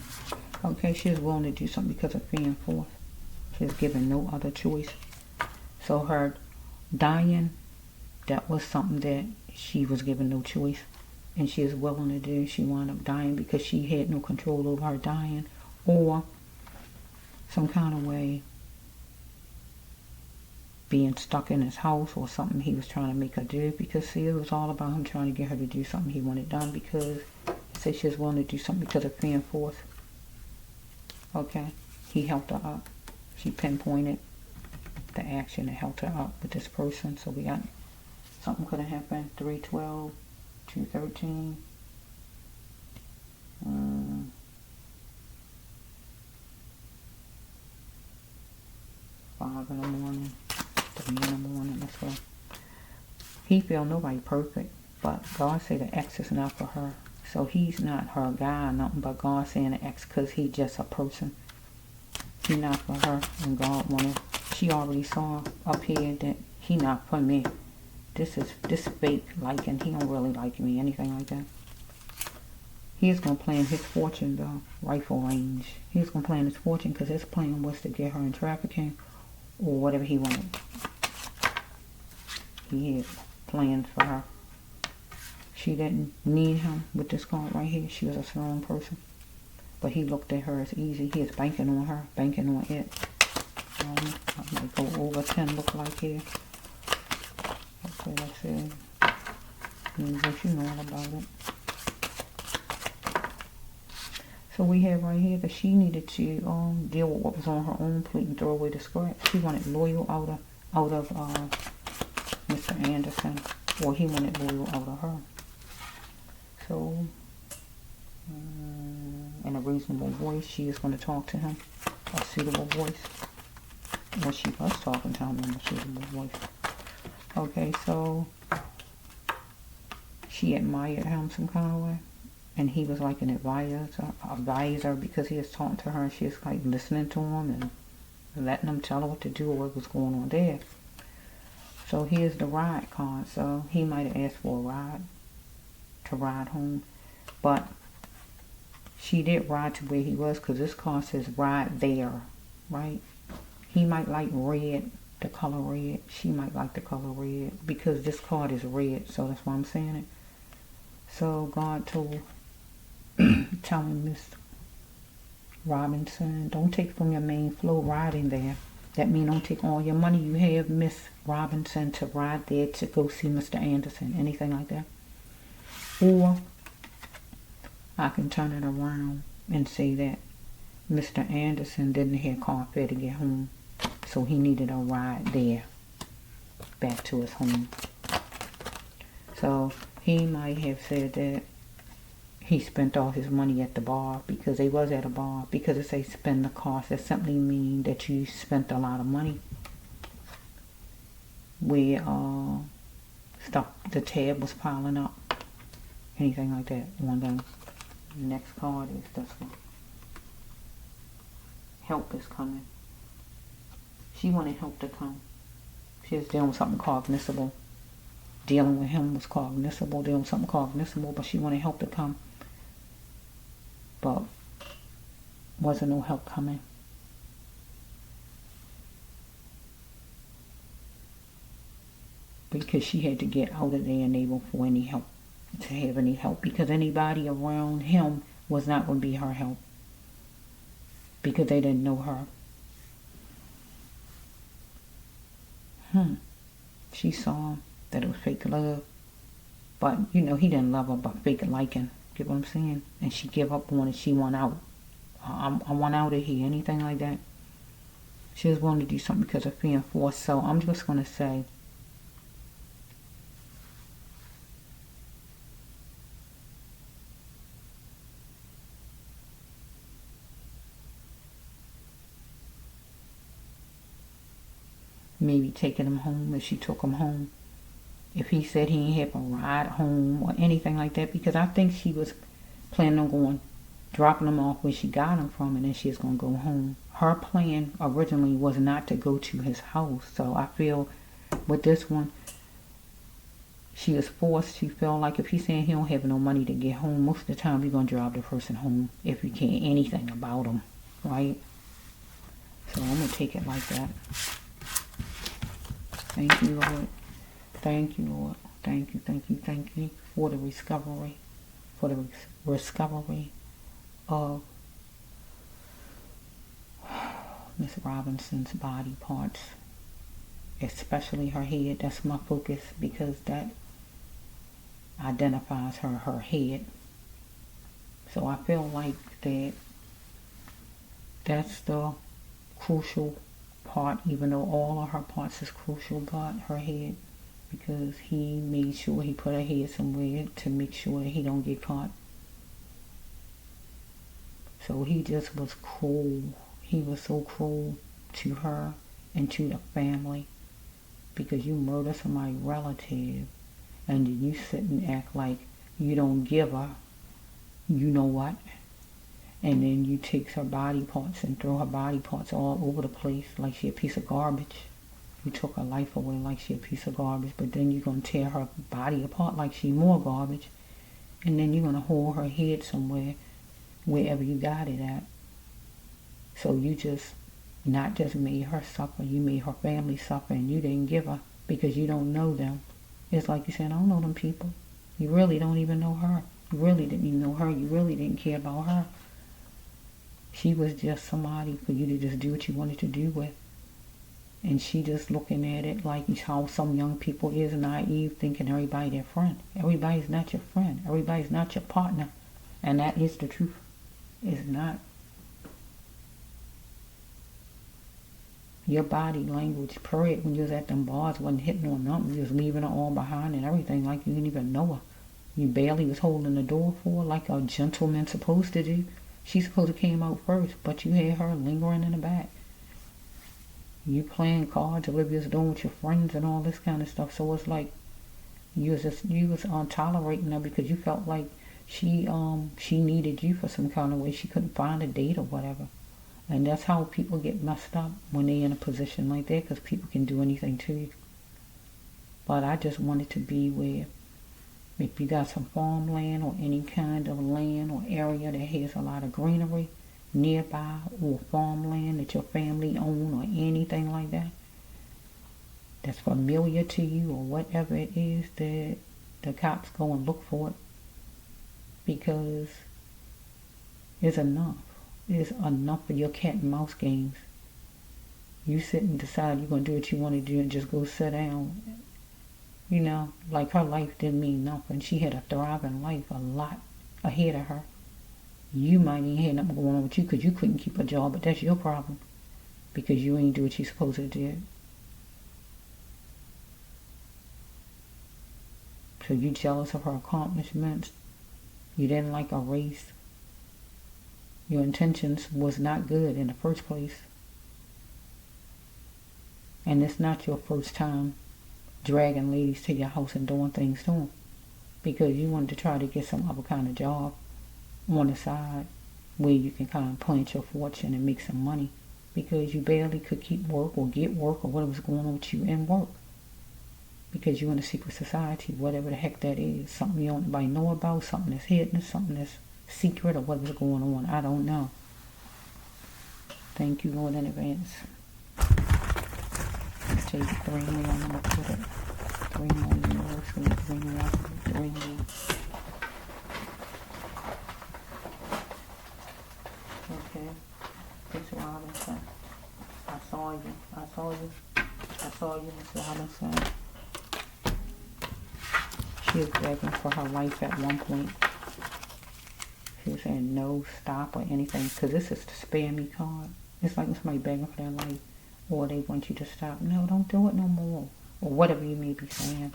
Okay, she was willing to do something because of fear and force. She was given no other choice. So her dying, that was something that she was given no choice. And she is willing to do. She wound up dying because she had no control over her dying, or some kind of way being stuck in his house, or something he was trying to make her do. Because see, it was all about him trying to get her to do something he wanted done, because he said she was willing to do something because of fear and force. Okay, he helped her up. She pinpointed the action that helped her up with this person. So we got something could have happened. 312. 213. 5 in the morning. 3 in the morning. Let's go. He feel nobody perfect, but God say the ex is not for her. So he's not her guy or nothing, but God saying the ex because he just a person. He not for her, and God wanted. She already saw up here that he not for me. This fake liking. He don't really like me, anything like that. He is going to plan his fortune, though. Rifle range. He's going to plan his fortune because his plan was to get her in trafficking or whatever he wanted. He had plans for her. She didn't need him with this card right here. She was a strong person. But he looked at her as easy. He is banking on her, banking on it. I might go over 10, look like here. Okay, let's see. You know all about it. So we have right here that she needed to deal with what was on her own plate and throw away the scraps. She wanted loyal out of Mr. Anderson, or he wanted loyal out of her. So, in a reasonable voice, she is going to talk to him, a suitable voice. Well, she was talking to him in a suitable voice. Okay, so she admired him some kind of way. And he was like an advisor because he is talking to her and she is like listening to him. And letting them tell her what to do or what was going on there. So here's the ride card. So he might have asked for a ride, to ride home. But she did ride to where he was, because this card says ride there, right? He might like red, the color red. She might like the color red, because this card is red, so that's why I'm saying it. So God told, telling Miss Robinson, don't take from your main flow riding there. That means don't take all your money you have, Miss Robinson, to ride there to go see Mr. Anderson, anything like that. Or I can turn it around and say that Mr. Anderson didn't have car fare to get home, so he needed a ride there back to his home. So he might have said that he spent all his money at the bar, because they was at a bar. Because it says spend the cost, that simply means that you spent a lot of money. Where stuff, the tab was piling up, anything like that. One thing. The next card is this one. Help is coming. She wanted help to come. She was dealing with something cognizable. Dealing with him was cognizable. Dealing with something cognizable, but she wanted help to come. But wasn't no help coming. Because she had to get out of there and able for any help, to have any help. Because anybody around him was not going to be her help. Because they didn't know her. She saw that it was fake love. But, you know, he didn't love her, but fake liking. Get what I'm saying? And she gave up on it. She went out. I want out of here. Anything like that. She was willing to do something because of fear and force. So I'm just going to say, maybe taking him home, if she took him home. If he said he ain't have a ride home or anything like that, because I think she was planning on going, dropping him off where she got him from, and then she was going to go home. Her plan originally was not to go to his house. So I feel with this one, she was forced. She felt like if he's saying he don't have no money to get home, most of the time you're going to drive the person home if you can't anything about him, right? So I'm going to take it like that. Thank you, Lord. Thank you, Lord. Thank you, thank you, thank you for the discovery, of Miss Robinson's body parts, especially her head. That's my focus, because that identifies her head. So I feel like that's the crucial part, even though all of her parts is crucial, but her head, because he made sure he put her head somewhere to make sure that he don't get caught. So he just was cruel. He was so cruel to her and to the family, because you murder somebody's relative and then you sit and act like you don't give her, you know what, and then you take her body parts and throw her body parts all over the place like she a piece of garbage. You took her life away like she a piece of garbage, but then you're going to tear her body apart like she more garbage, and then you're going to hold her head somewhere, wherever you got it at. So you just not just made her suffer, you made her family suffer, and you didn't give her because you don't know them. It's like you said, I don't know them people. You really don't even know her. You really didn't even know her. You really didn't care about her. She was just somebody for you to just do what you wanted to do with. And she just looking at it like how some young people is naive, thinking everybody their friend. Everybody's not your friend. Everybody's not your partner. And that is the truth. It's not. Your body language, period, when you was at them bars, wasn't hitting on nothing. You was leaving her all behind and everything like you didn't even know her. You barely was holding the door for her like a gentleman supposed to do. She supposed to came out first, but you had her lingering in the back. You playing cards, Olivia was doing with your friends and all this kind of stuff. So it's like you was tolerating her because you felt like she needed you for some kind of way. She couldn't find a date or whatever. And that's how people get messed up when they're in a position like that, because people can do anything to you. But I just want it to be where if you got some farmland or any kind of land or area that has a lot of greenery nearby, or farmland that your family own or anything like that, that's familiar to you, or whatever it is, that the cops go and look for it, because it's enough. It's enough of your cat and mouse games. You sit and decide you're going to do what you want to do and just go sit down. You know, like her life didn't mean nothing. She had a thriving life, a lot ahead of her. You might ain't had nothing going on with you because you couldn't keep a job, but that's your problem, because you ain't do what you supposed to do. So you jealous of her accomplishments. You didn't like her race. Your intentions was not good in the first place. And it's not your first time dragging ladies to your house and doing things to them, because you wanted to try to get some other kind of job on the side where you can kind of plant your fortune and make some money, because you barely could keep work or get work or whatever was going on with you in work, because you're in a secret society, whatever the heck that is, something you don't nobody know about, something that's hidden, something that's secret, or whatever's going on. I don't know. Thank you, Lord, in advance. Let's take 3 more. I'm going to put it 3 more euros. 3 more. 3 more. Okay. Mr. Robinson. I saw you. I saw you. I saw you, Mr. Robinson. She was begging for her life at one point. She was saying no, stop, or anything, because this is the spare me card. It's like somebody begging for their life, or they want you to stop. No, don't do it no more, or whatever you may be saying.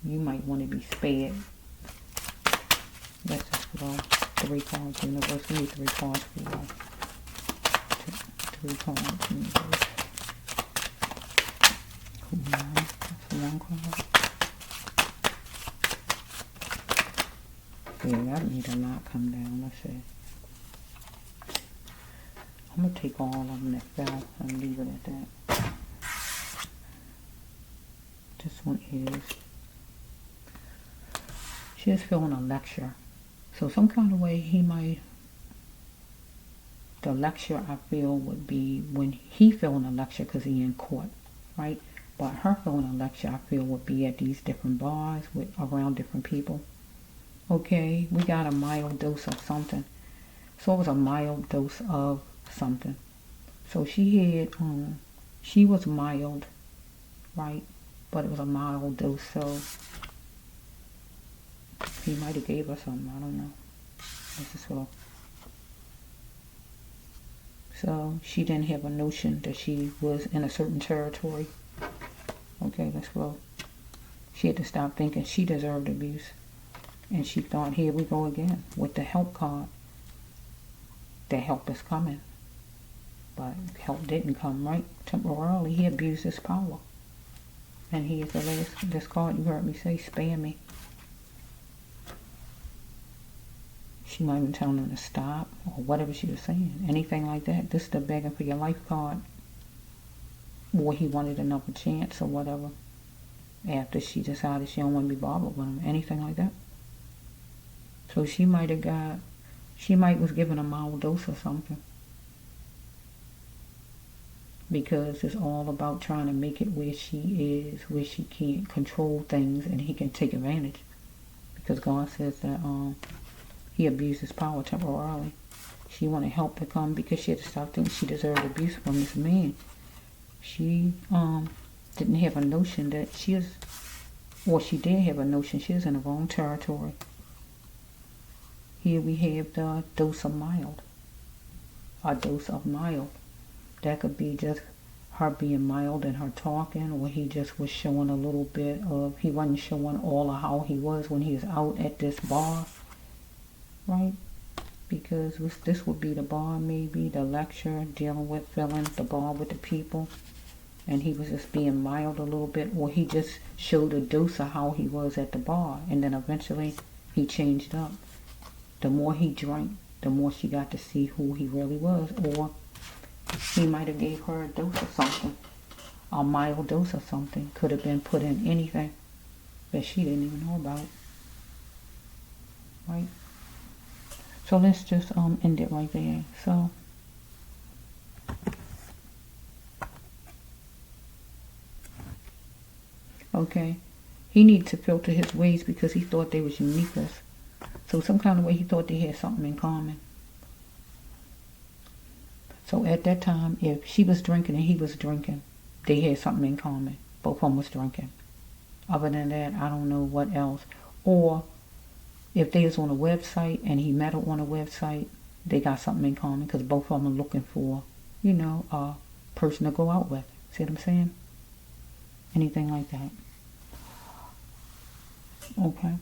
You might want to be spared. Let's just go 3 cards, universe. We need 3 cards for you. 3 cards, universe. That's 1 card. Yeah, that need to not come down. Let's see. I'm going to take all of them that fell and leave it at that. This one is, she is feeling a lecture. So some kind of way he might, the lecture I feel would be when he feeling a lecture because he in court, right? But her feeling a lecture I feel would be at these different bars with around different people. Okay, we got a mild dose of something. So it was a mild dose of something. So she had, she was mild, right? But it was a mild dose, so he might have gave her something, I don't know. Let's just go. So she didn't have a notion that she was in a certain territory. Okay, let's go. She had to stop thinking she deserved abuse. And she thought, here we go again with the help card. The help is coming. But help didn't come, right? Temporarily, he abused his power. And he is the last, this card you heard me say, spare me. She might have been telling him to stop, or whatever she was saying. Anything like that. This is the begging for your life card. Or he wanted another chance, or whatever. After she decided she don't want to be bothered with him. Anything like that. So she might have got, she might was given a mild dose or something. Because it's all about trying to make it where she is, where she can't control things and he can take advantage. Because God says that he abused his power temporarily. She wanted help to come because she had to stop thinking she deserved abuse from this man. She didn't have a notion that she is, or she did have a notion she is in the wrong territory. Here we have the dose of mild. A dose of mild. That could be just her being mild in her talking, or he just was showing a little bit of, he wasn't showing all of how he was when he was out at this bar, right? Because this would be the bar, maybe, the lecture, dealing with filling the bar with the people, and he was just being mild a little bit, or he just showed a dose of how he was at the bar, and then eventually he changed up. the more he drank, the more she got to see who he really was. Or he might have gave her a dose of something, a mild dose of something. Could have been put in anything that she didn't even know about. Right? So let's just end it right there. So okay, he needed to filter his ways because he thought they was uniqueness. So some kind of way he thought they had something in common. So at that time, if she was drinking and he was drinking, they had something in common. Both of them was drinking. Other than that, I don't know what else. Or if they was on a website and he met her on a website, they got something in common because both of them are looking for, you know, a person to go out with. See what I'm saying? Anything like that. Okay.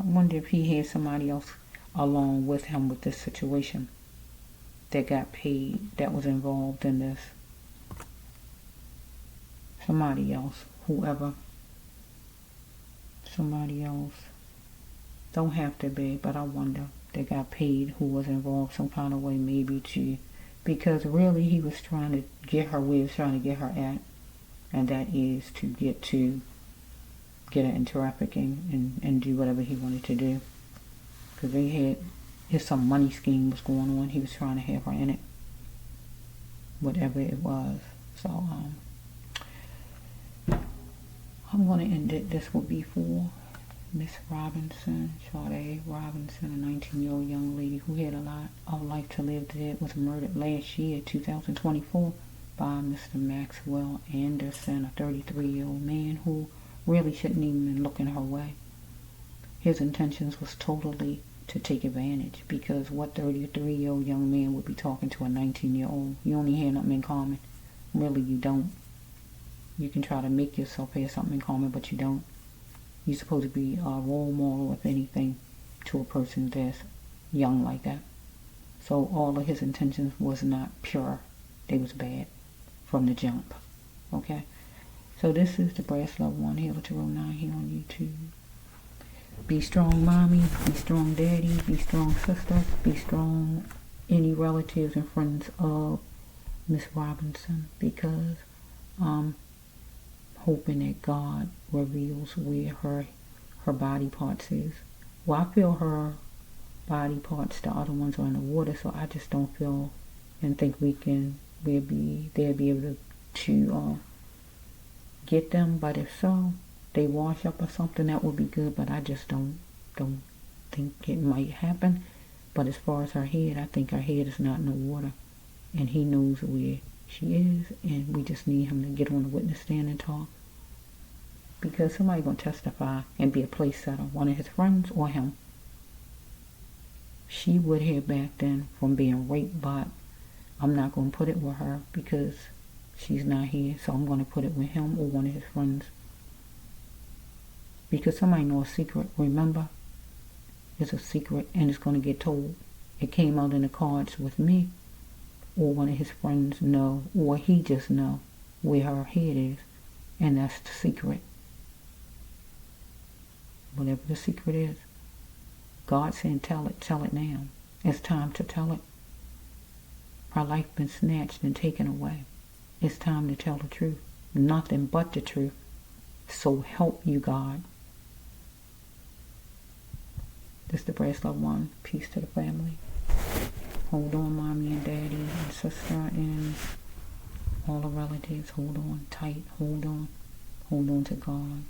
I wonder if he had somebody else along with him with this situation that got paid, that was involved in this. Somebody else, whoever. Somebody else. Don't have to be, but I wonder. They got paid who was involved some kind of way, maybe to, because really he was trying to get her where he was trying to get her at, and that is to get her in trafficking and do whatever he wanted to do. Because they had some money scheme was going on. He was trying to have her in it, whatever it was. So I'm going to end it. This will be for Miss Robinson, Sade Robinson, a 19-year-old young lady who had a lot of life to live today, was murdered last year, 2024, by Mr.Maxwell Anderson, a 33-year-old man who really shouldn't even been looking her way. His intentions was totally to take advantage, because what 33-year-old young man would be talking to a 19-year-old? You only have nothing in common. Really, you don't. You can try to make yourself have something in common, but you don't. You're supposed to be a role model, if anything, to a person that's young like that. So all of his intentions was not pure. They was bad from the jump. Okay? So this is the Brass Love 1 here with 209 here on YouTube. Be strong, mommy. Be strong, daddy. Be strong, sister. Be strong, any relatives and friends of Miss Robinson, because hoping that God reveals where her body parts is. Well, I feel her body parts, the other ones are in the water, so I just don't feel and think they'll be able to get them. But if so, they wash up or something, that would be good. But I just don't think it might happen. But as far as her head, I think her head is not in the water, and he knows where she is, and we just need him to get on the witness stand and talk, because somebody's going to testify and be a place setter, one of his friends or him. She would have back then from being raped, but I'm not going to put it with her because she's not here, so I'm going to put it with him or one of his friends, because somebody knows a secret. Remember, it's a secret and it's going to get told. It came out in the cards with me, or one of his friends know, or he just know where her head is, and that's the secret. Whatever the secret is, God said tell it now. It's time to tell it. Her life been snatched and taken away. It's time to tell the truth, nothing but the truth. So help you God. This is the Brass Love 1. Peace to the family. Hold on, mommy and daddy and sister and all the relatives. Hold on tight. Hold on. Hold on to God.